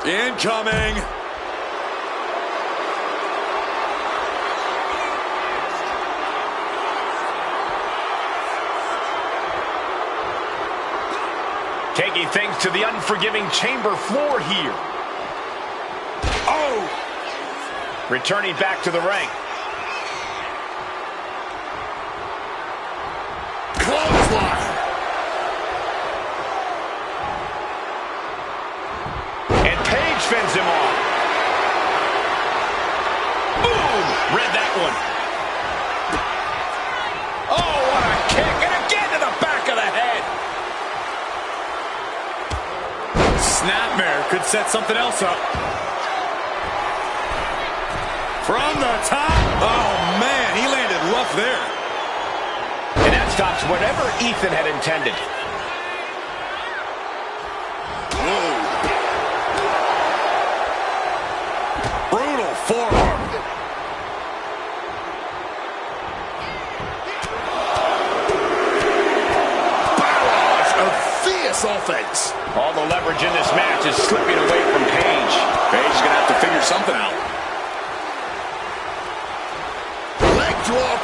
Incoming. Taking things to the unforgiving chamber floor here. Oh! Returning back to the ring. Clothesline. And Page fends him off. Boom! Read that one. Oh, what a kick! And again to the back of the head. Snapmare could set something else up. From the top. Oh, man, he landed rough there. And that stops whatever Ethan had intended. Whoa. Brutal forearm. Barrage of fierce offense. All the leverage in this match is slipping away from Page. Page is going to have to figure something out. Leg drop.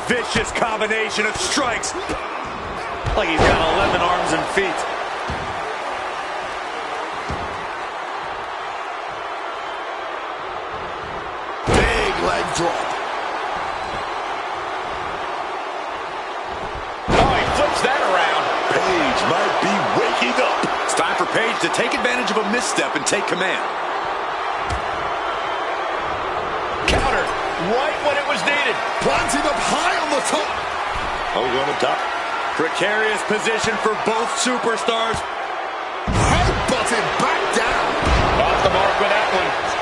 Vicious combination of strikes. Like he's got 11 arms and feet. Big leg drop. Might be waking up. It's time for Page to take advantage of a misstep and take command. Counter right when it was needed. Planting up high on the top. Oh, on the top. Precarious position for both superstars. Headbutted back down. Off the mark with that one.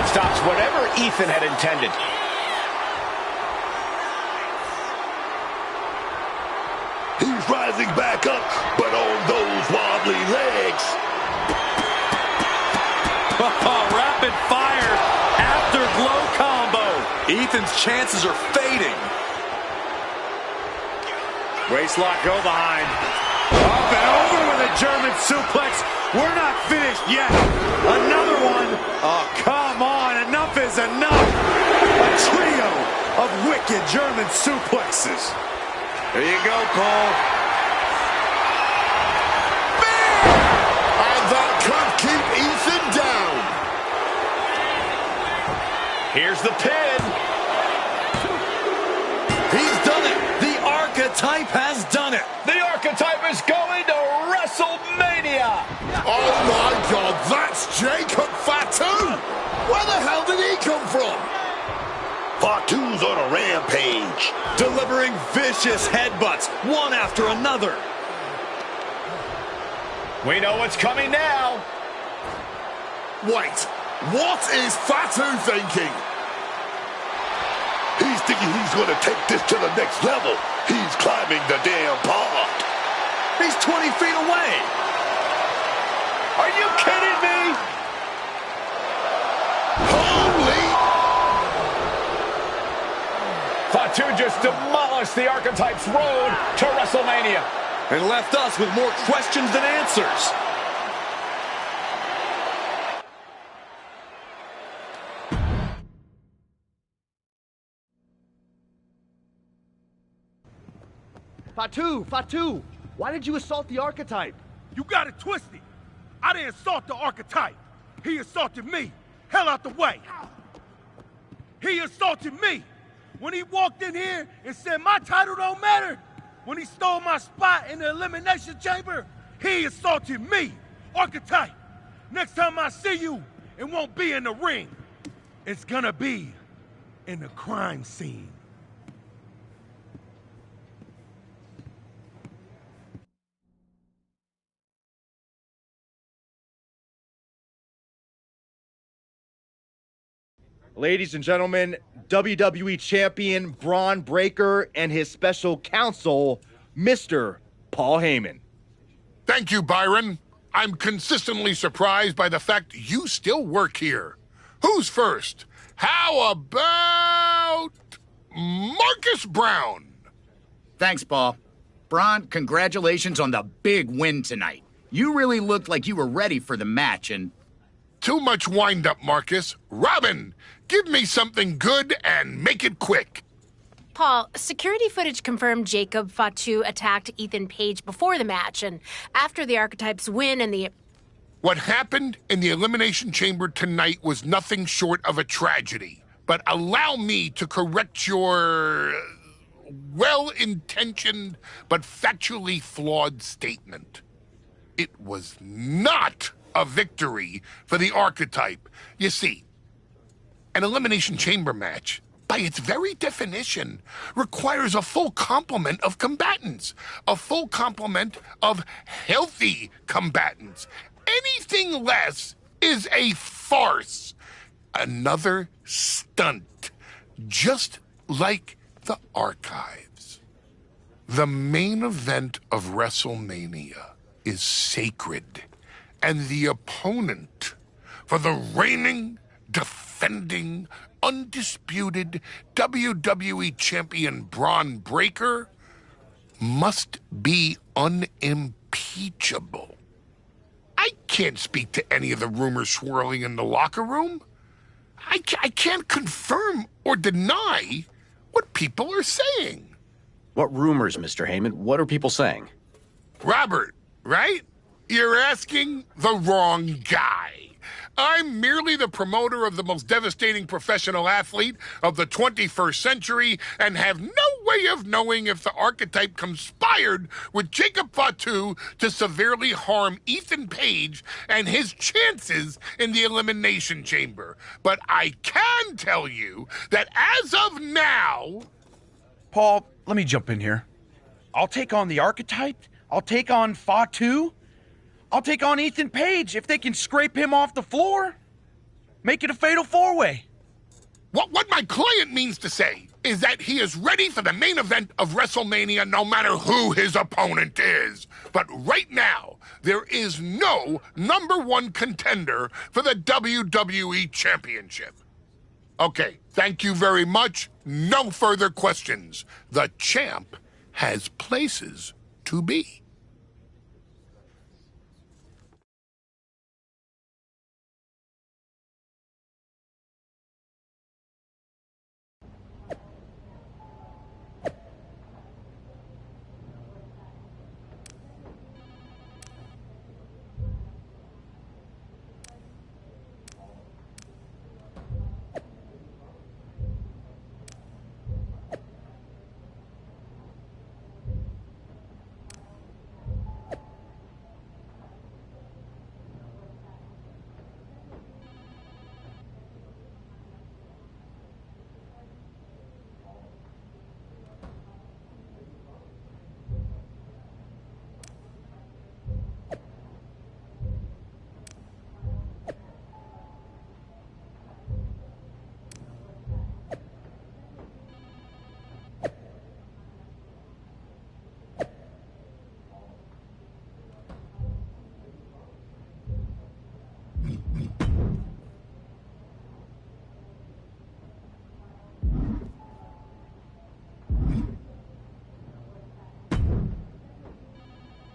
Stops whatever Ethan had intended. He's rising back up, but on those wobbly legs. Rapid fire afterglow combo. Ethan's chances are fading. Waistlock go behind. Up and over with a German suplex. We're not finished yet. Another one. Oh, come on. Enough is enough. A trio of wicked German suplexes. There you go, Cole. And that could keep Ethan down. Here's the pin. He's done it. The Archetype has done it. The Archetype is going to WrestleMania. Oh my God, that's Jacob Fatu. Where the hell did he come from? Fatu's on a rampage. Delivering vicious headbutts, one after another. We know what's coming now. Wait, what is Fatu thinking? He's thinking he's going to take this to the next level. He's climbing the damn pod. He's 20 feet away. Are you kidding me? Holy! Fatu just demolished the Archetype's road to WrestleMania. And left us with more questions than answers. Fatu, why did you assault the Archetype? You got it twisted. I didn't assault the Archetype. He assaulted me. Hell out the way. He assaulted me. When he walked in here and said my title don't matter. When he stole my spot in the Elimination Chamber, he assaulted me. Archetype, next time I see you, it won't be in the ring. It's gonna be in the crime scene. Ladies and gentlemen, WWE Champion Braun Breaker and his special counsel, Mr. Paul Heyman. Thank you, Byron. I'm consistently surprised by the fact you still work here. Who's first? How about Marcus Brown? Thanks, Paul. Braun, congratulations on the big win tonight. You really looked like you were ready for the match, and... Too much wind-up, Marcus. Robin, give me something good and make it quick. Paul, security footage confirmed Jacob Fatu attacked Ethan Page before the match, and after the Archetypes win and the... What happened in the Elimination Chamber tonight was nothing short of a tragedy. But allow me to correct your well-intentioned but factually flawed statement. It was not a victory for the Archetype. You see, an Elimination Chamber match, by its very definition, requires a full complement of combatants, a full complement of healthy combatants. Anything less is a farce, another stunt, just like the archives. The main event of WrestleMania is sacred, and the opponent for the reigning, defending, undisputed WWE Champion Braun Breaker must be unimpeachable. I can't speak to any of the rumors swirling in the locker room. I can't confirm or deny what people are saying. What rumors, Mr. Heyman? What are people saying? Robert, right? You're asking the wrong guy. I'm merely the promoter of the most devastating professional athlete of the 21st century and have no way of knowing if the Archetype conspired with Jacob Fatu to severely harm Ethan Page and his chances in the Elimination Chamber. But I can tell you that as of now... Paul, let me jump in here. I'll take on the Archetype. I'll take on Fatu. I'll take on Ethan Page if they can scrape him off the floor. Make it a fatal four-way. What my client means to say is that he is ready for the main event of WrestleMania no matter who his opponent is. But right now, there is no #1 contender for the WWE Championship. Okay, thank you very much. No further questions. The champ has places to be.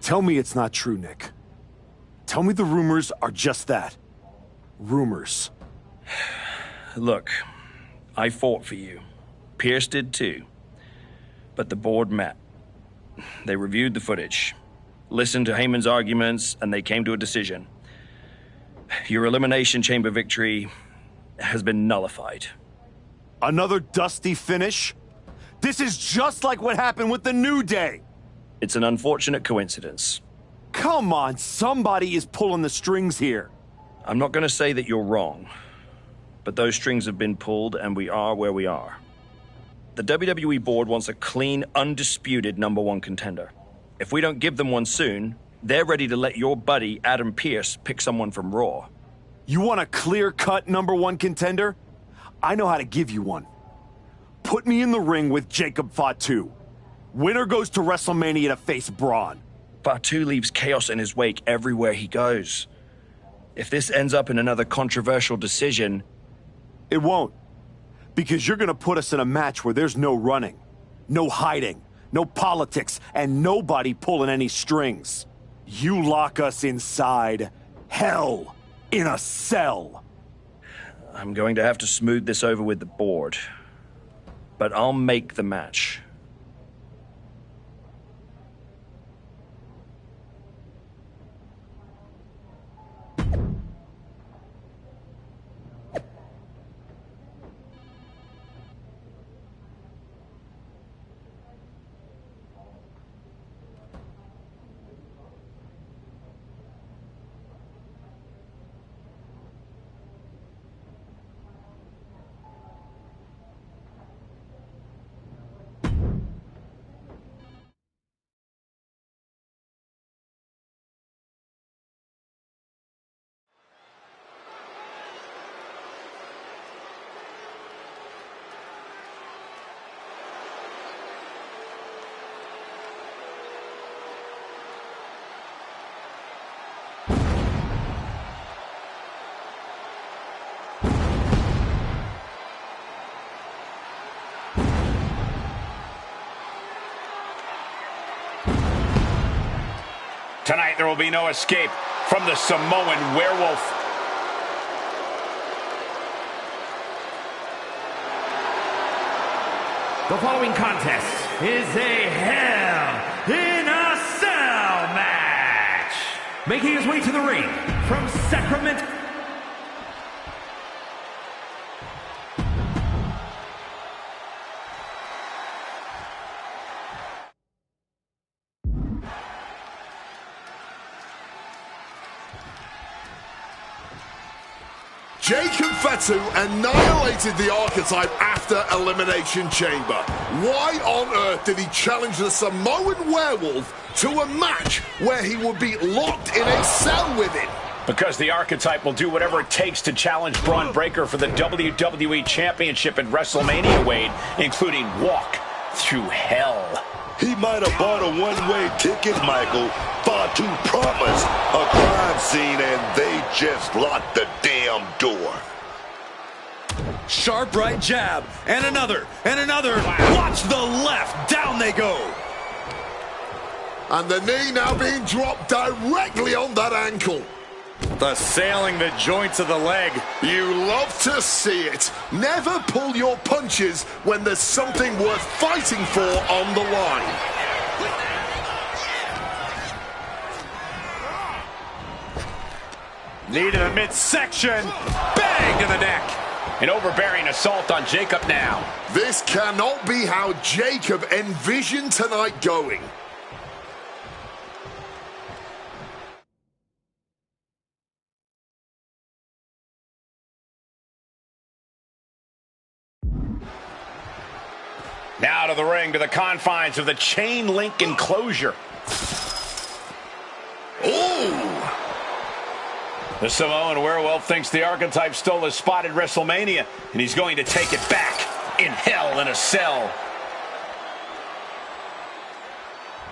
Tell me it's not true, Nick. Tell me the rumors are just that. Rumors. Look, I fought for you. Pierce did too. But the board met. They reviewed the footage, listened to Heyman's arguments, and they came to a decision. Your Elimination Chamber victory has been nullified. Another dusty finish? This is just like what happened with the New Day. It's an unfortunate coincidence. Come on, somebody is pulling the strings here. I'm not going to say that you're wrong, but those strings have been pulled and we are where we are. The WWE board wants a clean, undisputed #1 contender. If we don't give them one soon, they're ready to let your buddy Adam Pearce pick someone from Raw. You want a clear-cut #1 contender? I know how to give you one. Put me in the ring with Jacob Fatu. Winner goes to WrestleMania to face Braun. Fatu leaves chaos in his wake everywhere he goes. If this ends up in another controversial decision... It won't. Because you're gonna put us in a match where there's no running, no hiding, no politics, and nobody pulling any strings. You lock us inside hell in a cell. I'm going to have to smooth this over with the board. But I'll make the match. Tonight, there will be no escape from the Samoan Werewolf. The following contest is a Hell in a Cell match. Making his way to the ring from Sacramento. Jacob Fatu annihilated the Archetype after Elimination Chamber. Why on earth did he challenge the Samoan Werewolf to a match where he would be locked in a cell with him? Because the Archetype will do whatever it takes to challenge Braun Breaker for the WWE Championship at WrestleMania, Wade, including walk through hell. He might have bought a one-way ticket, Michael. Fatu promised a crime scene, and they just locked the damn door. Sharp right jab, and another, and another. Watch the left. Down they go. And the knee now being dropped directly on that ankle. Assailing the joints of the leg. You love to see it. Never pull your punches when there's something worth fighting for on the line. Knee to the midsection. Bang to the neck. An overbearing assault on Jacob now. This cannot be how Jacob envisioned tonight going. Now to the ring, to the confines of the chain link enclosure. Ooh! The Samoan Werewolf thinks the Archetype stole his spot at WrestleMania, and he's going to take it back in Hell in a Cell.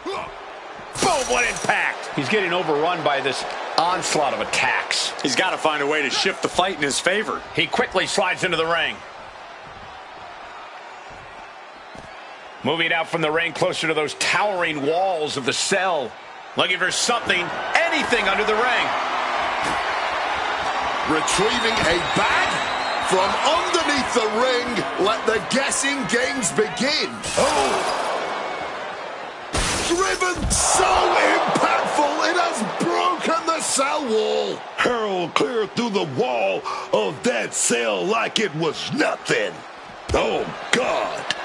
Boom, what impact! He's getting overrun by this onslaught of attacks. He's got to find a way to shift the fight in his favor. He quickly slides into the ring. Moving out from the ring closer to those towering walls of the cell. Looking for something, anything under the ring. Retrieving a bag from underneath the ring. Let the guessing games begin. Oh! Driven so impactful, it has broken the cell wall. Hurled clear through the wall of that cell like it was nothing. Oh, God.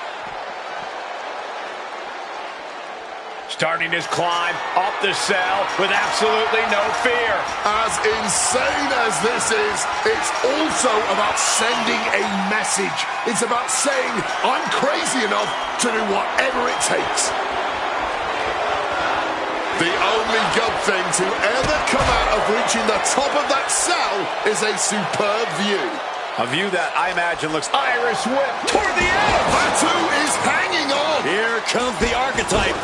Starting his climb up the cell with absolutely no fear. As insane as this is, it's also about sending a message. It's about saying, I'm crazy enough to do whatever it takes. The only good thing to ever come out of reaching the top of that cell is a superb view. A view that I imagine looks Irish whip toward the edge. Fatu is hanging on. Here comes the archetype.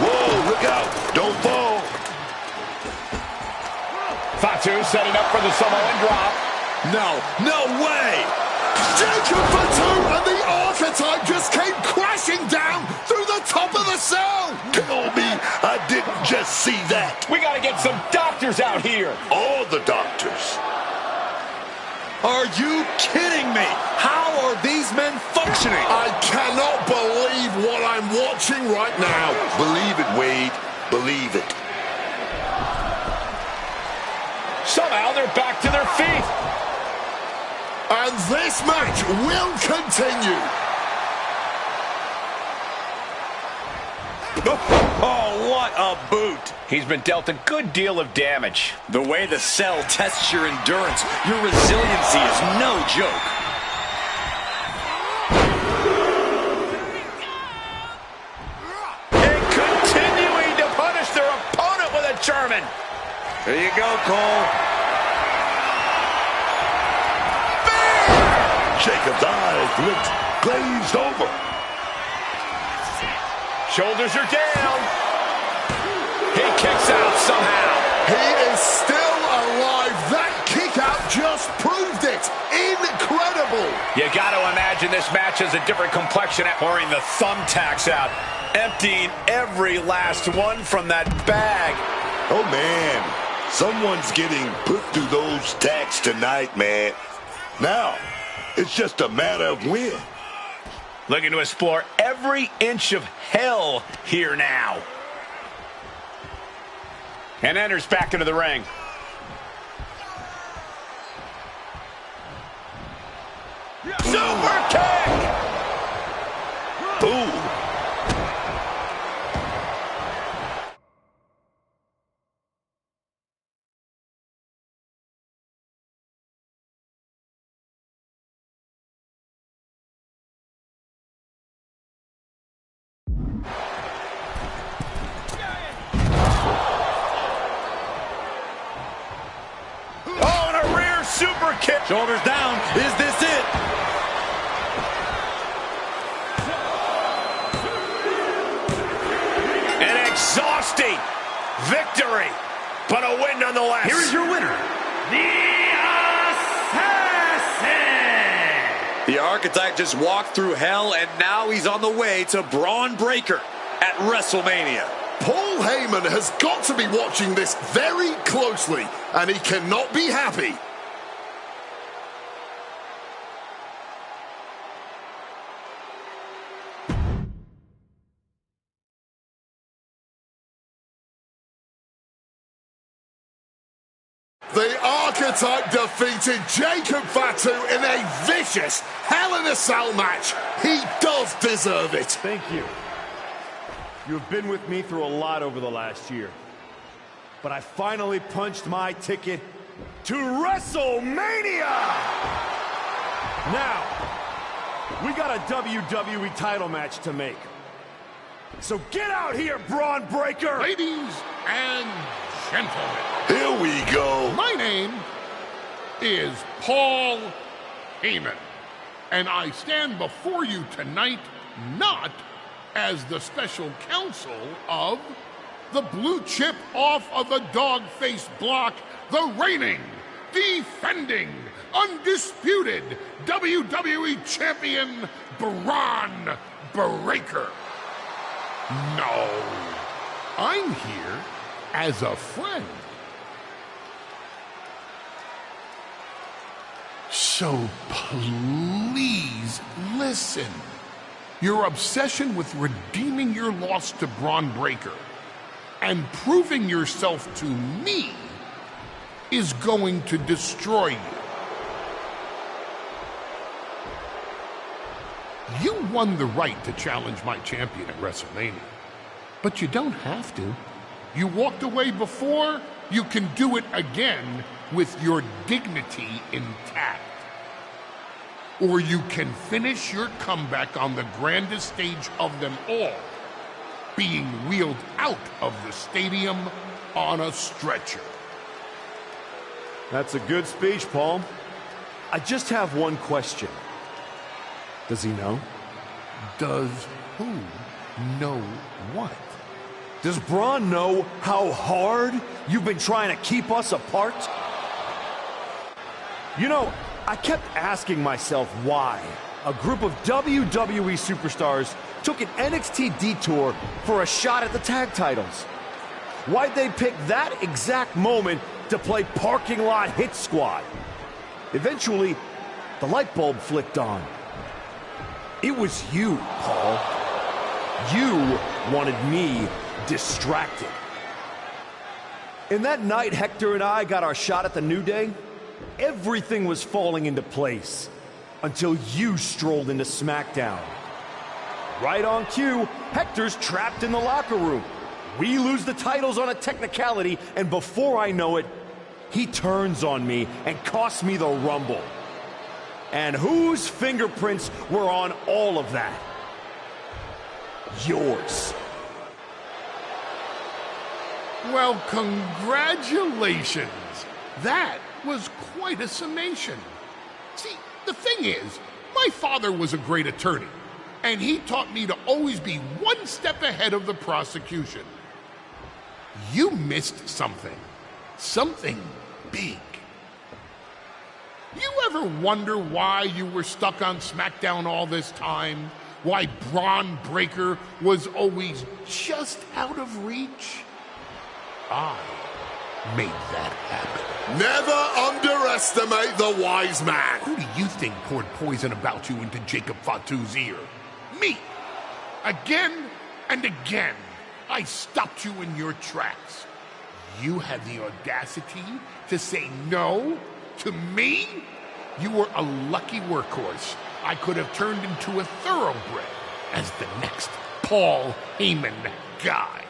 Whoa, look out. Don't fall. Fatu setting up for the Samoan drop. No way. Jacob Fatu and the archetype just came crashing down through the top of the cell. Tell me I didn't just see that. We got to get some doctors out here. All the doctors. Are you kidding me? How are these men functioning? I cannot believe what I'm watching right now. Believe it, Wade. Believe it. Somehow they're back to their feet. And this match will continue. Oh, what a boot. He's been dealt a good deal of damage. The way the cell tests your endurance, your resiliency is no joke. And continuing to punish their opponent with a German. There you go, Cole. Jacob's eyes looked glazed over. Shoulders are down. He kicks out somehow. He is still alive. That kick out just proved it. Incredible. You got to imagine this match has a different complexion. Pouring the thumbtacks out, emptying every last one from that bag. Oh, man. Someone's getting put through those tacks tonight, man. Now, it's just a matter of when. Looking to explore every inch of hell here now. And enters back into the ring. Super kick! Ooh. Super kick. Shoulders down. Is this it? An exhausting victory, but a win nonetheless. Here is your winner, the Assassin. The Archetype just walked through hell, and now he's on the way to Braun Breaker at WrestleMania. Paul Heyman has got to be watching this very closely, and he cannot be happy. The Archetype defeated Jacob Fatu in a vicious Hell in a Cell match. He does deserve it. Thank you. You have been with me through a lot over the last year. But I finally punched my ticket to WrestleMania! Now, we got a WWE title match to make. So get out here, Braun Breaker! Ladies and gentlemen. Here we go. My name is Paul Heyman, and I stand before you tonight not as the special counsel of the blue chip off of the dog-faced block, the reigning, defending, undisputed WWE champion, Braun Breaker. No, I'm here as a friend. So please listen. Your obsession with redeeming your loss to Braun Breaker and proving yourself to me is going to destroy you. You won the right to challenge my champion at WrestleMania, but you don't have to. You walked away before, you can do it again with your dignity intact. Or you can finish your comeback on the grandest stage of them all, being wheeled out of the stadium on a stretcher. That's a good speech, Paul. I just have one question. Does he know? Does who know what? Does Braun know how hard you've been trying to keep us apart? You know, I kept asking myself why a group of WWE superstars took an NXT detour for a shot at the tag titles. Why'd they pick that exact moment to play parking lot hit squad? Eventually, the light bulb flicked on. It was you, Paul. You wanted me distracted. And that night Hector and I got our shot at the New Day, everything was falling into place until you strolled into SmackDown. Right on cue, Hector's trapped in the locker room. We lose the titles on a technicality, and before I know it, he turns on me and costs me the Rumble. And whose fingerprints were on all of that? Yours. Well, congratulations. That was quite a summation. See, the thing is, my father was a great attorney, and he taught me to always be one step ahead of the prosecution. You missed something. Something big. You ever wonder why you were stuck on SmackDown all this time? Why Braun Breaker was always just out of reach? I made that happen. Never underestimate the wise man. Who do you think poured poison about you into Jacob Fatu's ear? Me. Again and again, I stopped you in your tracks. You had the audacity to say no to me? You were a lucky workhorse. I could have turned into a thoroughbred as the next Paul Heyman guy.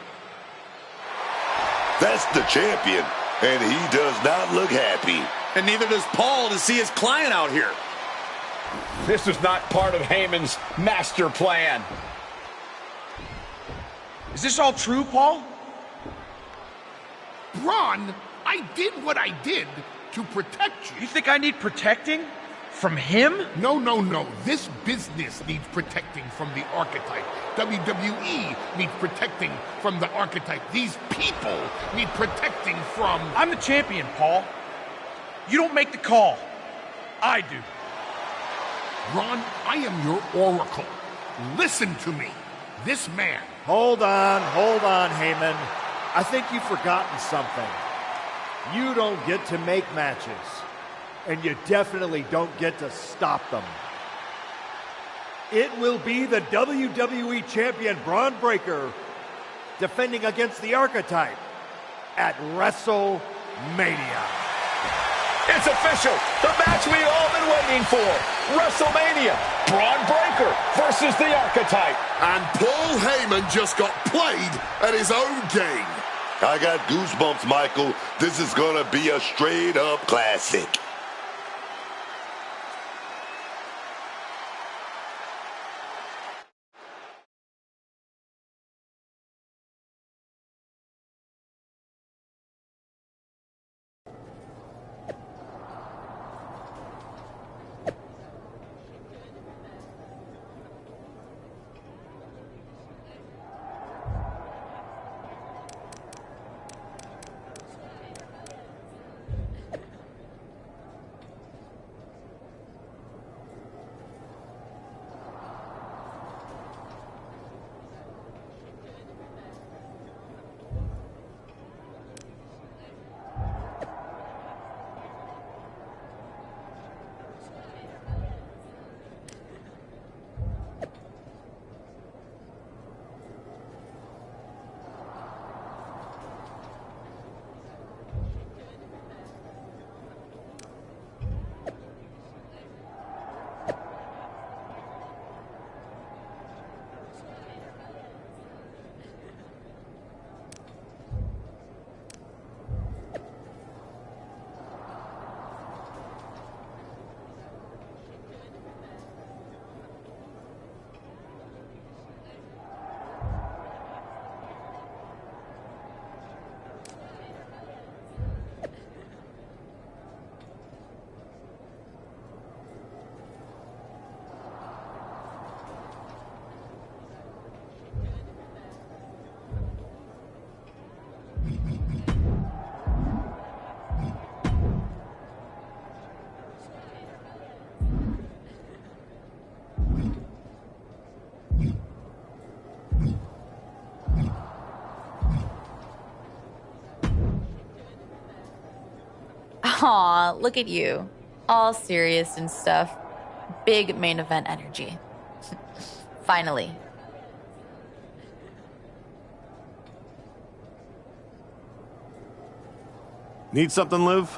That's the champion, and he does not look happy. And neither does Paul to see his client out here. This was not part of Heyman's master plan. Is this all true, Paul? Braun, I did what I did to protect you. You think I need protecting? From him? No, no, no. This business needs protecting from the archetype. WWE needs protecting from the archetype. These people need protecting from... I'm the champion, Paul. You don't make the call. I do. Ron, I am your oracle. Listen to me. This man... Hold on, Heyman. I think you've forgotten something. You don't get to make matches. And you definitely don't get to stop them. It will be the WWE Champion Braun Breaker defending against the Archetype at WrestleMania. It's official. The match we've all been waiting for. WrestleMania. Braun Breaker versus the Archetype. And Paul Heyman just got played at his own game. I got goosebumps, Michael. This is going to be a straight-up classic. Aw, look at you. All serious and stuff. Big main event energy. Finally. Need something, Liv?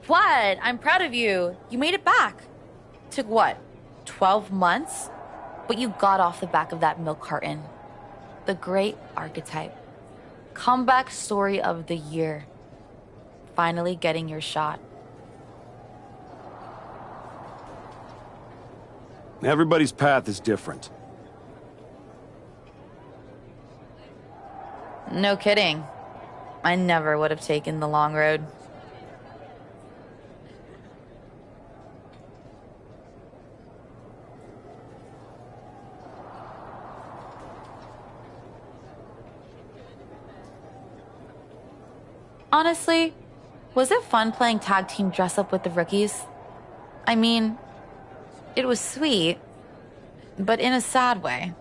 What? I'm proud of you. You made it back. Took what? 12 months? But you got off the back of that milk carton. The great archetype. Comeback story of the year. Finally getting your shot. Everybody's path is different. No kidding. I never would have taken the long road. Honestly, was it fun playing tag team dress up with the rookies? I mean, it was sweet, but in a sad way.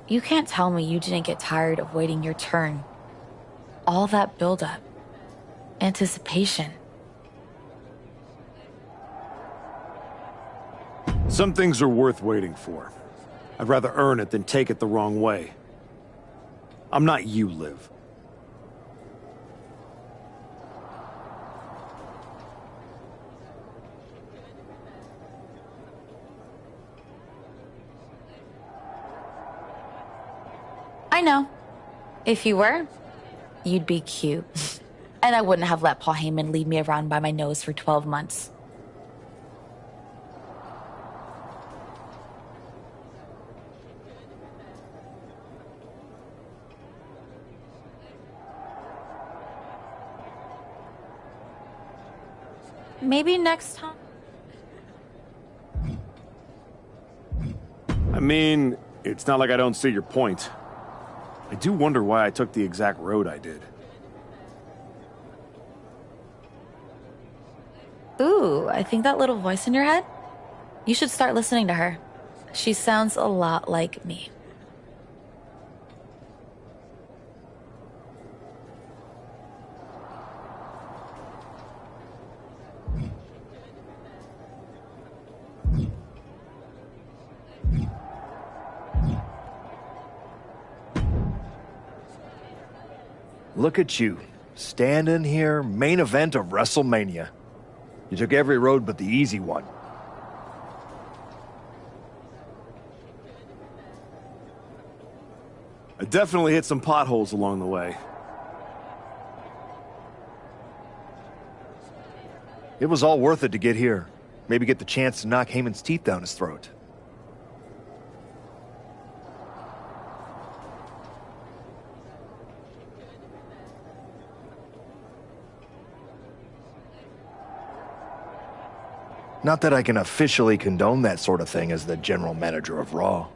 You can't tell me you didn't get tired of waiting your turn. All that buildup, anticipation. Some things are worth waiting for. I'd rather earn it than take it the wrong way. I'm not you, Liv. I know. If you were, you'd be cute. And I wouldn't have let Paul Heyman lead me around by my nose for 12 months. Maybe next time. I mean, it's not like I don't see your point. I do wonder why I took the exact road I did. Ooh, I think that little voice in your head? You should start listening to her. She sounds a lot like me. Look at you, standing here, main event of WrestleMania. You took every road but the easy one. I definitely hit some potholes along the way. It was all worth it to get here. Maybe get the chance to knock Heyman's teeth down his throat. Not that I can officially condone that sort of thing as the general manager of Raw.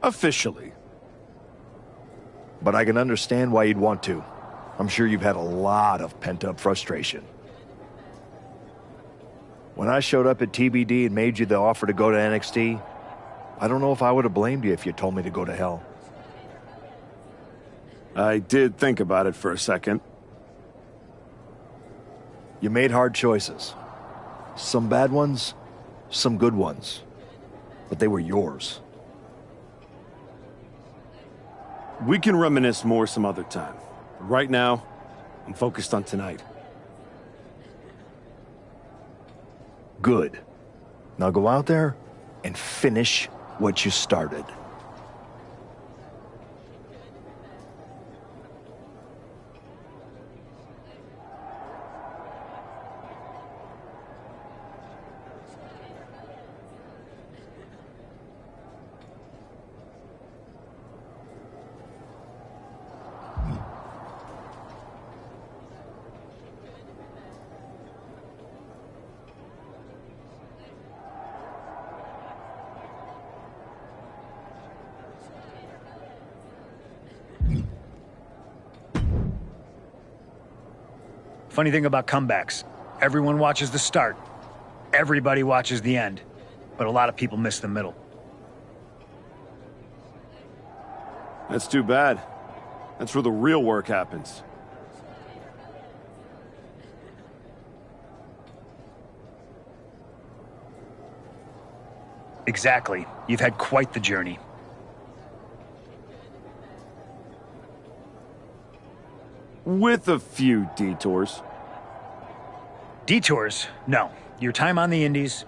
Officially. But I can understand why you'd want to. I'm sure you've had a lot of pent-up frustration. When I showed up at TBD and made you the offer to go to NXT, I don't know if I would have blamed you if you told me to go to hell. I did think about it for a second. You made hard choices. Some bad ones, some good ones. But they were yours. We can reminisce more some other time. Right now, I'm focused on tonight. Good. Now go out there and finish what you started. Funny thing about comebacks, everyone watches the start, everybody watches the end, but a lot of people miss the middle. That's too bad. That's where the real work happens. Exactly. You've had quite the journey. With a few detours. Detours? No. Your time on the Indies,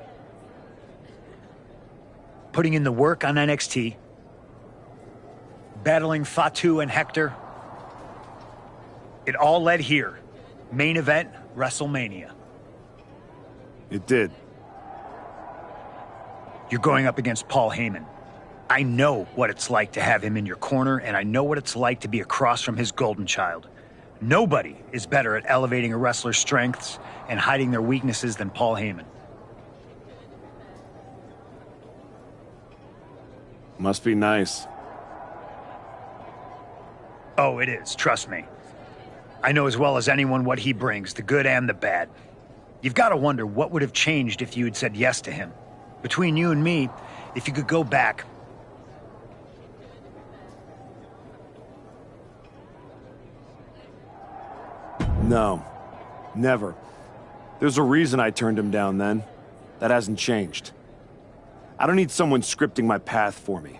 putting in the work on NXT, battling Fatu and Hector. It all led here. Main event, WrestleMania. It did. You're going up against Paul Heyman. I know what it's like to have him in your corner, and I know what it's like to be across from his golden child. Nobody is better at elevating a wrestler's strengths and hiding their weaknesses than Paul Heyman. Must be nice. Oh, it is. Trust me. I know as well as anyone what he brings, the good and the bad. You've got to wonder what would have changed if you had said yes to him. Between you and me, if you could go back. No. Never. There's a reason I turned him down then. That hasn't changed. I don't need someone scripting my path for me.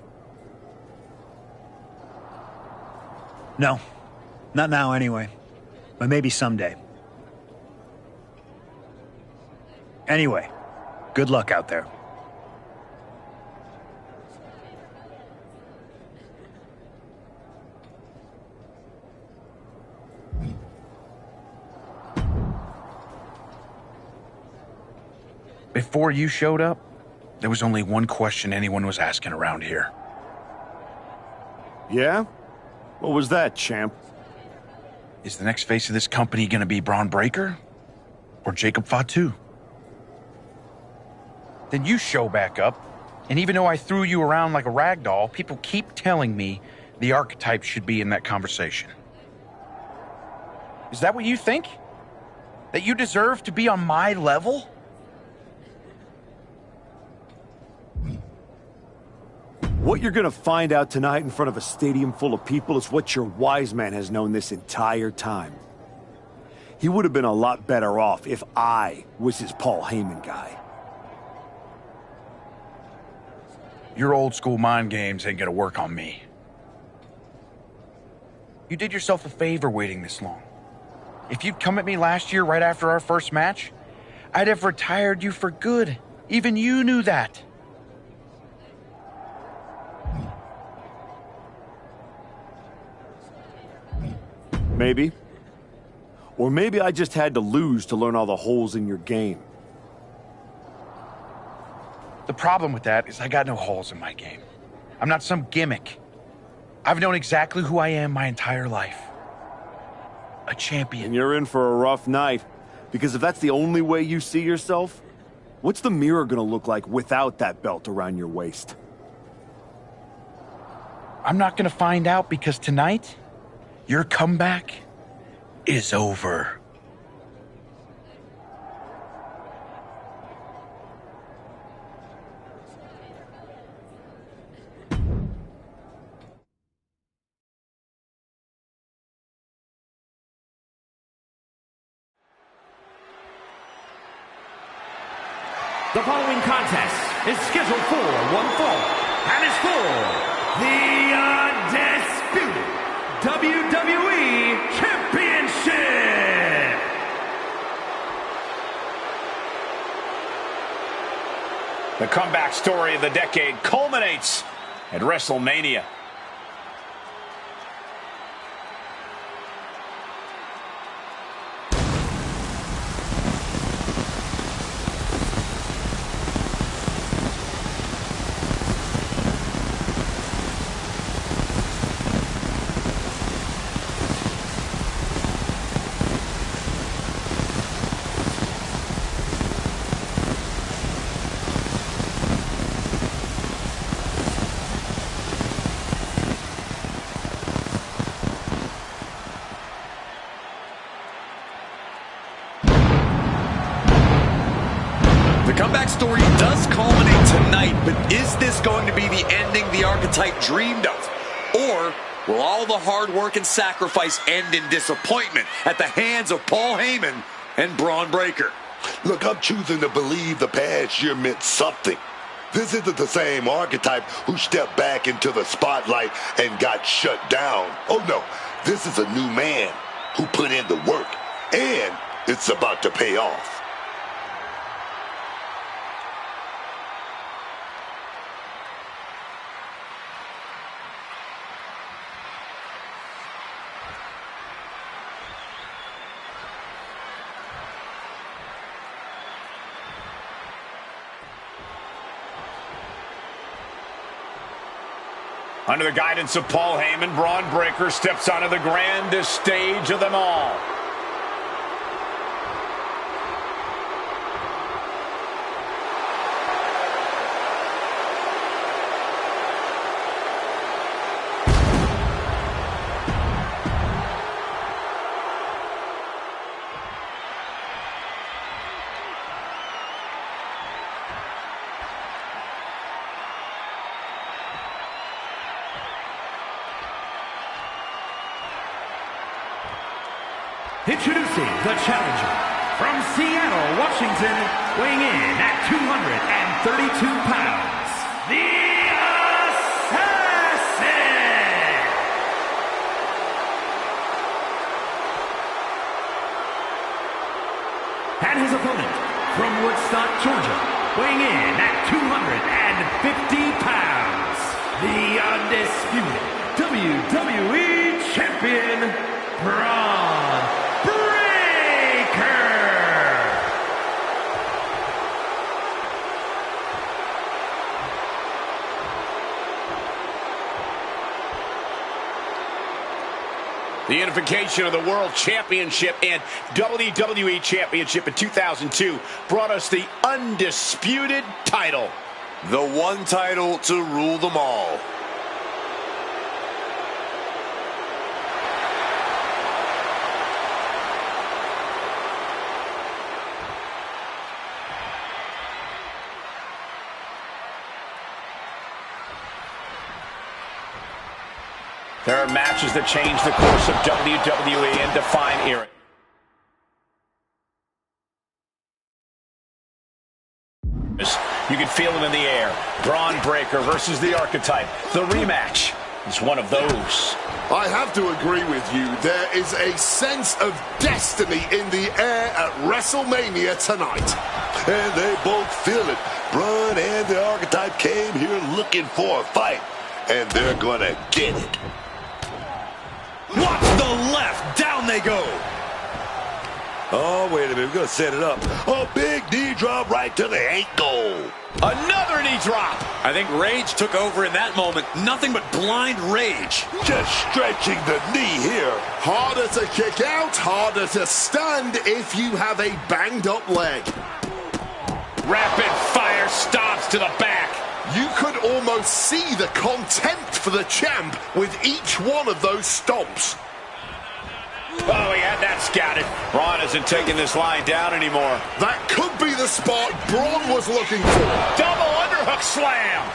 No. Not now, anyway. But maybe someday. Anyway, good luck out there. Before you showed up, there was only one question anyone was asking around here. Yeah? What was that, champ? Is the next face of this company gonna be Braun Breaker? Or Jacob Fatu? Then you show back up, and even though I threw you around like a rag doll, people keep telling me the archetype should be in that conversation. Is that what you think? That you deserve to be on my level? What you're gonna find out tonight in front of a stadium full of people is what your wise man has known this entire time. He would have been a lot better off if I was his Paul Heyman guy. Your old school mind games ain't gonna work on me. You did yourself a favor waiting this long. If you'd come at me last year right after our first match, I'd have retired you for good. Even you knew that. Maybe. Or maybe I just had to lose to learn all the holes in your game. The problem with that is I got no holes in my game. I'm not some gimmick. I've known exactly who I am my entire life. A champion. And you're in for a rough night. Because if that's the only way you see yourself, what's the mirror gonna look like without that belt around your waist? I'm not gonna find out because tonight, your comeback is over. The following contest is scheduled for one fall and is for the Undisputed WWE Championship. The comeback story of the decade culminates at WrestleMania. Comeback story does culminate tonight, but is this going to be the ending the archetype dreamed of? Or Will all the hard work and sacrifice end in disappointment at the hands of Paul Heyman and Braun Breaker? Look, I'm choosing to believe the past year meant something. This isn't the same archetype who stepped back into the spotlight and got shut down. Oh no, this is a new man who put in the work, and it's about to pay off. Under the guidance of Paul Heyman, Braun Breaker steps onto the grandest stage of them all. Introducing the challenger from Seattle, Washington, weighing in at 232 pounds, the Assassin! And his opponent from Woodstock, Georgia, weighing in at 250 pounds, the undisputed WWE Champion, Braun Breaker! The unification of the World Championship and WWE Championship in 2002 brought us the undisputed title. The one title to rule them all. There are matches that change the course of WWE and define eras. You can feel them in the air. Braun Breaker versus the Archetype. The rematch is one of those. I have to agree with you. There is a sense of destiny in the air at WrestleMania tonight. And they both feel it. Braun and the Archetype came here looking for a fight, and they're gonna get it. Watch the left. Down they go. Oh, wait a minute. We're going to set it up. A big knee drop right to the ankle. Another knee drop. I think rage took over in that moment. Nothing but blind rage. Just stretching the knee here. Harder to kick out, harder to stand if you have a banged up leg. Rapid fire stomps to the back. You could almost see the contempt for the champ with each one of those stomps. Oh, he had that scouted. Braun isn't taking this line down anymore. That could be the spot Braun was looking for. Double underhook slam.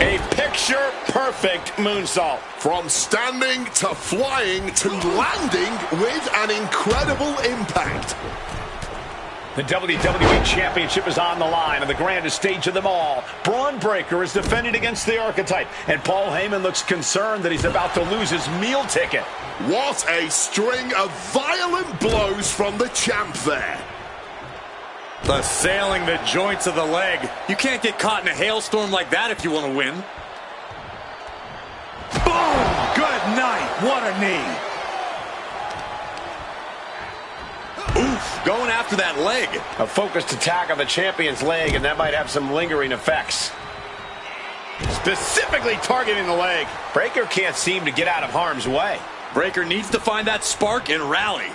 A picture-perfect moonsault. From standing to flying to landing with an incredible impact. The WWE Championship is on the line on the grandest stage of them all. Braun Breaker is defending against the Archetype, and Paul Heyman looks concerned that he's about to lose his meal ticket. What a string of violent blows from the champ there. Assailing the joints of the leg. You can't get caught in a hailstorm like that if you want to win. Boom! Good night. What a knee. Oof, going after that leg. A focused attack on the champion's leg, and that might have some lingering effects. Specifically targeting the leg. Breaker can't seem to get out of harm's way. Breaker needs to find that spark and rally.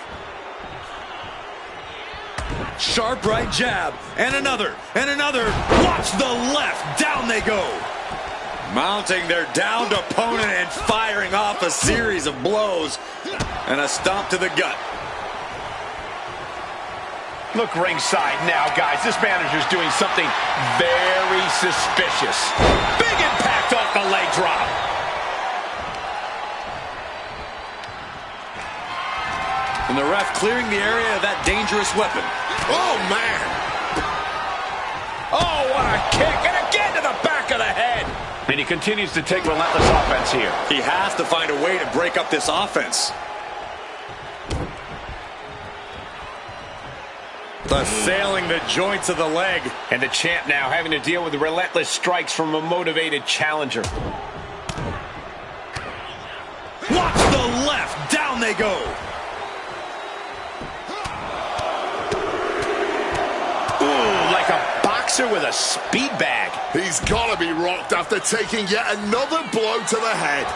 Sharp right jab, and another, and another. Watch the left, down they go. Mounting their downed opponent and firing off a series of blows. And a stomp to the gut. Look ringside now, guys. This manager's doing something very suspicious. Big impact off the leg drop. And the ref clearing the area of that dangerous weapon. Oh, man. Oh, what a kick. And again to the back of the head. And he continues to take relentless offense here. He has to find a way to break up this offense. Assailing the joints of the leg. And the champ now having to deal with the relentless strikes from a motivated challenger. Watch the left. Down they go. Ooh, like a boxer with a speed bag. He's got to be rocked after taking yet another blow to the head.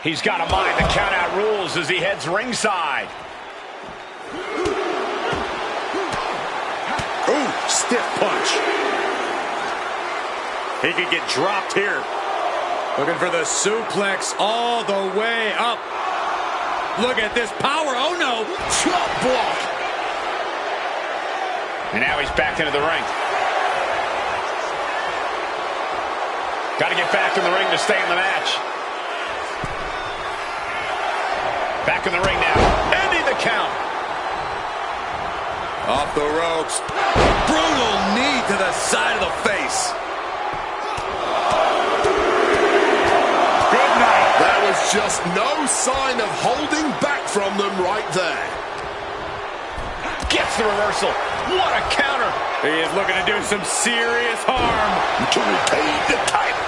He's got to mind the count-out rules as he heads ringside. Ooh, stiff punch. He could get dropped here. Looking for the suplex all the way up. Look at this power. Oh, no. Chop block. And now he's back into the ring. Got to get back in the ring to stay in the match. Back in the ring now. Ending the count. Off the ropes. Brutal knee to the side of the face. Good night. There was just no sign of holding back from them right there. Gets the reversal. What a counter. He is looking to do some serious harm to retain the title.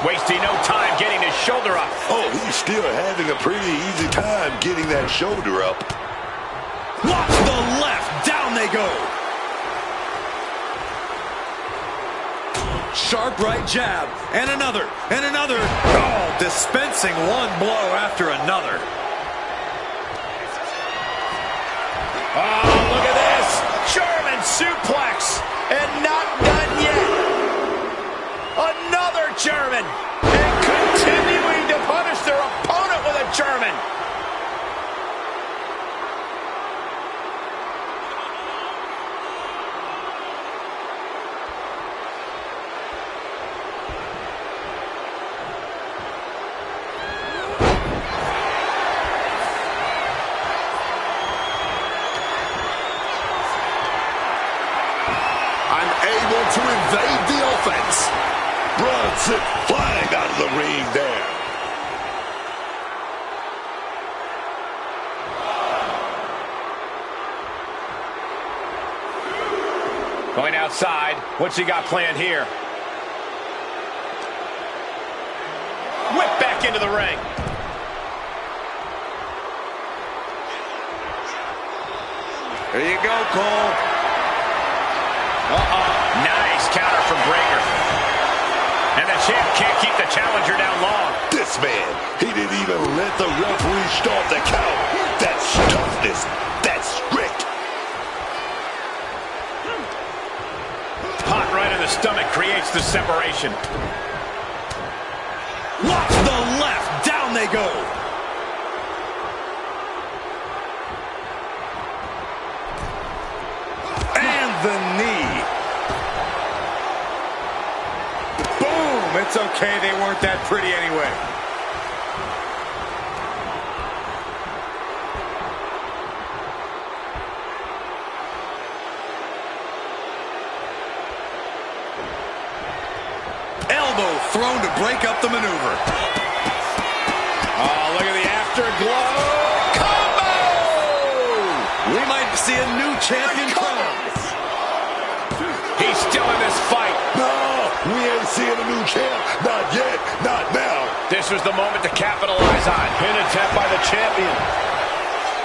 Wasting no time getting his shoulder up. Oh, he's still having a pretty easy time getting that shoulder up. Watch the left. Down they go. Sharp right jab. And another. And another. Oh, dispensing one blow after another. Oh, look at this. German suplex. And not done yet. Another German. And continuing to punish their opponent with a German. Unable to evade the offense. Bronson flying out of the ring there. Going outside. What's he got planned here? Whip back into the ring. There you go, Cole. Uh-oh. Nice counter from Breaker. And the champ can't keep the challenger down long. This man, he didn't even let the referee start the count. That's toughness. That's strict. Pot right in the stomach creates the separation. Watch the left. Down they go. And the knee. Boom. It's okay. They weren't that pretty anyway. Elbow thrown to break up the maneuver. Oh, look at the afterglow. Combo! We might see a new champion crowned. He's still in this fight. No, we ain't seeing a new champ. Not yet. Not now. This was the moment to capitalize on. Pin attempt by the champion.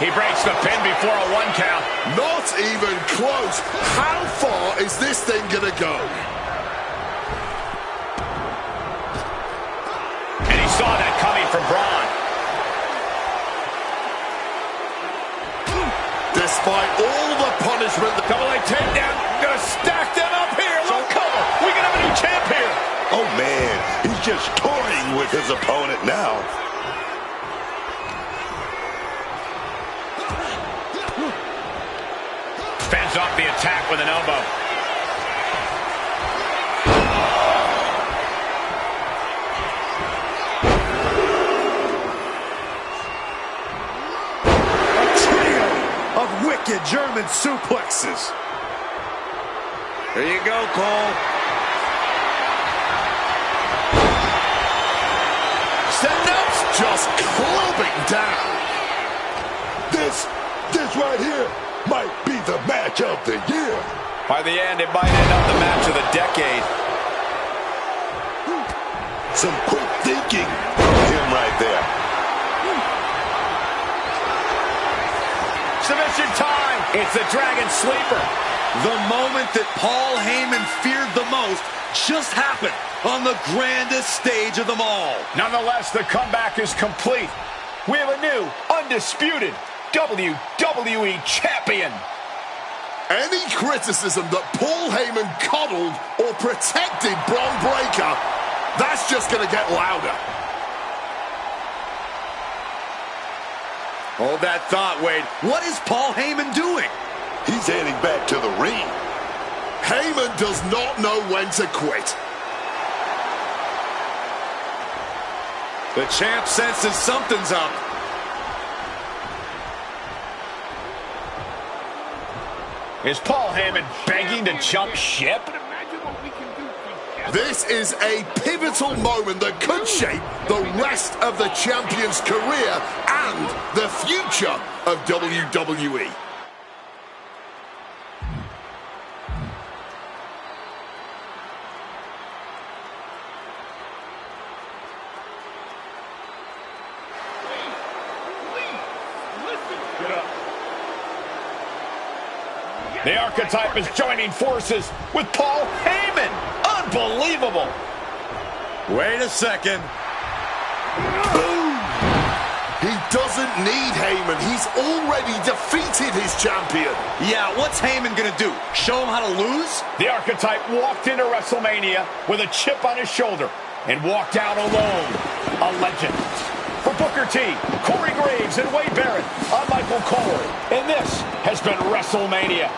He breaks the pin before a 1 count. Not even close. How far is this thing gonna go? And he saw that coming from Braun. Despite all the punishment, the double leg takedown. Gonna stack them up here. Look, cover. We can have a new champ here. Oh, man. He's just toying with his opponent now. Fends off the attack with an elbow. German suplexes. There you go, Cole. Send-ups just clubbing down. This right here might be the match of the year. By the end, it might end up the match of the decade. Some quick thinking from him right there. Submission time. It's the Dragon Sleeper. The moment that Paul Heyman feared the most just happened on the grandest stage of them all. Nonetheless, the comeback is complete. We have a new, undisputed WWE Champion. Any criticism that Paul Heyman coddled or protected Bron Breakker, that's just going to get louder. Hold that thought, Wade. What is Paul Heyman doing? He's heading back to the ring. Heyman does not know when to quit. The champ senses something's up. Is Paul Heyman begging to jump ship? This is a pivotal moment that could shape the rest of the champion's career and the future of WWE. The Archetype is joining forces with Paul Heyman. Unbelievable. Wait a second. Boom! He doesn't need Heyman. He's already defeated his champion. Yeah, what's Heyman gonna do? Show him how to lose? The Archetype walked into WrestleMania with a chip on his shoulder and walked out alone. A legend. For Booker T, Corey Graves, and Wade Barrett, I'm Michael Cole, and this has been WrestleMania.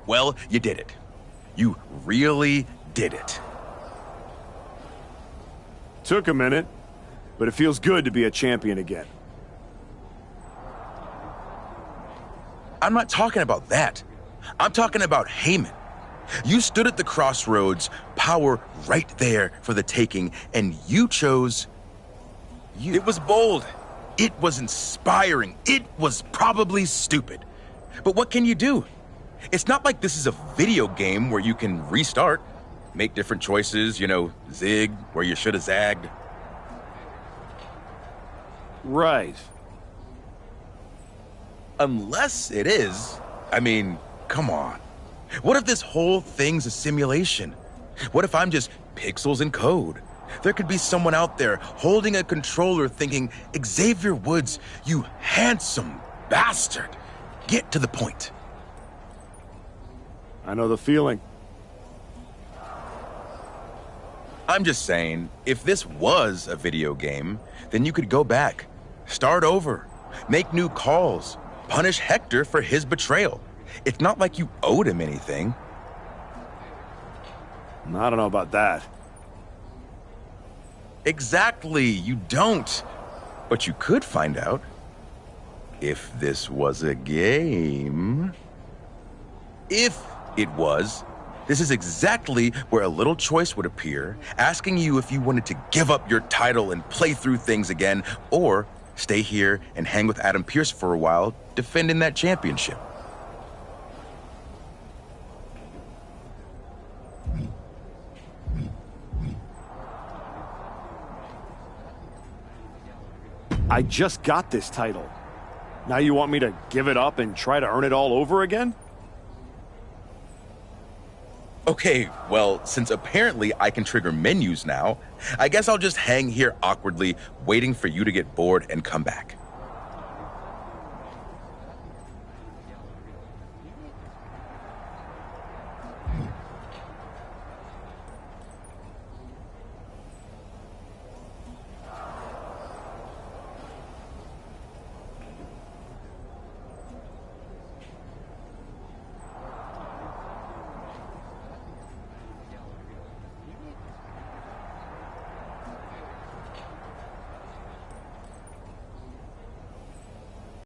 Well, you did it. You really did it. Took a minute, but it feels good to be a champion again. I'm not talking about that. I'm talking about Heyman. You stood at the crossroads, power right there for the taking, and you chose you. It was bold. It was inspiring. It was probably stupid. But what can you do? It's not like this is a video game where you can restart, make different choices, zig where you should have zagged. Right. Unless it is. I mean, come on. What if this whole thing's a simulation? What if I'm just pixels and code? There could be someone out there holding a controller thinking, Xavier Woods, you handsome bastard. Get to the point. I know the feeling. I'm just saying, if this was a video game, then you could go back, start over, make new calls, punish Hector for his betrayal. It's not like you owed him anything. I don't know about that. Exactly, you don't. But you could find out if this was a game. If it was, this is exactly where a little choice would appear, asking you if you wanted to give up your title and play through things again, or stay here and hang with Adam Pearce for a while, defending that championship. I just got this title. Now you want me to give it up and try to earn it all over again? Okay, well, since apparently I can trigger menus now, I guess I'll just hang here awkwardly, waiting for you to get bored and come back.